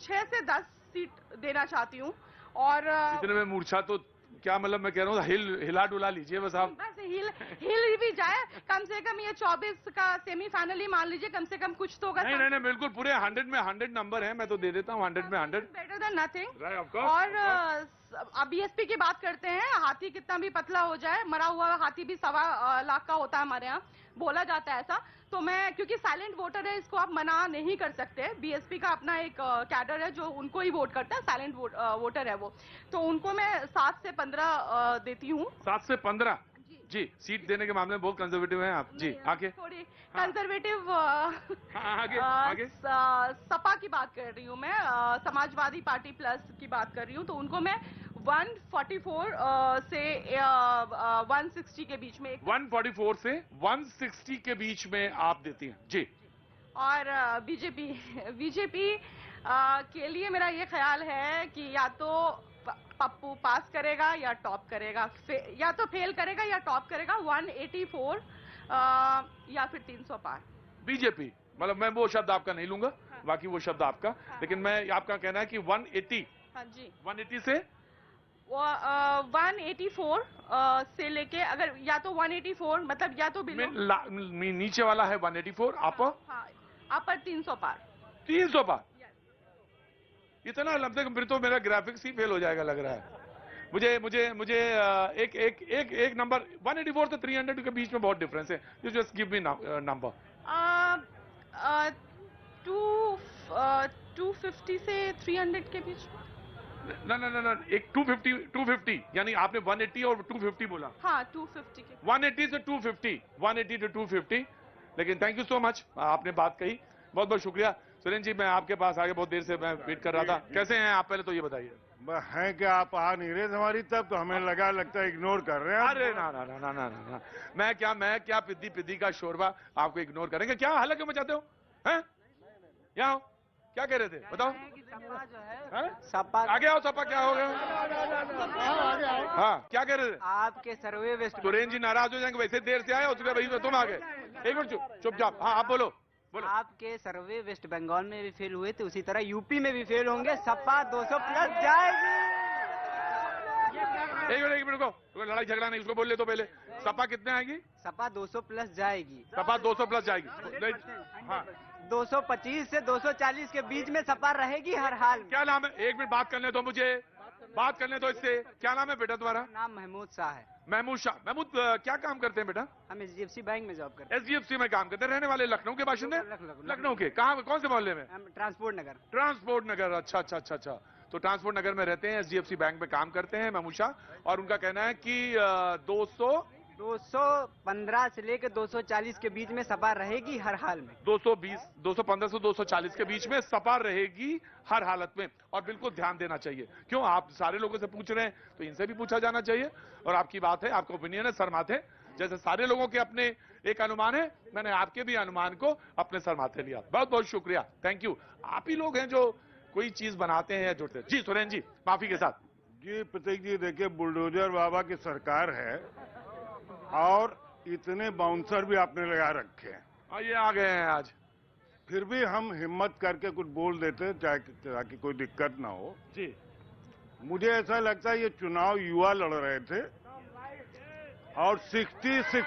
G: 6 से 10 सीट देना चाहती हूँ। और
L: इतने में मूर्छा तो क्या, मतलब मैं कह रहा हूँ हिला डुला लीजिए बस आप।
G: बस हिल भी जाए, कम से कम ये 24 का सेमीफाइनल ही मान लीजिए, कम से कम कुछ तो होगा।
L: नहीं, बिल्कुल पूरे 100 में 100 नंबर है, मैं तो दे देता हूँ 100 में 100।
G: Better than nothing.
L: Right,
G: और अब बीएसपी की बात करते हैं। हाथी कितना भी पतला हो जाए, मरा हुआ हाथी भी 1.25 लाख का होता है हमारे यहाँ, बोला जाता है ऐसा। तो मैं, क्योंकि साइलेंट वोटर है, इसको आप मना नहीं कर सकते। बीएसपी का अपना एक कैडर है जो उनको ही वोट करता है, साइलेंट वोटर है वो। तो उनको मैं 7 से 15 देती हूँ।
L: 7 से 15? जी, सीट देने के मामले में बहुत कंजर्वेटिव हैं आप। जी, आगे।
G: थोड़ी कंजर्वेटिव।
L: आगे।
G: सपा की बात कर रही हूँ मैं, समाजवादी पार्टी प्लस की बात कर रही हूँ। तो उनको मैं 144 से 160 के बीच में।
L: 144 से 160 के बीच में आप देती हैं। जी।
G: और बीजेपी के लिए मेरा ये ख्याल है कि या तो पप्पू पास करेगा या टॉप करेगा, या तो फेल करेगा या टॉप करेगा। 184 या फिर 300 पार।
L: बीजेपी, मतलब मैं वो शब्द आपका नहीं लूंगा। हाँ। बाकी वो शब्द आपका। हाँ। लेकिन मैं आपका कहना है कि 180।
G: हाँ जी,
L: 180 से
G: 184 से लेके, अगर या तो 184 मतलब या तो
L: नीचे वाला है 184, अपर?
G: हाँ, अपर 300 पार।
L: 300 पार? इतना लगता है, फिर तो मेरा ग्राफिक्स ही फेल हो जाएगा लग रहा है मुझे। एक नंबर 184 से 300 के बीच में बहुत डिफरेंस है। You just give me number.
G: 250 से 300 के बीच।
L: ना, एक 250 यानी आपने 180 और 250 बोला।
G: हाँ, 250 के।
L: 180 से 250, 180 to 250। लेकिन थैंक यू सो मच, आपने बात कही, बहुत बहुत शुक्रिया। सुरेंद्र जी, मैं आपके पास आगे बहुत देर से मैं वेट कर रहा था, कैसे हैं आप, पहले तो ये बताइए।
H: हैं क्या आप आ नहीं रहे हमारी तब, तो हमें लगता है इग्नोर कर रहे हैं।
L: अरे ना ना ना ना ना ना, मैं क्या पिद्दी का शोरबा आपको इग्नोर करेंगे क्या? हल्ला क्यों मचाते हो? हैं? यहाँ हो, क्या कह रहे थे बताओ?
I: सपा
L: आगे आओ, सपा क्या हो गया? हाँ, क्या कह रहे थे?
I: आपके सर्वे वेस्ट
L: सुरेंद्र जी नाराज हो जाएंगे, वैसे देर से आए, उसके बाद तुम आ गए। एक मिनट चुपचाप, हाँ आप बोलो।
I: आपके सर्वे वेस्ट बंगाल में भी फेल हुए थे, उसी तरह यूपी में भी फेल होंगे। सपा 200 प्लस जाएगी।
L: एक मिनट को लड़ाई झगड़ा नहीं, उसको बोल ले तो पहले। सपा कितने आएगी?
I: सपा 200 प्लस जाएगी।
L: सपा 200 प्लस जाएगी। हाँ,
I: 225 से 240 के बीच में सपा रहेगी हर हाल में।
L: क्या नाम है? एक मिनट बात करने दो मुझे, बात करने दो इससे। क्या नाम है बेटा तुम्हारा?
I: नाम महमूद शाह है।
L: महमूद शाह। महमूद क्या काम करते हैं बेटा?
I: हम HDFC बैंक में जॉब करते हैं।
L: HDFC में काम करते हैं। रहने वाले लखनऊ के बाशिंदे? लखनऊ के। कहाँ, कौन से मोहल्ले में?
I: ट्रांसपोर्ट नगर।
L: ट्रांसपोर्ट नगर, अच्छा अच्छा अच्छा अच्छा। तो ट्रांसपोर्ट नगर में रहते हैं, HDFC बैंक में काम करते हैं महमूद शाह, और उनका कहना है कि
I: 215 से लेकर 240 के बीच में सपा रहेगी हर हाल में।
L: 215 से 240 के बीच में सपा रहेगी हर हालत में, और बिल्कुल ध्यान देना चाहिए। क्यों, आप सारे लोगों से पूछ रहे हैं तो इनसे भी पूछा जाना चाहिए। और आपकी बात है, आपका ओपिनियन है सर माथे, जैसे सारे लोगों के अपने एक अनुमान है, मैंने आपके भी अनुमान को अपने सर माथे लिया। बहुत बहुत शुक्रिया, थैंक यू। आप ही लोग हैं जो कोई चीज बनाते हैं या जुड़ते हैं। जी सुरेंद्र जी, माफी के साथ।
H: जी प्रतीक जी, देखिए बुलडोजर बाबा की सरकार है और इतने बाउंसर भी आपने लगा रखे हैं।
L: ये आ गए हैं आज।
H: फिर भी हम हिम्मत करके कुछ बोल देते हैं ताकि कोई दिक्कत ना हो।
L: जी,
H: मुझे ऐसा लगता है ये चुनाव युवा लड़ रहे थे और 60 से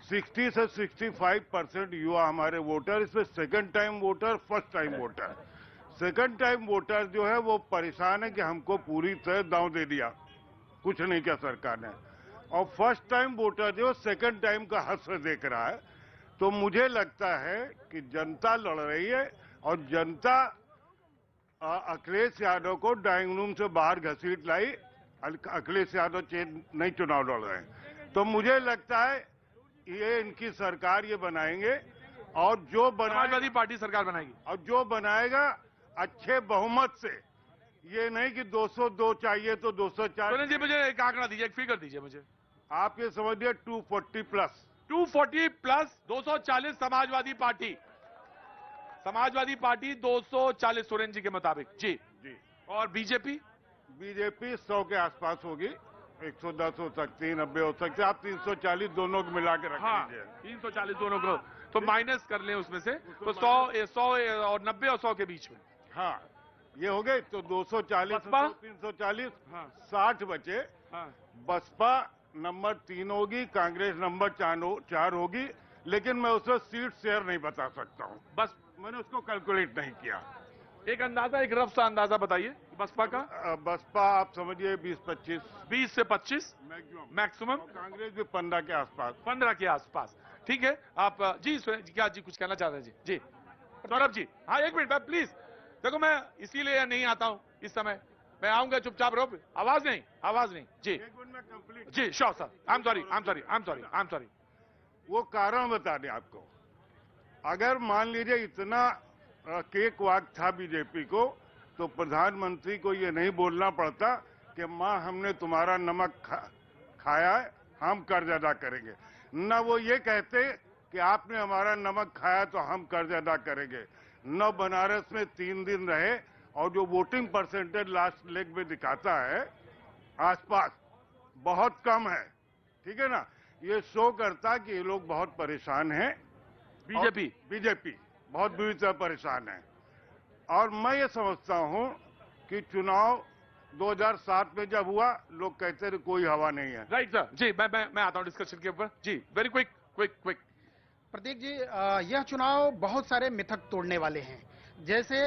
H: 65% युवा हमारे वोटर, इसमें second time voter, first time voter. Second time voter जो है वो परेशान है कि हमको पूरी तरह दांव दे दिया, कुछ नहीं किया सरकार ने। और फर्स्ट टाइम वोटर जो सेकंड टाइम का हश्र देख रहा है। तो मुझे लगता है कि जनता लड़ रही है और जनता अखिलेश यादव को ड्राइंग रूम से बाहर घसीट लाई। अखिलेश यादव नहीं चुनाव लड़ रहे हैं, तो मुझे लगता है ये इनकी सरकार ये बनाएंगे, और जो
L: समाजवादी पार्टी सरकार बनाएगी,
H: और जो बनाएगा अच्छे बहुमत से। ये नहीं कि 202 चाहिए तो 204।
L: सुरेंद्र जी, मुझे एक आंकड़ा दीजिए, एक फिगर दीजिए मुझे।
H: आप ये समझिए 240 प्लस।
L: 240 प्लस 240 समाजवादी पार्टी। समाजवादी पार्टी 240 सुरेंद्र जी के मुताबिक। जी
H: जी।
L: और बीजेपी?
H: बीजेपी 100 के आसपास होगी, 110 हो सकती है, 90 हो सकती है। आप 340 दोनों को मिला के रख लीजिए।
L: 340 दोनों को तो माइनस कर लें उसमें से, तो 100 और 90 और 100 के बीच में।
H: हाँ, ये हो गए तो 240 340, 60 बचे। बसपा नंबर 3 होगी, कांग्रेस नंबर 4 होगी, लेकिन मैं उसमें सीट शेयर नहीं बता सकता हूँ।
L: बस
H: मैंने उसको कैलकुलेट नहीं किया।
L: एक अंदाजा, एक रफ सा अंदाजा बताइए बसपा का।
H: बसपा आप समझिए 20-25।
L: 20 से 25 मैक्सिमम।
H: कांग्रेस भी 15 के आसपास।
L: 15 के आसपास, ठीक है। आप जी क्या जी कुछ कहना चाह रहे हैं? जी सौरभ जी। हाँ एक मिनट प्लीज। देखो मैं इसीलिए नहीं आता हूँ इस समय, मैं आऊंगा चुपचाप रहो। आवाज नहीं। जी जी sure sir. I am sorry.
H: वो कारण बता दें आपको। अगर मान लीजिए इतना केक वाक था बीजेपी को, तो प्रधानमंत्री को ये नहीं बोलना पड़ता कि माँ हमने तुम्हारा नमक खाया है, हम कर्ज अदा करेंगे। न वो ये कहते कि आपने हमारा नमक खाया तो हम कर्ज अदा करेंगे। न बनारस में 3 दिन रहे, और जो वोटिंग परसेंटेज लास्ट लेग में दिखाता है आसपास बहुत कम है, ठीक है ना। ये शो करता कि ये लोग बहुत परेशान हैं। बीजेपी बहुत बुरी तरह परेशान है। और मैं ये समझता हूं कि चुनाव 2007 में जब हुआ, लोग कहते थे कोई हवा नहीं है।
L: Right sir. जी मैं आता हूं डिस्कशन के ऊपर। जी वेरी क्विक।
E: प्रतीक जी, यह चुनाव बहुत सारे मिथक तोड़ने वाले हैं। जैसे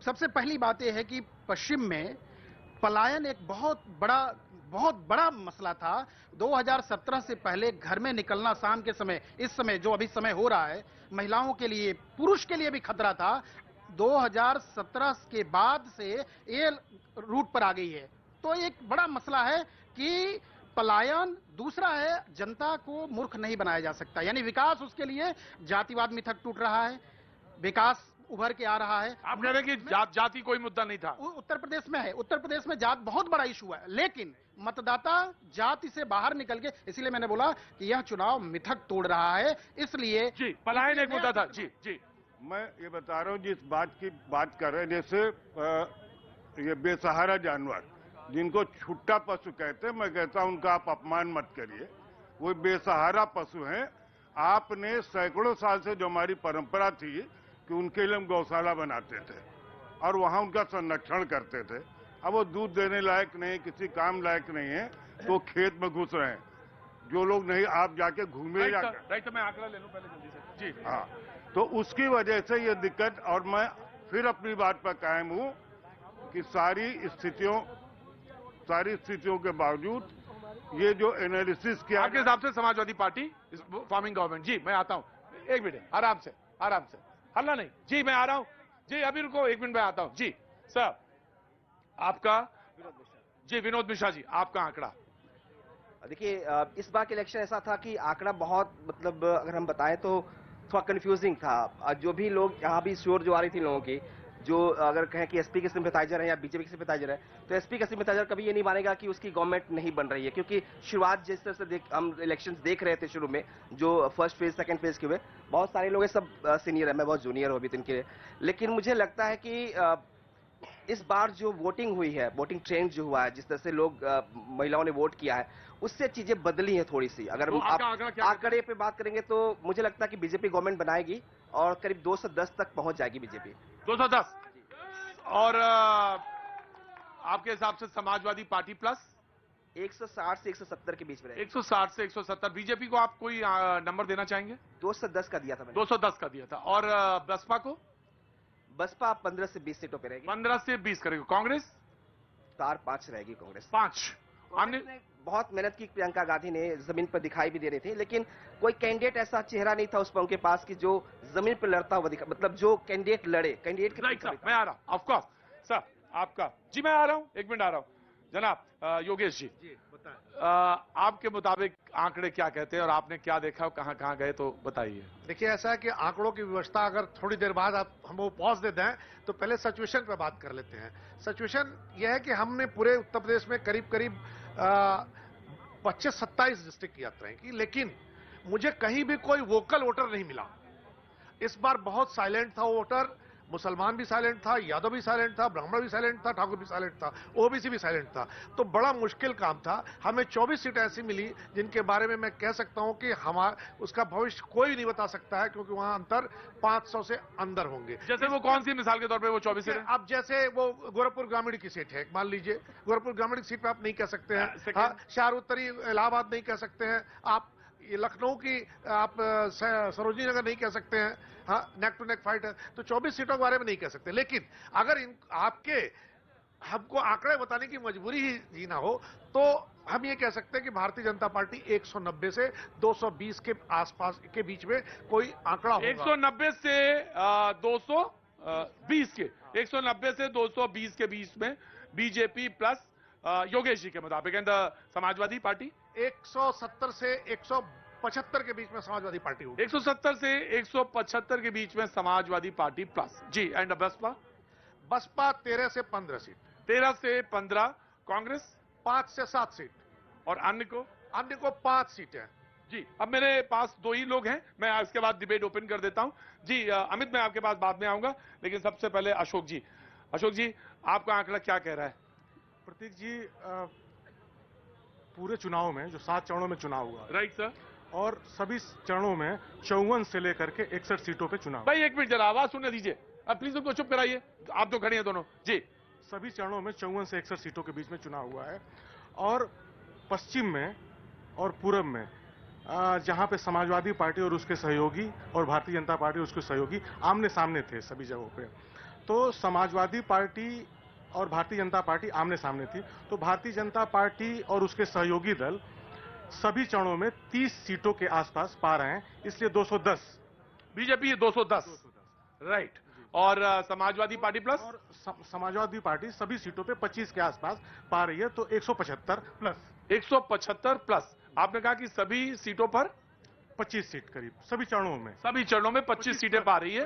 E: सबसे पहली बात यह है कि पश्चिम में पलायन एक बहुत बड़ा मसला था। 2017 से पहले घर में निकलना शाम के समय, इस समय जो अभी समय हो रहा है, महिलाओं के लिए, पुरुष के लिए भी खतरा था। 2017 के बाद से ये रूट पर आ गई है। तो एक बड़ा मसला है कि पलायन, दूसरा है जनता को मूर्ख नहीं बनाया जा सकता, यानी विकास, उसके लिए जातिवाद मिथक टूट रहा है, विकास उभर के आ रहा है।
L: आप कह रहे हैं कि जाति कोई मुद्दा नहीं था।
E: उत्तर प्रदेश में है, उत्तर प्रदेश में जात बहुत बड़ा इशू है, लेकिन मतदाता जाति से बाहर निकल के, इसीलिए मैंने बोला कि यह चुनाव मिथक तोड़ रहा है, इसलिए
L: जी पलायन एक मुद्दा था। जी जी
H: मैं ये बता रहा हूँ, जिस बात की बात कर रहे हैं, जैसे ये बेसहारा जानवर जिनको छुट्टा पशु कहते हैं, मैं कहता हूं उनका आप अपमान मत करिए, वो बेसहारा पशु हैं। आपने सैकड़ों साल से जो हमारी परंपरा थी कि उनके लिए हम गौशाला बनाते थे और वहां उनका संरक्षण करते थे, अब वो दूध देने लायक नहीं, किसी काम लायक नहीं है, तो खेत में घुस रहे हैं। जो लोग नहीं, आप जाके घूमे जाकर,
L: राइट, मैं आंकड़ा ले लूं पहले जल्दी से। जी
H: हाँ, तो उसकी वजह से ये दिक्कत, और मैं फिर अपनी बात पर कायम हूं कि सारी स्थितियों के बावजूद ये जो एनालिसिस किया,
L: आपके हिसाब से समाजवादी पार्टी फॉर्मिंग गवर्नमेंट, जी मैं आता हूं, एक मिनट, आराम से हल्ला नहीं, जी मैं आ रहा हूं, जी अभी रुको, एक मिनट में आता हूं। जी सर, आपका, जी विनोद मिश्रा जी, आपका आंकड़ा।
J: देखिए, इस बार के इलेक्शन ऐसा था कि आंकड़ा बहुत, मतलब अगर हम बताएं तो थोड़ा कंफ्यूजिंग था। जो भी लोग, यहाँ भी शोर जो आ रही थी लोगों की, जो अगर कहें कि एसपी के सिंपैथाइजर है या बीजेपी के सिंपैथाइजर है, तो एसपी का सिंपैथाइजर कभी ये नहीं मानेगा कि उसकी गवर्नमेंट नहीं बन रही है, क्योंकि शुरुआत जिस तरह से हम इलेक्शंस देख रहे थे शुरू में, जो फर्स्ट फेज सेकंड फेज के हुए, बहुत सारे लोग सब सीनियर है, मैं बहुत जूनियर हूँ अभी तो इनके लिए, लेकिन मुझे लगता है कि इस बार जो वोटिंग हुई है, वोटिंग ट्रेंड जो हुआ है, जिस तरह से लोग महिलाओं ने वोट किया है, उससे चीजें बदली हैं थोड़ी सी। अगर
L: तो
J: आप आंकड़े पे बात करेंगे तो मुझे लगता है कि बीजेपी गवर्नमेंट बनाएगी और करीब 210 तक पहुंच जाएगी बीजेपी।
L: 210 और आपके हिसाब से समाजवादी पार्टी प्लस
J: 160 से 170 के बीच में रहेगी।
L: 160 से 170। बीजेपी को आप कोई नंबर देना चाहेंगे?
J: 210 का दिया था मैंने।
L: 210 का दिया था। और बसपा को?
J: बसपा 15 से 20 सीटों पे रहेगी।
L: 15 से 20 करेगी। कांग्रेस?
J: 4-5 रहेगी कांग्रेस।
L: 5।
J: हमने बहुत मेहनत की, प्रियंका गांधी ने जमीन पर दिखाई भी दे रही थी, लेकिन कोई कैंडिडेट ऐसा चेहरा नहीं था उस पर उनके पास कि जो जमीन पर लड़ता हुआ दिखा, मतलब जो कैंडिडेट लड़े, कैंडिडेट के
L: मैं आ रहा हूं, ऑफ कोर्स सर, आपका जी मैं आ रहा हूं, एक मिनट आ रहा हूं। जनाब योगेश जी, आपके मुताबिक आंकड़े क्या कहते हैं और आपने क्या देखा, कहां गए, तो बताइए।
K: देखिए, ऐसा है कि आंकड़ों की व्यवस्था अगर थोड़ी देर बाद हम वो पॉज दे दें तो पहले सिचुएशन पर बात कर लेते हैं। सिचुएशन यह है कि हमने पूरे उत्तर प्रदेश में करीब 25-27 डिस्ट्रिक्ट की यात्राएं की, लेकिन मुझे कहीं भी कोई वोकल वोटर नहीं मिला। इस बार बहुत साइलेंट था वोटर, मुसलमान भी साइलेंट था, यादव भी साइलेंट था, ब्राह्मण भी साइलेंट था, ठाकुर भी साइलेंट था, ओबीसी भी साइलेंट था। तो बड़ा मुश्किल काम था। हमें 24 सीटें ऐसी मिली जिनके बारे में मैं कह सकता हूं कि उसका भविष्य कोई नहीं बता सकता है, क्योंकि वहां अंतर 500 से अंदर होंगे।
L: जैसे वो कौन सी मिसाल के तौर पे वो 24 सीटें?
K: अब जैसे वो गोरखपुर ग्रामीण की सीट है, मान लीजिए गोरखपुर ग्रामीण की सीट पे आप नहीं कह सकते हैं, हाँ, शाहरुत्तरी इलाहाबाद नहीं कह सकते हैं, आप लखनऊ की आप सरोजनी नगर नहीं कह सकते हैं, हाँ, नेक टू नेक फाइट है, तो 24 सीटों के बारे में नहीं कह सकते। लेकिन अगर हमको आंकड़े बताने की मजबूरी ही ना हो तो हम ये कह सकते हैं कि भारतीय जनता पार्टी 190 से 220 के आसपास के बीच में कोई आंकड़ा होगा।
L: 190 से 220 के, 190 से 220 के बीच में बीजेपी प्लस योगेश जी के मुताबिक। एंड समाजवादी पार्टी
K: 170 से 175 के बीच में समाजवादी पार्टी होगी।
L: 170 से 175 के बीच में समाजवादी पार्टी प्लस। जी, एंड बसपा?
K: बसपा 13 से 15 सीट।
L: 13 से 15। कांग्रेस?
K: 5 से 7 सीट।
L: और अन्य को?
K: अन्य को 5 सीटें।
L: जी, अब मेरे पास 2 ही लोग हैं, मैं इसके बाद डिबेट ओपन कर देता हूं। जी अमित, मैं आपके पास बाद में आऊंगा, लेकिन सबसे पहले अशोक जी। अशोक जी, आपका आंकड़ा क्या कह रहा है?
W: प्रतीक जी, पूरे चुनाव में जो 7 चरणों में चुनाव हुआ,
L: राइट सर,
W: और सभी चरणों में 54 से लेकर के 61 सीटों पे चुनाव।
L: भाई एक मिनट जरा आवाज सुनने दीजिए, अब प्लीज उनको चुप कराइए, आप तो खड़े हैं दोनों। जी,
W: सभी चरणों में 54 से 61 सीटों के बीच में चुनाव हुआ है, और पश्चिम में और पूरब में जहां पे समाजवादी पार्टी और उसके सहयोगी और भारतीय जनता पार्टी और उसके सहयोगी आमने सामने थे सभी जगहों पे, तो समाजवादी पार्टी और भारतीय जनता पार्टी आमने सामने थी, तो भारतीय जनता पार्टी और उसके सहयोगी दल सभी चरणों में 30 सीटों के आसपास पा रहे हैं, इसलिए 210।
L: BJP 210, right. और समाजवादी पार्टी प्लस?
W: समाजवादी पार्टी सभी सीटों पे 25 के आसपास पा रही है, तो 175 प्लस।
L: 175 प्लस। आपने कहा कि सभी सीटों पर
W: 25 सीट करीब, सभी चरणों में
L: 25 सीटें पा रही है,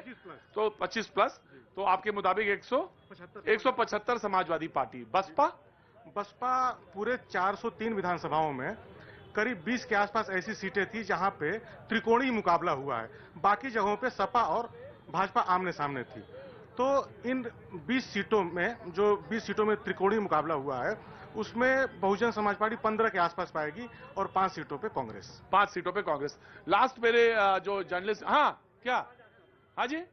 L: तो 25 प्लस। तो आपके मुताबिक 175 समाजवादी पार्टी।
W: बसपा पूरे 403 विधानसभाओं में करीब 20 के आसपास ऐसी सीटें थी जहां पे त्रिकोणीय मुकाबला हुआ है। बाकी जगहों पे सपा और भाजपा आमने सामने थी। तो इन 20 सीटों में त्रिकोणीय मुकाबला हुआ है, उसमें बहुजन समाज पार्टी 15 के आसपास पाएगी और 5 सीटों पे कांग्रेस।
L: 5 सीटों पे कांग्रेस। लास्ट मेरे जो जर्नलिस्ट, हाँ क्या, हाँ जी,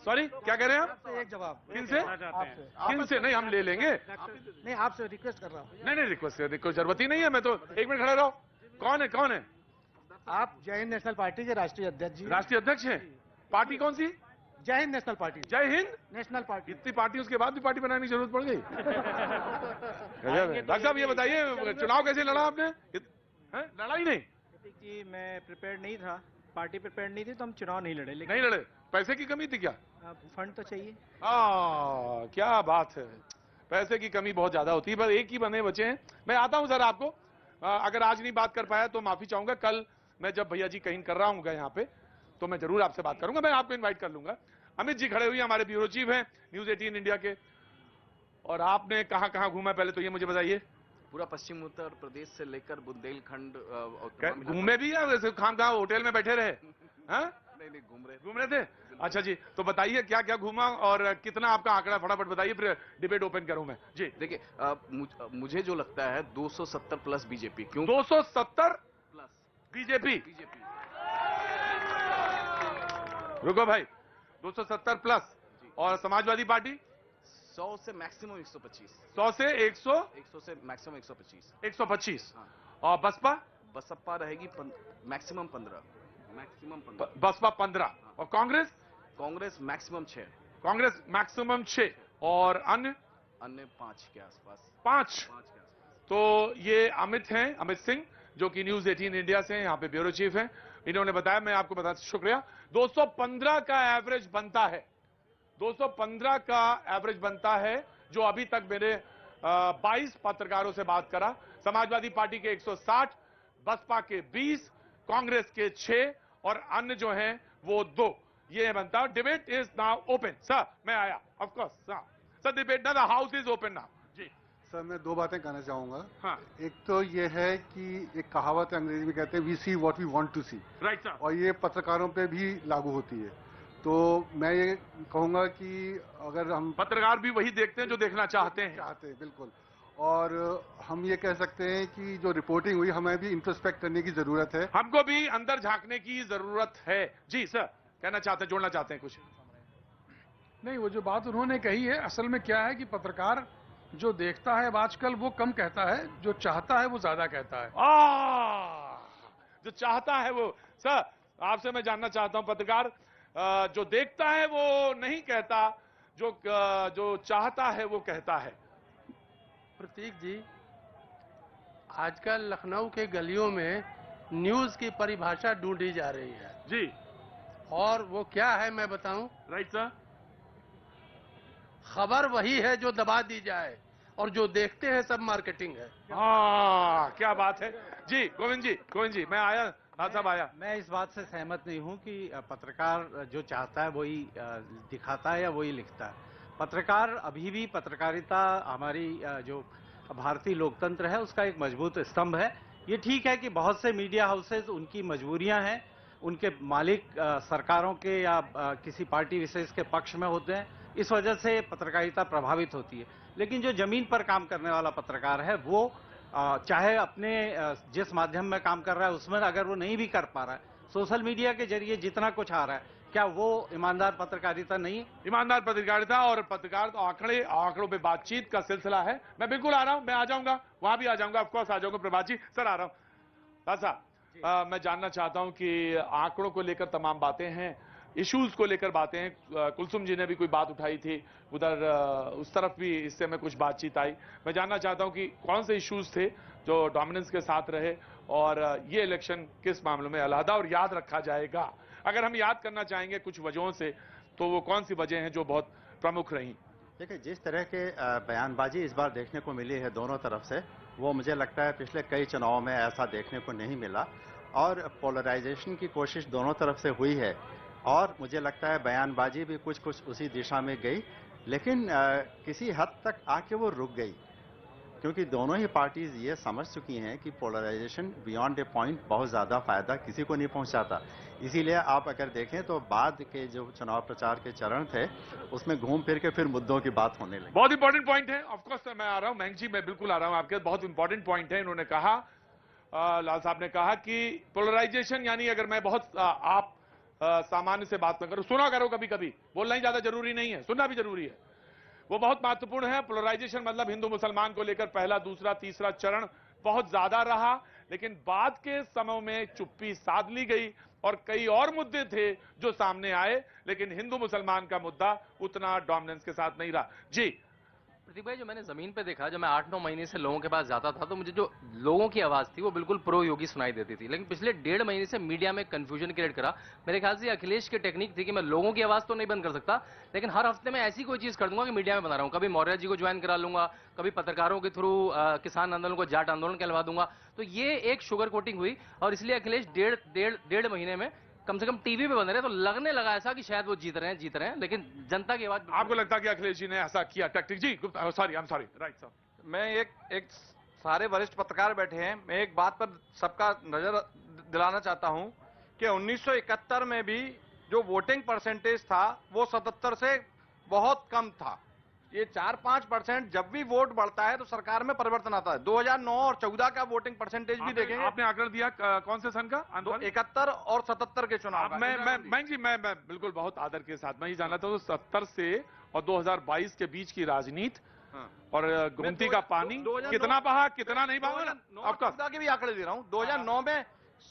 L: सॉरी क्या कह रहे हैं आप?
T: एक जवाब
L: किनसे? नहीं, हम ले लेंगे।
T: नहीं, आपसे रिक्वेस्ट कर रहा हूँ।
L: नहीं, रिक्वेस्ट करने की कोई जरूरत ही नहीं है। मैं तो 1 मिनट खड़ा रहो। कौन है?
T: आप जय हिंद नेशनल पार्टी के राष्ट्रीय अध्यक्ष जी।
L: राष्ट्रीय अध्यक्ष हैं? पार्टी कौन सी?
T: जय हिंद नेशनल पार्टी।
L: जय हिंद
T: नेशनल पार्टी।
L: इतनी पार्टी उसके बाद भी पार्टी बनाने की जरूरत पड़ गई। डॉक्टर साहब ये बताइए, चुनाव कैसे लड़ा आपने? लड़ा ही नहीं?
B: जी, मैं प्रिपेयर नहीं था, पार्टी प्रिपेयर नहीं थी, तो हम चुनाव नहीं लड़े।
L: नहीं लड़े? पैसे की कमी थी क्या?
B: फंड तो चाहिए।
L: क्या बात है, पैसे की कमी बहुत ज्यादा होती है। बस एक ही बने बचे हैं। मैं आता हूं सर आपको, अगर आज नहीं बात कर पाया तो माफी चाहूंगा। कल मैं जब भैया जी कहीं कर रहा हूँ यहाँ पे, तो मैं जरूर आपसे बात करूंगा। मैं आपको इनवाइट कर लूंगा। अमित जी खड़े हुए हमारे ब्यूरो चीफ हैं न्यूज 18 इंडिया के। और आपने कहां कहां घूमा, पहले तो ये मुझे बताइए।
C: पूरा पश्चिम उत्तर प्रदेश से लेकर बुंदेलखंड
L: घूमे भी है वैसे? खामगांव होटल में बैठे रहे?
C: नहीं, घूम रहे
L: थे। अच्छा जी, तो बताइए क्या क्या घूमा और कितना आपका आंकड़ा, फटाफट बताइए, फिर डिबेट ओपन करूं मैं जी।
C: देखिए, मुझे जो लगता है 270 प्लस बीजेपी। क्यों
L: 270 प्लस बीजेपी? रुको भाई, 270 प्लस। और समाजवादी पार्टी
C: 100 से मैक्सिमम 125।
L: 100 से
C: 100 से मैक्सिमम 125।
L: 125। और बसपा
C: रहेगी मैक्सिमम 15।
L: बसपा 15। और कांग्रेस
C: मैक्सिमम 6।
L: कांग्रेस मैक्सिमम 6। और अन्य
C: 5 के आसपास।
L: 5। तो ये अमित हैं, अमित सिंह, जो कि न्यूज 18 इंडिया से यहाँ पे ब्यूरो चीफ हैं। इन्होंने बताया, मैं आपको बता, शुक्रिया। 215 का एवरेज बनता है। 215 का एवरेज बनता है, जो अभी तक मेरे 22 पत्रकारों से बात करा। समाजवादी पार्टी के 160, बसपा के 20, कांग्रेस के 6 और अन्य जो हैं वो 2। ये बनता। Debate is now open. Sir मैं आया, ऑफ कोर्स सर, डिबेट ना, the house is open now जी।
D: सर मैं 2 बातें कहना चाहूंगा।
L: हाँ।
D: एक तो ये है कि एक कहावत है, अंग्रेजी में कहते हैं we see what we want to see.
L: Right sir.
D: और ये पत्रकारों पे भी लागू होती है। तो मैं ये कहूंगा कि अगर हम
L: पत्रकार भी वही देखते हैं जो देखना चाहते हैं।
D: बिल्कुल। और हम ये कह सकते हैं कि जो रिपोर्टिंग हुई, हमें भी इंट्रोस्पेक्ट करने की जरूरत है।
L: हमको भी अंदर झांकने की जरूरत है। जी सर, कहना चाहते हैं, जोड़ना चाहते हैं कुछ?
R: नहीं, वो जो बात उन्होंने कही है, असल में क्या है कि पत्रकार जो देखता है आजकल वो कम कहता है, जो चाहता है वो ज्यादा कहता है।
L: जो चाहता है वो। सर आपसे मैं जानना चाहता हूं, पत्रकार जो देखता है वो नहीं कहता, जो चाहता है वो कहता है।
X: प्रतीक जी, आजकल लखनऊ के गलियों में न्यूज की परिभाषा ढूंढी जा रही है
L: जी।
X: और वो क्या है मैं बताऊं?
L: Right sir.
X: खबर वही है जो दबा दी जाए, और जो देखते हैं सब मार्केटिंग है।
L: क्या बात है जी। गोविंद जी मैं आया, साहब आया।
Y: मैं इस बात से सहमत नहीं हूं कि पत्रकार जो चाहता है वही दिखाता है या वही लिखता है। पत्रकार अभी भी, पत्रकारिता हमारी जो भारतीय लोकतंत्र है उसका एक मजबूत स्तंभ है। ये ठीक है कि बहुत से मीडिया हाउसेज, उनकी मजबूरियां हैं, उनके मालिक सरकारों के या किसी पार्टी विशेष के पक्ष में होते हैं, इस वजह से पत्रकारिता प्रभावित होती है। लेकिन जो जमीन पर काम करने वाला पत्रकार है, वो चाहे अपने जिस माध्यम में काम कर रहा है उसमें अगर वो नहीं भी कर पा रहा है, सोशल मीडिया के जरिए जितना कुछ आ रहा है, क्या वो ईमानदार पत्रकारिता नहीं है?
L: ईमानदार पत्रकारिता और पत्रकार तो आंकड़ों पे बातचीत का सिलसिला है। मैं बिल्कुल आ रहा हूं, मैं आ जाऊंगा, वहां भी आ जाऊंगा, ऑफकोर्स आ जाऊंगा। प्रभात जी सर आ रहा हूं। साहब मैं जानना चाहता हूं कि आंकड़ों को लेकर तमाम बातें हैं, इश्यूज को लेकर बातें हैं। कुलसुम जी ने भी कोई बात उठाई थी, उधर उस तरफ भी इससे में कुछ बातचीत आई। मैं जानना चाहता हूं कि कौन से इश्यूज थे जो डोमिनेंस के साथ रहे और ये इलेक्शन किस मामलों में अलहदा और याद रखा जाएगा। अगर हम याद करना चाहेंगे कुछ वजहों से, तो वो कौन सी वजह हैं जो बहुत प्रमुख रही?
Y: देखिए, जिस तरह के बयानबाजी इस बार देखने को मिली है दोनों तरफ से, वो मुझे लगता है पिछले कई चुनावों में ऐसा देखने को नहीं मिला, और पोलराइजेशन की कोशिश दोनों तरफ से हुई है, और मुझे लगता है बयानबाजी भी कुछ कुछ उसी दिशा में गई, लेकिन किसी हद तक आके वो रुक गई, क्योंकि दोनों ही पार्टीज ये समझ चुकी हैं कि पोलराइजेशन बियॉन्ड ए पॉइंट बहुत ज़्यादा फायदा किसी को नहीं पहुंचाता। इसीलिए आप अगर देखें तो बाद के जो चुनाव प्रचार के चरण थे, उसमें घूम फिर के फिर मुद्दों की बात होने लगी।
L: बहुत इंपॉर्टेंट पॉइंट है, ऑफकोर्स मैं आ रहा हूं, महंग जी मैं बिल्कुल आ रहा हूं आपके, बहुत इंपॉर्टेंट पॉइंट है। इन्होंने कहा, लाल साहब ने कहा कि पोलराइजेशन, यानी अगर मैं बहुत आप सामान्य से बात न करूं, सुना करो, कभी कभी बोलना ही ज्यादा जरूरी नहीं है, सुनना भी जरूरी है, वो बहुत महत्वपूर्ण है। पोलराइजेशन मतलब हिंदू मुसलमान को लेकर पहला, दूसरा, तीसरा चरण बहुत ज्यादा रहा, लेकिन बाद के समय में चुप्पी साध ली गई और कई और मुद्दे थे जो सामने आए, लेकिन हिंदू मुसलमान का मुद्दा उतना डोमिनेंस के साथ नहीं रहा। जी
U: प्रतीक भाई, जो मैंने जमीन पे देखा, जब मैं 8-9 महीने से लोगों के पास जाता था, तो मुझे जो लोगों की आवाज थी वो बिल्कुल प्रो योगी सुनाई देती थी, लेकिन पिछले 1.5 महीने से मीडिया में कंफ्यूजन क्रिएट करा। मेरे ख्याल से अखिलेश की टेक्निक थी कि मैं लोगों की आवाज तो नहीं बंद कर सकता, लेकिन हर हफ्ते में ऐसी कोई चीज कर दूंगा कि मीडिया में बना रहा हूं। कभी मौर्य जी को ज्वाइन करा लूंगा, कभी पत्रकारों के थ्रू किसान आंदोलन को जाट आंदोलन कहलवा दूंगा। तो ये एक शुगर कोटिंग हुई, और इसलिए अखिलेश 1.5 महीने में कम से कम टीवी पे बन रहे, तो लगने लगा ऐसा कि शायद वो जीत रहे हैं, लेकिन जनता की आवाज।
L: आपको लगता है कि अखिलेश जी ने ऐसा किया टैक्टिक? जी sorry, I am sorry, right sir.
S: मैं एक सारे वरिष्ठ पत्रकार बैठे हैं, मैं एक बात पर सबका नजर दिलाना चाहता हूं कि 1971 में भी जो वोटिंग परसेंटेज था वो 77 से बहुत कम था। ये 4-5% जब भी वोट बढ़ता है तो सरकार में परिवर्तन आता है। 2009 और 14 का वोटिंग परसेंटेज भी देखेंगे।
L: आपने आंकड़ा दिया कौन से सन का?
S: 71 और 77 के चुनाव।
L: मैं बिल्कुल बहुत आदर के साथ मैं ये जानना था, 70 से और 2022 के बीच की राजनीति और गोमती का पानी कितना बहा, कितना नहीं बहा?
S: आपका के भी आंकड़े दे रहा हूँ। 2009 में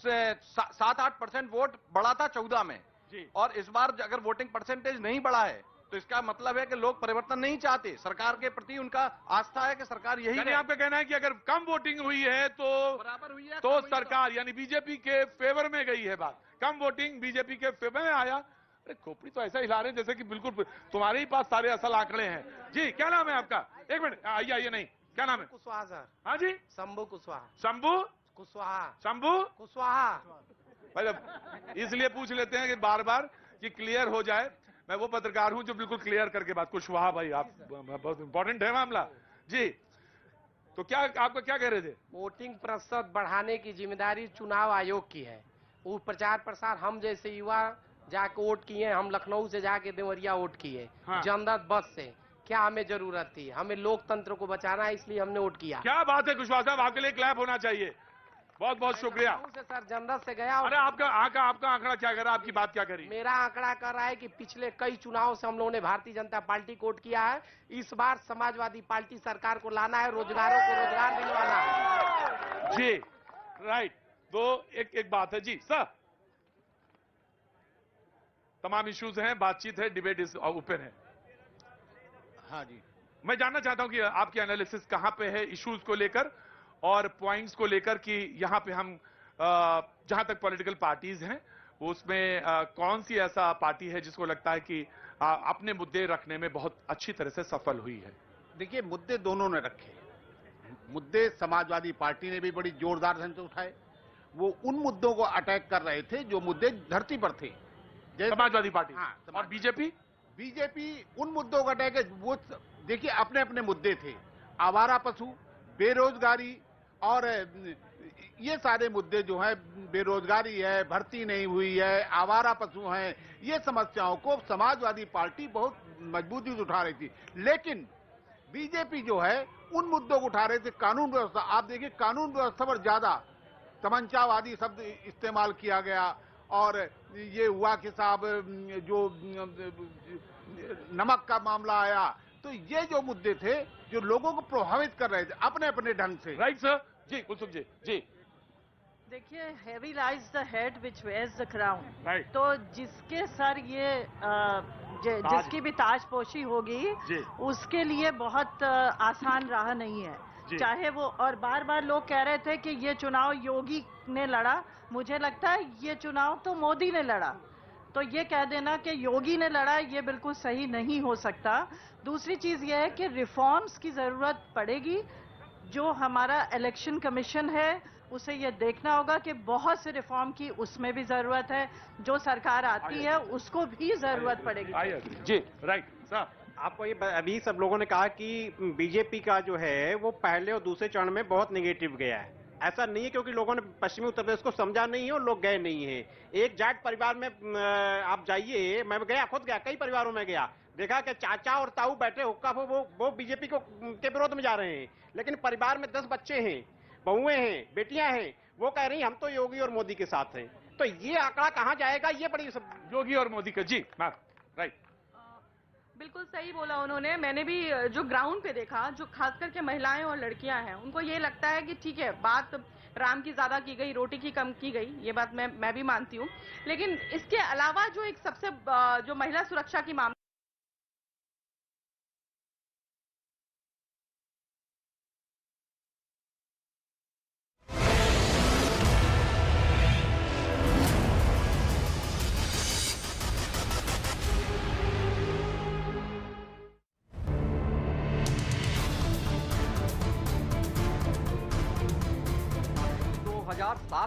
S: 7-8% वोट बढ़ा था 14 में, और इस बार अगर वोटिंग परसेंटेज नहीं बढ़ा है तो इसका मतलब है कि लोग परिवर्तन नहीं चाहते, सरकार के प्रति उनका आस्था है कि सरकार यही।
L: यानी आपका कहना है कि अगर कम वोटिंग हुई है तो
S: बराबर हुई है,
L: तो सरकार यानी बीजेपी के फेवर में गई है बात। कम वोटिंग बीजेपी के फेवर में आया। अरे खोपड़ी तो ऐसा हिला रहे हैं जैसे कि बिल्कुल तुम्हारे ही पास सारे असल आंकड़े हैं। जी क्या नाम है आपका? एक मिनट, आइए नहीं, क्या नाम है?
X: कुशवाहा सर।
L: हाँ जी,
X: शंभू कुशवाहा।
L: शंभू
X: कुशवाहा।
L: शंभू
X: कुशवाहा।
L: मतलब इसलिए पूछ लेते हैं कि बार बार कि क्लियर हो जाए। मैं वो पत्रकार हूं जो बिल्कुल क्लियर करके बात। कुशवाहा भाई, आप बहुत इंपॉर्टेंट है मामला। जी तो क्या आपका क्या कह रहे थे?
X: वोटिंग प्रतिशत बढ़ाने की जिम्मेदारी चुनाव आयोग की है। वो प्रचार प्रसार हम जैसे युवा जाके वोट किए, हम लखनऊ से जाके देवरिया वोट किए। हाँ। जनता बस से क्या हमें जरूरत थी? हमें लोकतंत्र को बचाना है, इसलिए हमने वोट किया।
L: क्या बात है कुशवाहा साहब, आपके लिए क्लैप होना चाहिए। बहुत बहुत शुक्रिया।
X: सर जनता से गया।
L: अरे आपका आंकड़ा क्या कर रहा है? आपकी बात क्या करी?
X: मेरा आंकड़ा कर रहा है कि पिछले कई चुनाव से हम लोगों ने भारतीय जनता पार्टी को वोट किया है। इस बार समाजवादी पार्टी सरकार को लाना है, रोजगारों को रोजगार दिलवाना है।
L: जी राइट। तो एक बात है जी सर, तमाम इश्यूज हैं, बातचीत है, डिबेट इज ओपन है।
K: हाँ जी,
L: मैं जानना चाहता हूं कि आपकी एनालिसिस कहां पे है इश्यूज को लेकर और पॉइंट्स को लेकर कि यहां पे हम जहां तक पॉलिटिकल पार्टीज हैं उसमें कौन सी ऐसा पार्टी है जिसको लगता है कि अपने मुद्दे रखने में बहुत अच्छी तरह से सफल हुई है?
K: देखिए मुद्दे दोनों ने रखे। मुद्दे समाजवादी पार्टी ने भी बड़ी जोरदार ढंग से उठाए। वो उन मुद्दों को अटैक कर रहे थे जो मुद्दे धरती पर थे।
L: समाजवादी पार्टी।
K: हाँ,
L: और बीजेपी
K: उन मुद्दों का अटैक है। वो देखिए अपने अपने मुद्दे थे, आवारा पशु, बेरोजगारी, और ये सारे मुद्दे जो हैं, बेरोजगारी है, भर्ती नहीं हुई है, आवारा पशु हैं, ये समस्याओं को समाजवादी पार्टी बहुत मजबूती से उठा रही थी। लेकिन बीजेपी जो है उन मुद्दों को उठा रहे थे। कानून व्यवस्था, आप देखिए कानून व्यवस्था पर ज्यादा तमंचावादी शब्द इस्तेमाल किया गया, और ये हुआ कि साहब जो नमक का मामला आया, तो ये जो मुद्दे थे जो लोगों को प्रभावित कर रहे थे अपने अपने ढंग से।
L: Right sir. जी कुलसुम जी। जी
F: देखिए, heavy lies the head which wears the crown.
L: Right.
F: तो जिसके सर ये जिसकी भी ताजपोशी होगी उसके लिए बहुत आसान राह नहीं है। चाहे वो, और बार बार लोग कह रहे थे कि ये चुनाव योगी ने लड़ा, मुझे लगता है ये चुनाव तो मोदी ने लड़ा। तो ये कह देना कि योगी ने लड़ा, ये बिल्कुल सही नहीं हो सकता। दूसरी चीज ये है कि रिफॉर्म्स की जरूरत पड़ेगी। जो हमारा इलेक्शन कमीशन है उसे ये देखना होगा कि बहुत से रिफॉर्म की उसमें भी जरूरत है। जो सरकार आती है उसको भी जरूरत पड़ेगी।
L: जी राइट साहब,
M: आपको ये अभी सब लोगों ने कहा कि बीजेपी का जो है वो पहले और दूसरे चरण में बहुत नेगेटिव गया है। ऐसा नहीं है, क्योंकि लोगों ने पश्चिमी उत्तर प्रदेश को समझा नहीं है और लोग गए नहीं है। एक जाट परिवार में आप जाइए, मैं गया, खुद गया, कई परिवारों में गया, देखा कि चाचा और ताऊ बैठे हुक्का वो बीजेपी के विरोध में जा रहे हैं। लेकिन परिवार में 10 बच्चे हैं, बहुएं हैं, बेटियां हैं, वो कह रही हम तो योगी और मोदी के साथ हैं। तो ये आंकड़ा कहां जाएगा, ये बड़ी
L: योगी और मोदी का। जी राइट,
G: बिल्कुल सही बोला उन्होंने। मैंने भी जो ग्राउंड पे देखा, जो खास करके महिलाएं और लड़कियां हैं, उनको ये लगता है कि ठीक है, बात राम की ज्यादा की गई, रोटी की कम की गई, ये बात मैं भी मानती हूँ। लेकिन इसके अलावा जो एक सबसे जो महिला सुरक्षा की मामला,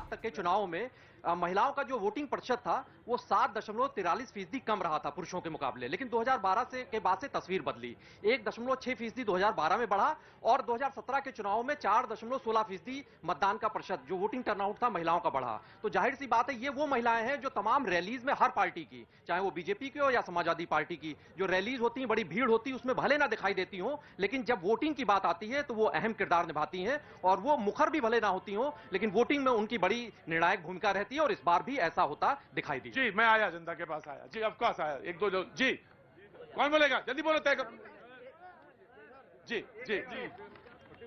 U: तक के चुनाव में महिलाओं का जो वोटिंग प्रतिशत था वो 7.43% कम रहा था पुरुषों के मुकाबले। लेकिन 2012 के बाद से तस्वीर बदली, 1.6% 2012 में बढ़ा और 2017 के चुनाव में 4.16% मतदान का प्रतिशत जो वोटिंग टर्नआउट था महिलाओं का बढ़ा। तो जाहिर सी बात है, ये वो महिलाएं हैं जो तमाम रैलीज में हर पार्टी की, चाहे वो बीजेपी की हो या समाजवादी पार्टी की, जो रैलीज होती है, बड़ी भीड़ होती है, उसमें भले ना दिखाई देती हो, लेकिन जब वोटिंग की बात आती है तो वो अहम किरदार निभाती हैं और वो मुखर भी भले ना होती हो, लेकिन वोटिंग में उनकी बड़ी निर्णायक भूमिका रहती है और इस बार भी ऐसा होता दिखाई दी।
L: जी मैं आया, जनता के पास आया। जी ऑफ कोर्स आया, एक दो लोग। जी कौन बोलेगा, जल्दी बोलो, तय करो। जी जी जी।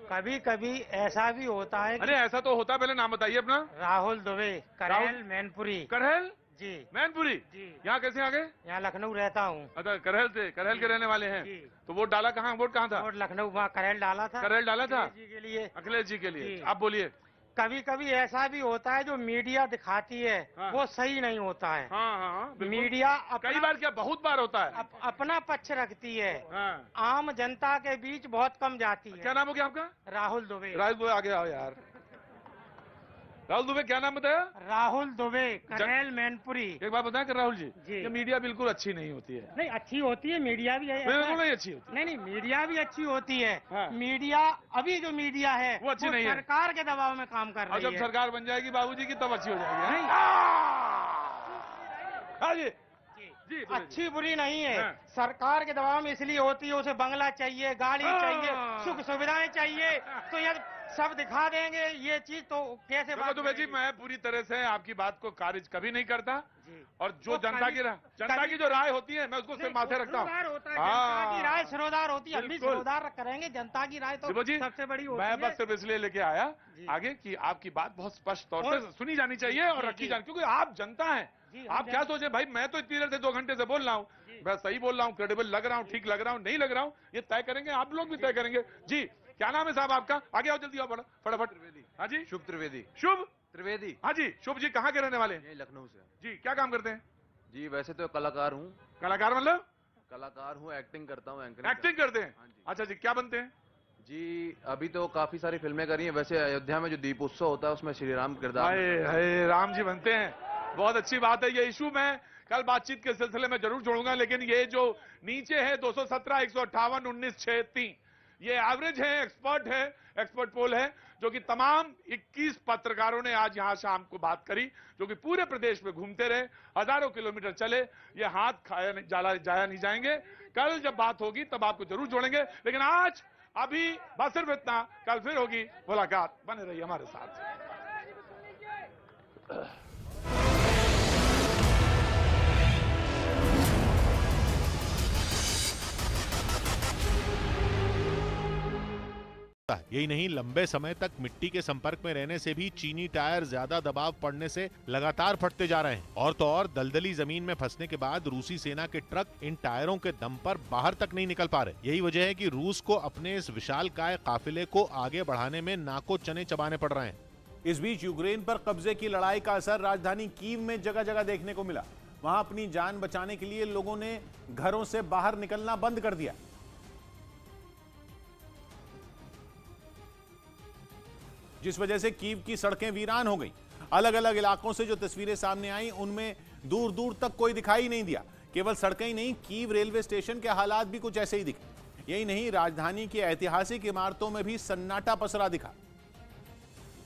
N: कभी कभी ऐसा भी होता है।
L: अरे ऐसा तो होता है, पहले नाम बताइए अपना।
N: राहुल दुबे, करहेल मैनपुरी।
L: करहेल
N: जी,
L: मैनपुरी जी। यहाँ कैसे आ गए?
N: यहाँ लखनऊ रहता हूँ।
L: अच्छा, करहेल से, करहेल के रहने वाले हैं। तो वोट डाला कहाँ, वोट कहाँ था?
N: वोट लखनऊ, वहाँ करहेल डाला था।
L: करहेल डाला था
N: जी के लिए,
L: अखिलेश जी के लिए। आप बोलिए।
N: कभी कभी ऐसा भी होता है जो मीडिया दिखाती है वो सही नहीं होता है। मीडिया
L: कई बार, क्या बहुत बार होता है,
N: अपना पक्ष रखती है, आम जनता के बीच बहुत कम जाती है।
L: क्या नाम हो गया आपका?
N: राहुल दुबे।
L: राहुल दुबे, आगे आओ यार। राहुल दुबे, क्या नाम बताया?
N: राहुल दुबे, करहेल मैनपुरी।
L: एक बात बताया कर राहुल जी, ये मीडिया बिल्कुल अच्छी नहीं होती है।
N: नहीं, अच्छी होती है मीडिया भी है।
L: बिल्कुल नहीं अच्छी होती।
N: नहीं, मीडिया भी अच्छी होती है। मीडिया, अभी जो मीडिया है
L: वो अच्छी नहीं है,
N: सरकार के दबाव में काम कर रही है।
L: जब सरकार बन जाएगी बाबूजी की, तब अच्छी हो जाएगी।
N: जी, अच्छी बुरी नहीं है, सरकार के दबाव में इसलिए होती है, उसे बंगला चाहिए, गाड़ी चाहिए, सुख सुविधाएं चाहिए, तो यह सब दिखा देंगे। ये चीज तो कैसे बात
L: दुबे जी, मैं पूरी तरह से आपकी बात को खारिज कभी नहीं करता और जो जनता की जो राय होती है मैं उसको सिर माथे रखता हूँ।
N: जनता की राय सरोदार होती है, अपनी सरोदार करेंगे, जनता की राय तो सबसे बड़ी होती है।
L: मैं बस सिर्फ इसलिए लेके आया आगे कि आपकी बात बहुत स्पष्ट तौर से सुनी जानी चाहिए और रखी जानी, क्योंकि आप जनता है। आप क्या सोचे भाई, मैं तो इतनी देर से 2 घंटे से बोल रहा हूँ, मैं सही बोल रहा हूँ, क्रेडिबल लग रहा हूँ, ठीक लग रहा हूँ, नहीं लग रहा हूँ, ये तय करेंगे, आप लोग भी तय करेंगे। जी क्या नाम है साहब आपका? आगे आओ, जल्दी आओ, फटाफट। हाँ जी,
C: शुभ त्रिवेदी।
L: शुभ
C: त्रिवेदी।
L: हाँ जी, शुभ जी, कहाँ के रहने वाले हैं?
C: लखनऊ से।
L: जी क्या काम करते हैं?
C: जी वैसे तो कलाकार हूँ।
L: कलाकार मतलब?
C: कलाकार हूँ, एक्टिंग करता हूँ।
L: एक्टिंग करते हैं? अच्छा जी, क्या बनते हैं?
C: जी अभी तो काफी सारी फिल्में करी हैं। वैसे अयोध्या में जो दीप उत्सव होता है उसमें श्री राम किरदार
L: राम जी बनते हैं। बहुत अच्छी बात है। ये इशू मैं कल बातचीत के सिलसिले में जरूर जोड़ूंगा, लेकिन ये जो नीचे है 217, 158, 19, 6, 3, ये एवरेज है, एक्सपर्ट पोल है, जो कि तमाम 21 पत्रकारों ने आज यहां शाम को बात करी, जो कि पूरे प्रदेश में घूमते रहे, हजारों किलोमीटर चले, ये हाथ जाया नहीं जाएंगे। कल जब बात होगी तब आपको जरूर जोड़ेंगे, लेकिन आज अभी बस सिर्फ इतना, कल फिर होगी मुलाकात। बने रहिए हमारे साथ।
O: यही नहीं, लंबे समय तक मिट्टी के संपर्क में रहने से भी चीनी टायर ज्यादा दबाव पड़ने से लगातार फटते जा रहे हैं। और तो और दलदली जमीन में फंसने के बाद रूसी सेना के ट्रक इन टायरों के दम पर बाहर तक नहीं निकल पा रहे। यही वजह है कि रूस को अपने इस विशालकाय काफिले को आगे बढ़ाने में नाको चने चबाने पड़ रहे हैं।
P: इस बीच यूक्रेन पर कब्जे की लड़ाई का असर राजधानी कीव में जगह जगह देखने को मिला।
O: वहां अपनी जान बचाने के लिए लोगों ने घरों से बाहर निकलना बंद कर दिया। जिस वजह से कीव की सड़कें वीरान हो गई। अलग अलग इलाकों से जो तस्वीरें सामने आई उनमें दूर दूर तक कोई दिखाई नहीं दिया। केवल सड़कें ही नहीं, कीव रेलवे स्टेशन के हालात भी कुछ ऐसे ही दिखे। यही नहीं, राजधानी की ऐतिहासिक इमारतों में भी सन्नाटा पसरा दिखा।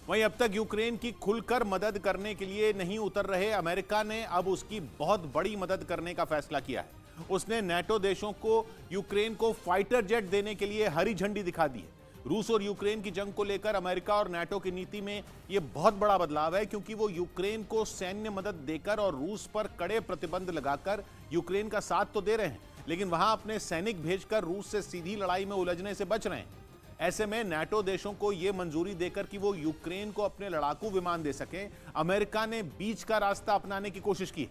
O: वहीं अब तक यूक्रेन की खुलकर मदद करने के लिए नहीं उतर रहे अमेरिका ने अब उसकी बहुत बड़ी मदद करने का फैसला किया है। उसने नेटो देशों को यूक्रेन को फाइटर जेट देने के लिए हरी झंडी दिखा दी है। रूस और यूक्रेन की जंग को लेकर अमेरिका और नाटो की नीति में यह बहुत बड़ा बदलाव है, क्योंकि वो यूक्रेन को सैन्य मदद देकर और रूस पर कड़े प्रतिबंध लगाकर यूक्रेन का साथ तो दे रहे हैं, लेकिन वहां अपने सैनिक भेजकर रूस से सीधी लड़ाई में उलझने से बच रहे हैं। ऐसे में नाटो देशों को यह मंजूरी देकर कि वो यूक्रेन को अपने लड़ाकू विमान दे सकें, अमेरिका ने बीच का रास्ता अपनाने की कोशिश की।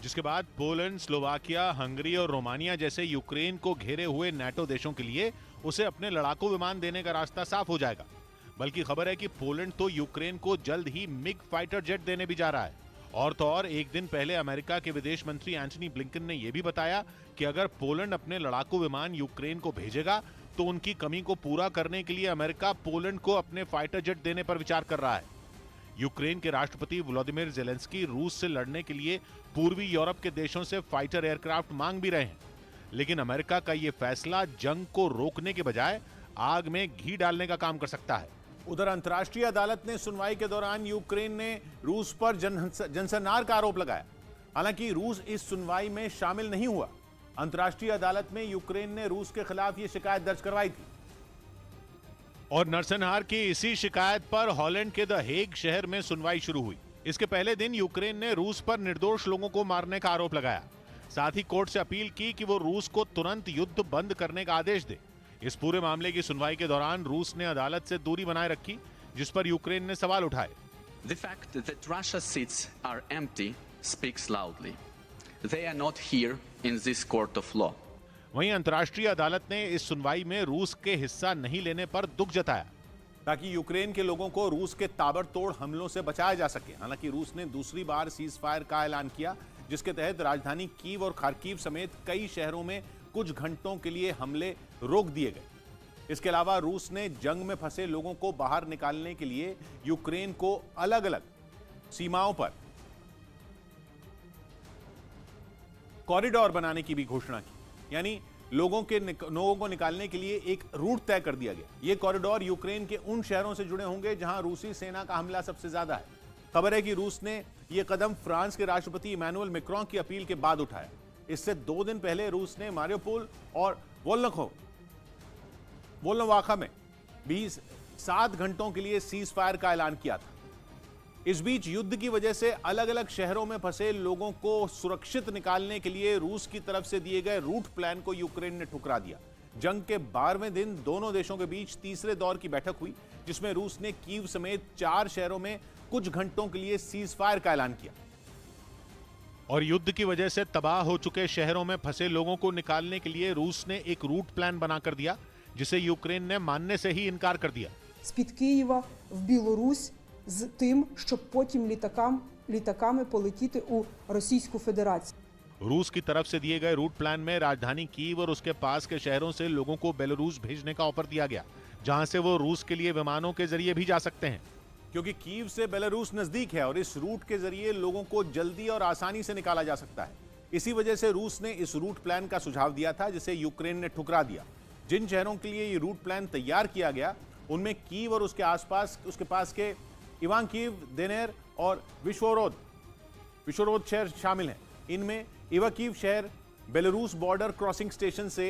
O: जिसके बाद पोलैंड, स्लोवाकिया, हंगरी और रोमानिया जैसे यूक्रेन को घेरे हुए नाटो देशों के लिए उसे अपने लड़ाकू विमान देने का रास्ता साफ हो जाएगा। बल्कि खबर है कि पोलैंड तो यूक्रेन को जल्द ही मिग फाइटर जेट देने भी जा रहा है। और तो और एक दिन पहले अमेरिका के विदेश मंत्री एंटनी ब्लिंकन ने यह भी बताया कि अगर पोलैंड अपने लड़ाकू विमान यूक्रेन को भेजेगा तो उनकी कमी को पूरा करने के लिए अमेरिका पोलैंड को अपने फाइटर जेट देने पर विचार कर रहा है। यूक्रेन के राष्ट्रपति व्लादिमीर ज़ेलेंस्की रूस से लड़ने के लिए पूर्वी यूरोप के देशों से फाइटर एयरक्राफ्ट मांग भी रहे हैं, लेकिन अमेरिका का यह फैसला जंग को रोकने के बजाय आग में घी डालने का काम कर सकता है। उधर अंतर्राष्ट्रीय अदालत ने सुनवाई के दौरान यूक्रेन ने रूस पर जनसंहार का आरोप लगाया। हालांकि रूस इस सुनवाई में शामिल नहीं हुआ। अंतर्राष्ट्रीय अदालत में यूक्रेन ने रूस के खिलाफ यह शिकायत दर्ज करवाई थी और नरसंहार की इसी शिकायत पर हॉलैंड के द हेग शहर में सुनवाई शुरू हुई। इसके पहले दिन यूक्रेन ने रूस पर निर्दोष लोगों को मारने का आरोप लगाया। साथ ही कोर्ट से अपील की कि वो रूस को तुरंत युद्ध बंद करने का आदेश दे। इस पूरे मामले की सुनवाई के दौरान रूस ने अदालत से दूरी बनाए रखी, जिस पर यूक्रेन ने सवाल उठाए।
A: The fact that Russia's seats are empty speaks loudly. They are not here in this court of law.
O: वहीं अंतर्राष्ट्रीय अदालत ने इस सुनवाई में रूस के हिस्सा नहीं लेने पर दुख जताया, ताकि यूक्रेन के लोगों को रूस के ताबड़तोड़ हमलों से बचाया जा सके। हालांकि रूस ने दूसरी बार सीज फायर का ऐलान किया, जिसके तहत राजधानी कीव और खार्किव समेत कई शहरों में कुछ घंटों के लिए हमले रोक दिए गए। इसके अलावा रूस ने जंग में फंसे लोगों को बाहर निकालने के लिए यूक्रेन को अलग अलग सीमाओं पर कॉरिडोर बनाने की भी घोषणा की, यानी लोगों को निकालने के लिए एक रूट तय कर दिया गया। यह कॉरिडोर यूक्रेन के उन शहरों से जुड़े होंगे जहां रूसी सेना का हमला सबसे ज्यादा है। खबर है कि रूस ने यह कदम फ्रांस के राष्ट्रपति इमैनुअल मैक्रों की अपील के बाद उठाया। इससे 2 दिन पहले रूस ने मारियोपोल और वोल्नोवाखा में 7 घंटों के लिए सीज फायर का ऐलान किया था। इस बीच युद्ध की वजह से अलग अलग शहरों में फंसे लोगों को सुरक्षित निकालने के लिए रूस की तरफ से दिए गए रूट प्लान को यूक्रेन ने ठुकरा दिया। जंग के 12वें दिन दोनों देशों के बीच तीसरे दौर की बैठक हुई, जिसमें रूस ने कीव समेत 4 शहरों में कुछ घंटों के लिए सीज फायर का ऐलान किया और युद्ध की वजह से तबाह हो चुके शहरों में फंसे लोगों को निकालने के लिए रूस ने एक रूट प्लान बनाकर दिया, जिसे यूक्रेन ने मानने से ही इनकार कर दिया।
I: З-під Києва в Білорусь з тим, щоб потім літаками полетіти у Російську Федерацію.
O: रूस की तरफ से दिए गए रूट प्लान में राजधानी कीव और उसके पास के शहरों से लोगों को बेलारूस भेजने का ऑफर दिया गया, जहां से वो रूस के लिए विमानों के जरिए भी जा सकते हैं, क्योंकि कीव से बेलारूस नजदीक है और इस रूट के जरिए लोगों को जल्दी और आसानी से निकाला जा सकता है। इसी वजह से रूस ने इस रूट प्लान का सुझाव दिया था, जिसे यूक्रेन ने ठुकरा दिया। जिन शहरों के लिए ये रूट प्लान तैयार किया गया उनमें कीव और उसके पास के इवांकीव, देनेर और विश्वरोद शहर शामिल हैं। इनमें इवाकीव शहर बेलारूस बॉर्डर क्रॉसिंग स्टेशन से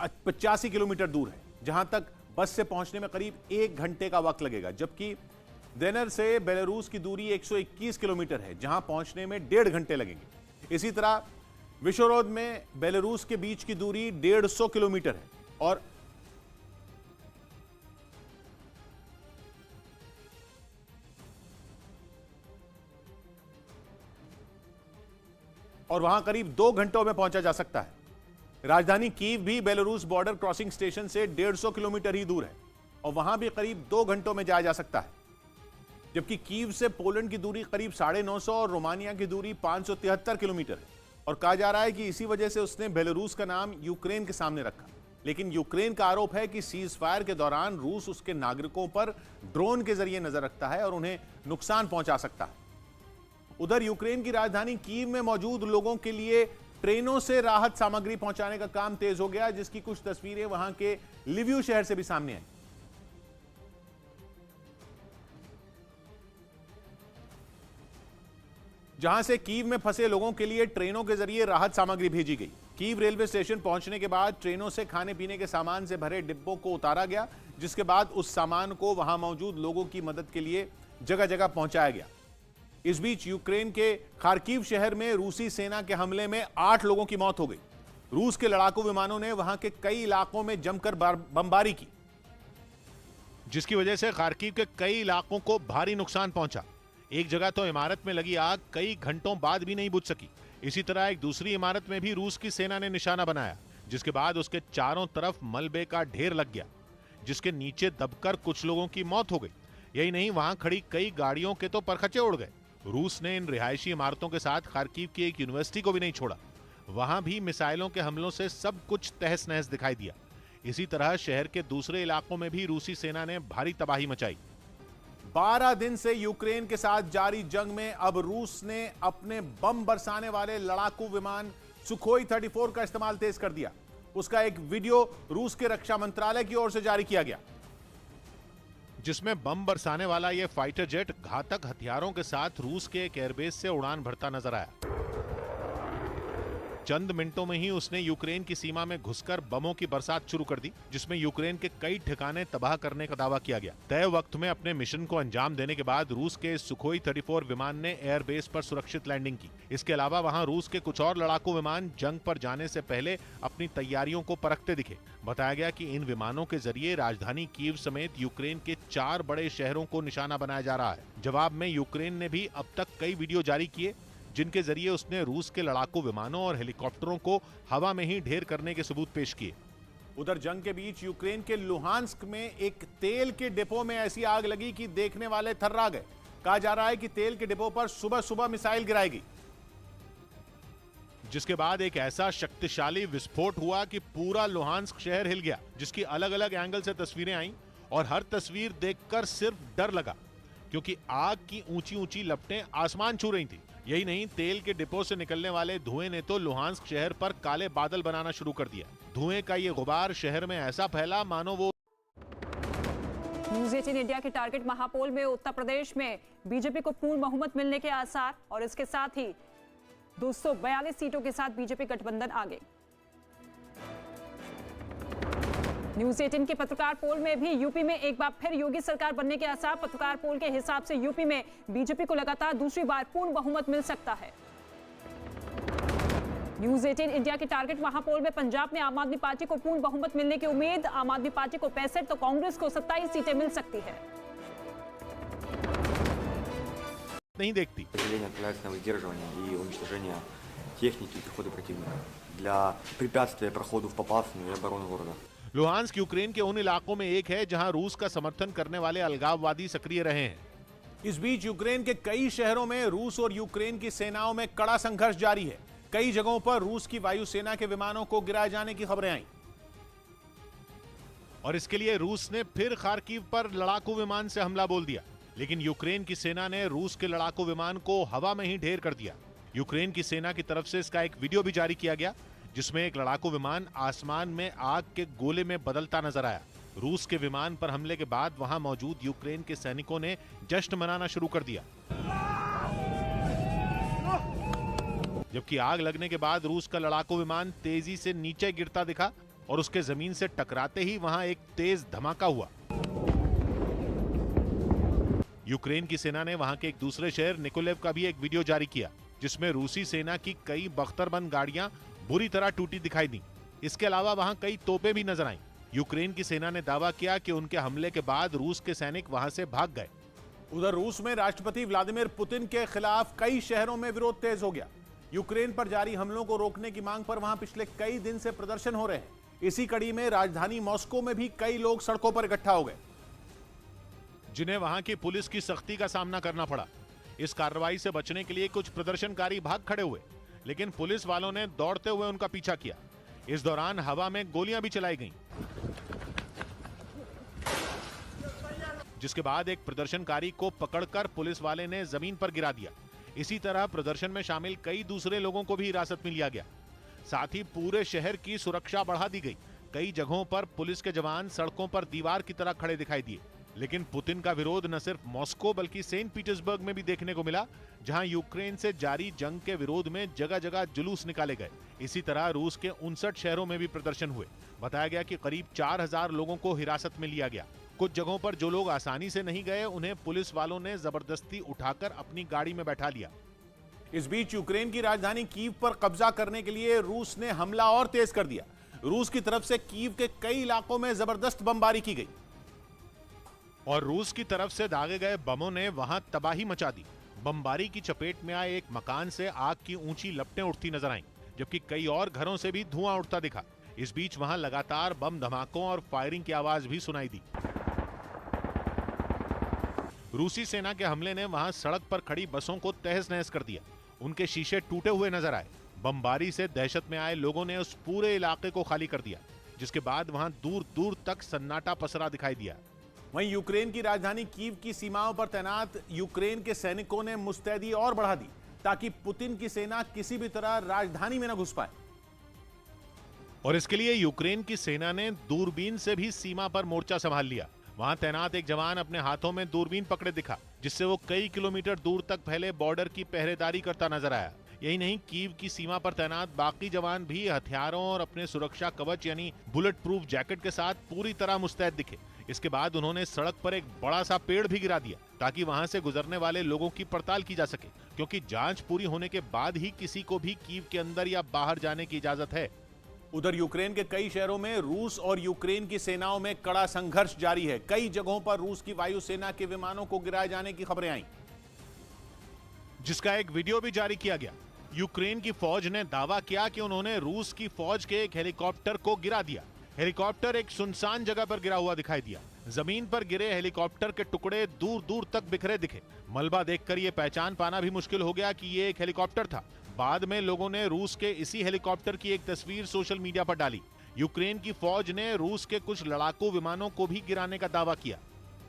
O: 85 किलोमीटर दूर है, जहां तक बस से पहुंचने में करीब 1 घंटे का वक्त लगेगा, जबकि देनेर से बेलारूस की दूरी 121 किलोमीटर है, जहां पहुंचने में 1.5 घंटे लगेंगे। इसी तरह विश्वरोद में बेलारूस के बीच की दूरी 150 किलोमीटर है और वहां करीब 2 घंटों में पहुंचा जा सकता है। राजधानी कीव भी बेलारूस बॉर्डर क्रॉसिंग स्टेशन से 150 किलोमीटर ही दूर है और वहां भी करीब 2 घंटों में जाया जा सकता है। जबकि कीव से पोलैंड की दूरी करीब 950 और रोमानिया की दूरी 573 किलोमीटर है। और कहा जा रहा है कि इसी वजह से उसने बेलारूस का नाम यूक्रेन के सामने रखा। लेकिन यूक्रेन का आरोप है कि सीज फायर के दौरान रूस उसके नागरिकों पर ड्रोन के जरिए नजर रखता है और उन्हें नुकसान पहुंचा सकता है। उधर यूक्रेन की राजधानी कीव में मौजूद लोगों के लिए ट्रेनों से राहत सामग्री पहुंचाने का काम तेज हो गया, जिसकी कुछ तस्वीरें वहां के लिविव शहर से भी सामने आई। जहां से कीव में फंसे लोगों के लिए ट्रेनों के जरिए राहत सामग्री भेजी गई। कीव रेलवे स्टेशन पहुंचने के बाद ट्रेनों से खाने पीने के सामान से भरे डिब्बों को उतारा गया, जिसके बाद उस सामान को वहां मौजूद लोगों की मदद के लिए जगह जगह पहुंचाया गया। इस बीच यूक्रेन के खार्किव शहर में रूसी सेना के हमले में 8 लोगों की मौत हो गई। रूस के लड़ाकू विमानों ने वहां के कई इलाकों में जमकर बमबारी की, जिसकी वजह से खार्किव के कई इलाकों को भारी नुकसान पहुंचा। एक जगह तो इमारत में लगी आग कई घंटों बाद भी नहीं बुझ सकी। इसी तरह एक दूसरी इमारत में भी रूस की सेना ने निशाना बनाया, जिसके बाद उसके चारों तरफ मलबे का ढेर लग गया, जिसके नीचे दबकर कुछ लोगों की मौत हो गई। यही नहीं, वहां खड़ी कई गाड़ियों के तो परखचे उड़ गए। रूस ने इन रिहायशी इमारतों के साथ खार्किव की एक यूनिवर्सिटी को भी नहीं छोड़ा। वहां भी मिसाइलों के हमलों से सब कुछ तहस नहस दिखाई दिया। इसी तरह शहर के दूसरे इलाकों में भी रूसी सेना ने भारी तबाही मचाई। 12 दिन से यूक्रेन के साथ जारी जंग में अब रूस ने अपने बम बरसाने वाले लड़ाकू विमान सुखोई 34 का इस्तेमाल तेज कर दिया। उसका एक वीडियो रूस के रक्षा मंत्रालय की ओर से जारी किया गया, जिसमें बम बरसाने वाला यह फाइटर जेट घातक हथियारों के साथ रूस के एक एयरबेस से उड़ान भरता नजर आया। चंद मिनटों में ही उसने यूक्रेन की सीमा में घुसकर बमों की बरसात शुरू कर दी, जिसमें यूक्रेन के कई ठिकाने तबाह करने का दावा किया गया। तय वक्त में अपने मिशन को अंजाम देने के बाद रूस के सुखोई 34 विमान ने एयरबेस पर सुरक्षित लैंडिंग की। इसके अलावा वहां रूस के कुछ और लड़ाकू विमान जंग पर जाने से पहले अपनी तैयारियों को परखते दिखे। बताया गया कि इन विमानों के जरिए राजधानी कीव समेत यूक्रेन के 4 बड़े शहरों को निशाना बनाया जा रहा है। जवाब में यूक्रेन ने भी अब तक कई वीडियो जारी किए, जिनके जरिए उसने रूस के लड़ाकू विमानों और हेलीकॉप्टरों को हवा में ही ढेर करने के सबूत पेश किए। उधर जंग के बीच यूक्रेन के लुहांस्क में एक तेल के डिपो में ऐसी आग लगी कि देखने वाले थर्रा गए। कहा जा रहा है कि तेल के डिपो पर सुबह सुबह मिसाइल गिराई गई, जिसके बाद एक ऐसा शक्तिशाली विस्फोट हुआ कि पूरा लुहांस्क शहर हिल गया, जिसकी अलग अलग एंगल से तस्वीरें आईं और हर तस्वीर देखकर सिर्फ डर लगा, क्योंकि आग की ऊंची ऊंची लपटें आसमान छू रही थी। यही नहीं, तेल के डिपो से निकलने वाले धुएं ने तो लुहांस्क शहर पर काले बादल बनाना शुरू कर दिया। धुएं का ये गुबार शहर में ऐसा फैला मानो वो।
E: न्यूज़ 18 इंडिया के टारगेट महापोल में उत्तर प्रदेश में बीजेपी को पूर्ण बहुमत मिलने के आसार और इसके साथ ही 242 सीटों के साथ बीजेपी गठबंधन आगे। न्यूज़ 18 के पत्रकार पोल में भी यूपी में एक बार फिर योगी सरकार बनने के आसार। पत्रकार पोल के हिसाब से यूपी में बीजेपी को लगातार दूसरी बार पूर्ण बहुमत मिल सकता है। न्यूज़ 18 इंडिया के टारगेट महापोल में पंजाब में आम आदमी पार्टी को पूर्ण बहुमत मिलने की उम्मीद। आम आदमी पार्टी को 65 तो कांग्रेस को 27 सीटें मिल सकती है।
O: नहीं देखती। लुहांस्क यूक्रेन के उन इलाकों में एक है जहां रूस का समर्थन करने वाले अलगाववादी सक्रिय रहे हैं। इस बीच यूक्रेन के कई शहरों में रूस और यूक्रेन की सेनाओं में कड़ा संघर्ष जारी है। कई जगहों पर रूस की वायुसेना के विमानों को गिराए जाने की खबरें आईं। और इसके लिए रूस ने फिर खार्किव पर लड़ाकू विमान से हमला बोल दिया, लेकिन यूक्रेन की सेना ने रूस के लड़ाकू विमान को हवा में ही ढेर कर दिया। यूक्रेन की सेना की तरफ से इसका एक वीडियो भी जारी किया गया, जिसमें एक लड़ाकू विमान आसमान में आग के गोले में बदलता नजर आया। रूस के विमान पर हमले के बाद वहां मौजूद यूक्रेन के सैनिकों ने जश्न मनाना शुरू कर दिया, जबकि आग लगने के बाद रूस का लड़ाकू विमान तेजी से नीचे गिरता दिखा और उसके जमीन से टकराते ही वहां एक तेज धमाका हुआ। यूक्रेन की सेना ने वहां के एक दूसरे शहर निकोलेव का भी एक वीडियो जारी किया, जिसमें रूसी सेना की कई बख्तरबंद गाड़ियां बुरी तरह टूटी दिखाई दी। इसके अलावा वहां कई तोपें भी नजर आईं। यूक्रेन की सेना ने दावा किया कि उनके हमले के बाद रूस के सैनिक वहां से भाग गए। उधर रूस में राष्ट्रपति व्लादिमीर पुतिन के खिलाफ कई शहरों में विरोध तेज हो गया। यूक्रेन पर जारी हमलों को रोकने की मांग पर वहां पिछले कई दिन से प्रदर्शन हो रहे हैं। इसी कड़ी में राजधानी मॉस्को में भी कई लोग सड़कों पर इकट्ठा हो गए। जिन्हें वहां की पुलिस की सख्ती का सामना करना पड़ा। इस कार्रवाई से बचने के लिए कुछ प्रदर्शनकारी भाग खड़े हुए, लेकिन पुलिस वालों ने दौड़ते हुए उनका पीछा किया। इस दौरान हवा में गोलियां भी चलाई गईं, जिसके बाद एक प्रदर्शनकारी को पकड़कर पुलिस वाले ने जमीन पर गिरा दिया। इसी तरह प्रदर्शन में शामिल कई दूसरे लोगों को भी हिरासत में लिया गया। साथ ही पूरे शहर की सुरक्षा बढ़ा दी गई। कई जगहों पर पुलिस के जवान सड़कों पर दीवार की तरह खड़े दिखाई दिए। लेकिन पुतिन का विरोध न सिर्फ मॉस्को बल्कि सेंट पीटर्सबर्ग में भी देखने को मिला, जहां यूक्रेन से जारी जंग के विरोध में जगह जगह जुलूस निकाले गए। इसी तरह रूस के 59 शहरों में भी प्रदर्शन हुए। बताया गया कि करीब 4000 लोगों को हिरासत में लिया गया। कुछ जगहों पर जो लोग आसानी से नहीं गए, उन्हें पुलिस वालों ने जबरदस्ती उठाकर अपनी गाड़ी में बैठा लिया।
H: इस बीच यूक्रेन की राजधानी कीव पर कब्जा करने के लिए रूस ने हमला और तेज कर दिया। रूस की तरफ से कीव के कई इलाकों में जबरदस्त बमबारी की गई
O: और रूस की तरफ से दागे गए बमों ने वहां तबाही मचा दी। बमबारी की चपेट में आए एक मकान से आग की ऊंची लपटें उठती नजर आईं, जबकि कई और घरों से भी धुआं उठता दिखा। इस बीच वहां लगातार बम धमाकों और फायरिंग की आवाज भी सुनाई दी। रूसी सेना के हमले ने वहां सड़क पर खड़ी बसों को तहस नहस कर दिया। उनके शीशे टूटे हुए नजर आए। बमबारी से दहशत में आए लोगों ने उस पूरे इलाके को खाली कर दिया, जिसके बाद वहां दूर दूर तक सन्नाटा पसरा दिखाई दिया।
H: वहीं यूक्रेन की राजधानी कीव की सीमाओं पर तैनात यूक्रेन के सैनिकों ने मुस्तैदी और बढ़ा दी, ताकि पुतिन की सेना किसी भी तरह राजधानी में न घुस पाए।
O: और इसके लिए यूक्रेन की सेना ने दूरबीन से भी सीमा पर मोर्चा संभाल लिया। वहां तैनात एक जवान अपने हाथों में दूरबीन पकड़े दिखा, जिससे वो कई किलोमीटर दूर तक फैले बॉर्डर की पहरेदारी करता नजर आया। यही नहीं, कीव की सीमा पर तैनात बाकी जवान भी हथियारों और अपने सुरक्षा कवच यानी बुलेट प्रूफ जैकेट के साथ पूरी तरह मुस्तैद दिखे। इसके बाद उन्होंने सड़क पर एक बड़ा सा पेड़ भी गिरा दिया, ताकि वहां से गुजरने वाले लोगों की पड़ताल की जा सके, क्योंकि जांच पूरी होने के बाद ही किसी को भी कीव के अंदर या बाहर जाने की इजाजत है।
H: उधर यूक्रेन के कई शहरों में रूस और यूक्रेन की सेनाओं में कड़ा संघर्ष जारी है। कई जगहों पर रूस की वायुसेना के विमानों को गिराए जाने की खबरें आईं,
O: जिसका एक वीडियो भी जारी किया गया। यूक्रेन की फौज ने दावा किया कि उन्होंने रूस की फौज के एक हेलीकॉप्टर को गिरा दिया। हेलीकॉप्टर एक सुनसान जगह पर गिरा हुआ दिखाई दिया। जमीन पर गिरे हेलीकॉप्टर के टुकड़े दूर दूर तक बिखरे दिखे। मलबा देखकर यह पहचान पाना भी मुश्किल हो गया कि यह एक हेलीकॉप्टर था। बाद में लोगों ने रूस के इसी हेलीकॉप्टर की एक तस्वीर सोशल मीडिया पर डाली। यूक्रेन की फौज ने रूस के कुछ लड़ाकू विमानों को भी गिराने का दावा किया।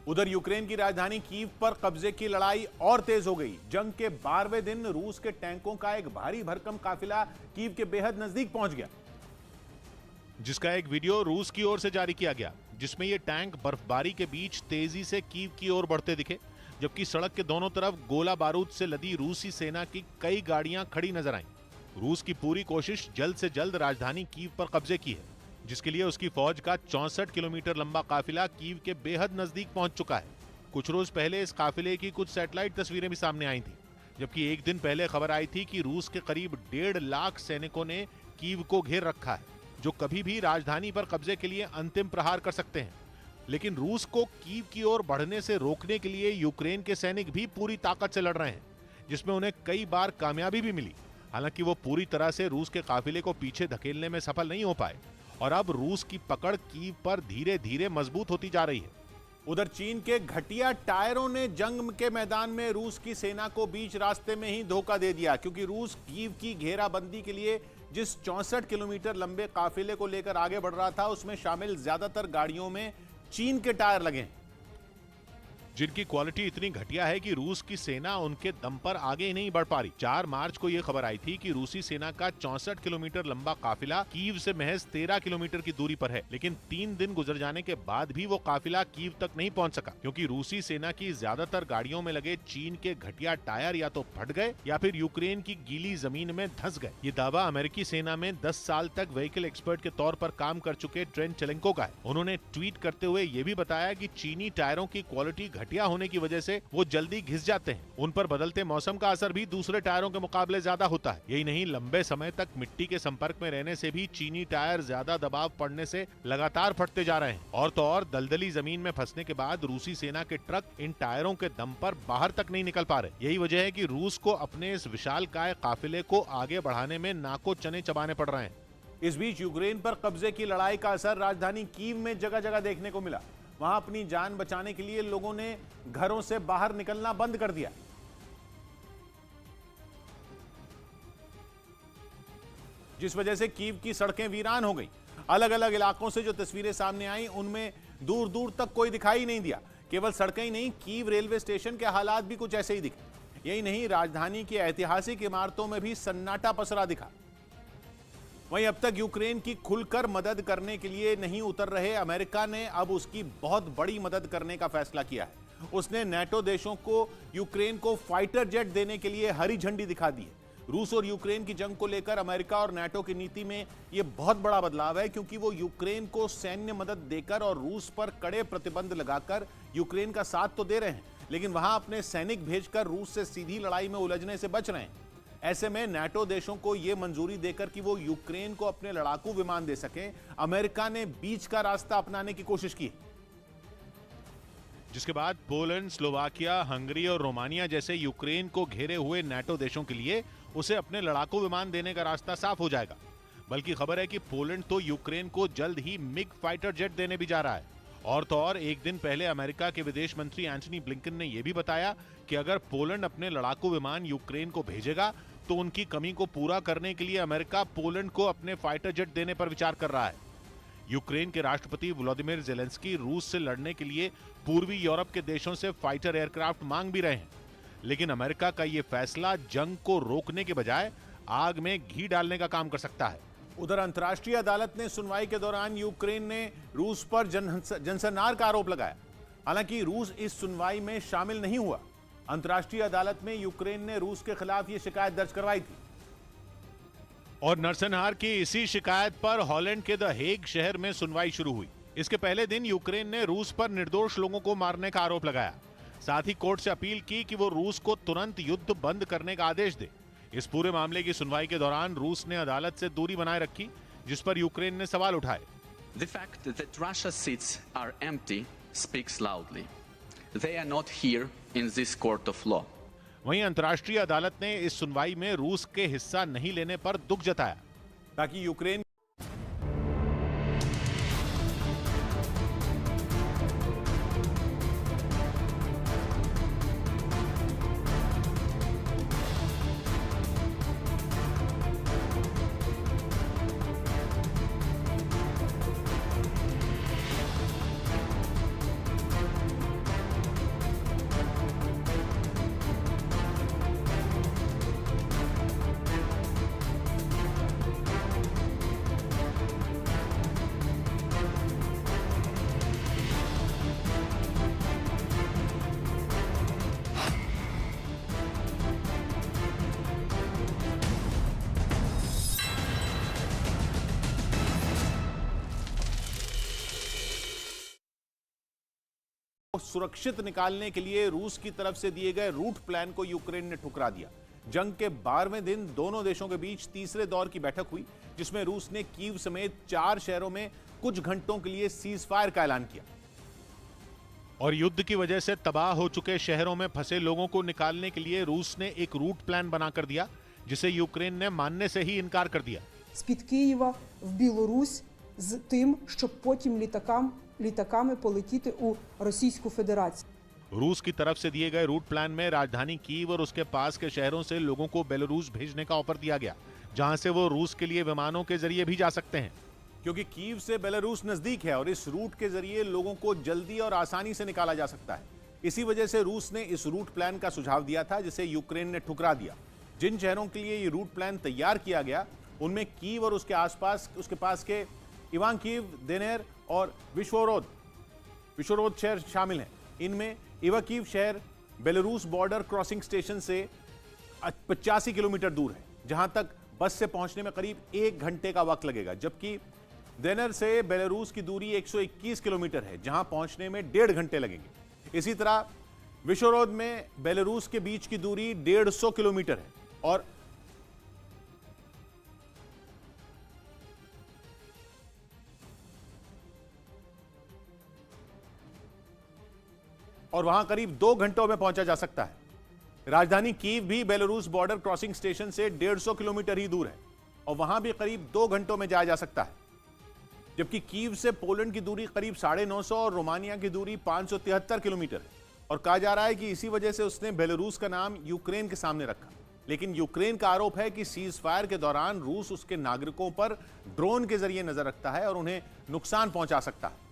H: उधर यूक्रेन की राजधानी कीव पर कब्जे की लड़ाई और तेज हो गई। जंग के 12वें दिन रूस के टैंकों का एक भारी भरकम काफिला कीव के बेहद नजदीक पहुंच गया,
O: जिसका एक वीडियो रूस की ओर से जारी किया गया, जिसमें ये टैंक बर्फबारी के बीच तेजी से कीव की ओर बढ़ते दिखे, जबकि सड़क के दोनों तरफ गोला बारूद से लदी रूसी सेना की कई गाड़ियां खड़ी नजर आईं। रूस की पूरी कोशिश जल्द से जल्द राजधानी कीव पर कब्जे की है, जिसके लिए उसकी फौज का 64 किलोमीटर लंबा काफिला कीव के बेहद नजदीक पहुंच चुका है। कुछ रोज पहले इस काफिले की कुछ सैटेलाइट तस्वीरें भी सामने आई थी, जबकि एक दिन पहले खबर आई थी कि रूस के करीब 1.5 लाख सैनिकों ने कीव को घेर रखा है, जो कभी भी राजधानी पर कब्जे के लिए अंतिम प्रहार कर सकते हैं। लेकिन रूस को कीव की ओर बढ़ने से रोकने के लिए यूक्रेन के सैनिक भी पूरी ताकत से लड़ रहे हैं, जिसमें उन्हें कई बार कामयाबी भी मिली। हालांकि वो पूरी तरह से रूस के काफिले को पीछे धकेलने में सफल नहीं हो पाए और अब रूस की पकड़ कीव पर धीरे धीरे मजबूत होती जा रही है।
H: उधर चीन के घटिया टायरों ने जंग के मैदान में रूस की सेना को बीच रास्ते में ही धोखा दे दिया, क्योंकि रूस कीव की घेराबंदी के लिए जिस 64 किलोमीटर लंबे काफिले को लेकर आगे बढ़ रहा था, उसमें शामिल ज्यादातर गाड़ियों में चीन के टायर लगे हैं,
O: जिनकी क्वालिटी इतनी घटिया है कि रूस की सेना उनके दम पर आगे ही नहीं बढ़ पा रही। 4 मार्च को यह खबर आई थी कि रूसी सेना का 64 किलोमीटर लंबा काफिला कीव से महज 13 किलोमीटर की दूरी पर है, लेकिन 3 दिन गुजर जाने के बाद भी वो काफिला कीव तक नहीं पहुंच सका, क्योंकि रूसी सेना की ज्यादातर गाड़ियों में लगे चीन के घटिया टायर या तो फट गए या फिर यूक्रेन की गीली जमीन में धंस गए। ये दावा अमेरिकी सेना में 10 साल तक व्हीकल एक्सपर्ट के तौर पर काम कर चुके ट्रेंट चेलेंको का है। उन्होंने ट्वीट करते हुए ये भी बताया कि चीनी टायरों की क्वालिटी घटिया होने की वजह से वो जल्दी घिस जाते हैं। उन पर बदलते मौसम का असर भी दूसरे टायरों के मुकाबले ज्यादा होता है। यही नहीं, लंबे समय तक मिट्टी के संपर्क में रहने से भी चीनी टायर ज्यादा दबाव पड़ने से लगातार फटते जा रहे हैं। और तो और दलदली जमीन में फंसने के बाद रूसी सेना के ट्रक इन टायरों के दम पर बाहर तक नहीं निकल पा रहे। यही वजह है कि रूस को अपने इस विशालकाय काफिले को आगे बढ़ाने में नाको चने चबाने पड़ रहे हैं।
H: इस बीच यूक्रेन पर कब्जे की लड़ाई का असर राजधानी कीव में जगह जगह देखने को मिला। वहां अपनी जान बचाने के लिए लोगों ने घरों से बाहर निकलना बंद कर दिया। जिस वजह से कीव की सड़कें वीरान हो गई। अलग अलग इलाकों से जो तस्वीरें सामने आई उनमें दूर दूर तक कोई दिखाई नहीं दिया। केवल सड़कें ही नहीं, कीव रेलवे स्टेशन के हालात भी कुछ ऐसे ही दिखे। यही नहीं, राजधानी की ऐतिहासिक इमारतों में भी सन्नाटा पसरा दिखा। वहीं अब तक यूक्रेन की खुलकर मदद करने के लिए नहीं उतर रहे अमेरिका ने अब उसकी बहुत बड़ी मदद करने का फैसला किया है। उसने नेटो देशों को यूक्रेन को फाइटर जेट देने के लिए हरी झंडी दिखा दी है। रूस और यूक्रेन की जंग को लेकर अमेरिका और नेटो की नीति में यह बहुत बड़ा बदलाव है, क्योंकि वो यूक्रेन को सैन्य मदद देकर और रूस पर कड़े प्रतिबंध लगाकर यूक्रेन का साथ तो दे रहे हैं, लेकिन वहां अपने सैनिक भेजकर रूस से सीधी लड़ाई में उलझने से बच रहे हैं। ऐसे में नेटो देशों को यह मंजूरी देकर कि वो यूक्रेन को अपने लड़ाकू विमान दे सकें, अमेरिका ने बीच का रास्ता अपनाने की कोशिश की।
O: जिसके बाद पोलैंड, स्लोवाकिया, हंगरी और रोमानिया जैसे यूक्रेन को घेरे हुए नेटो देशों के लिए उसे अपने लड़ाकू विमान देने का रास्ता साफ हो जाएगा। बल्कि खबर है कि पोलैंड तो यूक्रेन को जल्द ही मिग फाइटर जेट देने भी जा रहा है। और तो और एक दिन पहले अमेरिका के विदेश मंत्री एंटनी ब्लिंकन ने यह भी बताया कि अगर पोलैंड अपने लड़ाकू विमान यूक्रेन को भेजेगा तो उनकी कमी को पूरा करने के लिए अमेरिका पोलैंड को अपने फाइटर जेट देने पर विचार कर रहा है। यूक्रेन के राष्ट्रपति वोलोदिमीर ज़ेलेंस्की रूस से लड़ने के लिए पूर्वी यूरोप के देशों से फाइटर एयरक्राफ्ट मांग भी रहे हैं, लेकिन अमेरिका का यह फैसला जंग को रोकने के बजाय आग में घी डालने का काम कर सकता है।
H: उधर अंतर्राष्ट्रीय अदालत ने सुनवाई के दौरान यूक्रेन ने रूस पर जनसंहार का आरोप लगाया। हालांकि रूस इस सुनवाई में शामिल नहीं हुआ। अंतर्राष्ट्रीय अदालत में यूक्रेन ने रूस के खिलाफ यह शिकायत दर्ज करवाई थी
O: और नरसंहार की इसी शिकायत पर हॉलैंड के द हेग शहर में सुनवाई शुरू हुई। इसके पहले दिन यूक्रेन ने रूस पर निर्दोष लोगों को मारने का आरोप लगाया। साथ ही कोर्ट से अपील की कि वो रूस को तुरंत युद्ध बंद करने का आदेश दे। इस पूरे मामले की सुनवाई के दौरान रूस ने अदालत से दूरी बनाए रखी, जिस पर यूक्रेन ने सवाल उठाए।
A: The fact that Russia's seats are empty speaks loudly. They are not here in this court of law.
O: वहीं अंतर्राष्ट्रीय अदालत ने इस सुनवाई में रूस के हिस्सा नहीं लेने पर दुख जताया,
H: ताकि यूक्रेन सुरक्षित निकालने के लिए रूस की तरफ से दिए गए रूट प्लान को यूक्रेन ने ठुकरा दिया। जंग के 12वें दिन दोनों देशों के बीच तीसरे दौर की बैठक हुई, जिसमें रूस ने कीव समेत 4 शहरों में कुछ घंटों के लिए सीज फायर का ऐलान किया
O: और युद्ध की वजह से तबाह हो चुके शहरों में फंसे लोगों को निकालने के लिए रूस ने एक रूट प्लान बनाकर दिया, जिसे यूक्रेन ने मानने से ही इनकार कर दिया।
I: З-під Києва в Білорусь з тим, щоб потім літаками полетіти у Російську Федерацію.
O: रूस की तरफ से दिए गए रूट प्लान में राजधानी कीव और उसके पास के शहरों से लोगों को बेलारूस भेजने का ऑफर दिया गया, जहां से वो रूस के लिए विमानों के जरिए भी जा सकते हैं।
H: क्योंकि कीव से बेलारूस नजदीक है और इस रूट के जरिए लोगों को जल्दी और आसानी से निकाला जा सकता है। इसी वजह से रूस ने इस रूट प्लान का सुझाव दिया था, जिसे यूक्रेन ने ठुकरा दिया। जिन शहरों के लिए ये रूट प्लान तैयार किया गया उनमें कीव और उसके आसपास उसके पास के इवांकीव, देनेर और विश्वरोद शहर शामिल हैं। इनमें इवाकीव शहर बेलारूस बॉर्डर क्रॉसिंग स्टेशन से 85 किलोमीटर दूर है, जहां तक बस से पहुंचने में करीब 1 घंटे का वक्त लगेगा, जबकि देनेर से बेलारूस की दूरी 121 किलोमीटर है, जहां पहुंचने में 1.5 घंटे लगेंगे। इसी तरह विश्वरोद में बेलारूस के बीच की दूरी 150 किलोमीटर है और वहां करीब 2 घंटों में पहुंचा जा सकता है। राजधानी कीव भी बेलारूस बॉर्डर क्रॉसिंग स्टेशन से 150 किलोमीटर ही दूर है और वहां भी करीब 2 घंटों में जाया जा सकता है। जबकि कीव से पोलैंड की दूरी करीब 950 और रोमानिया की दूरी 573 किलोमीटर है। और कहा जा रहा है कि इसी वजह से उसने बेलारूस का नाम यूक्रेन के सामने रखा। लेकिन यूक्रेन का आरोप है कि सीज फायर के दौरान रूस उसके नागरिकों पर ड्रोन के जरिए नजर रखता है और उन्हें नुकसान पहुंचा सकता है।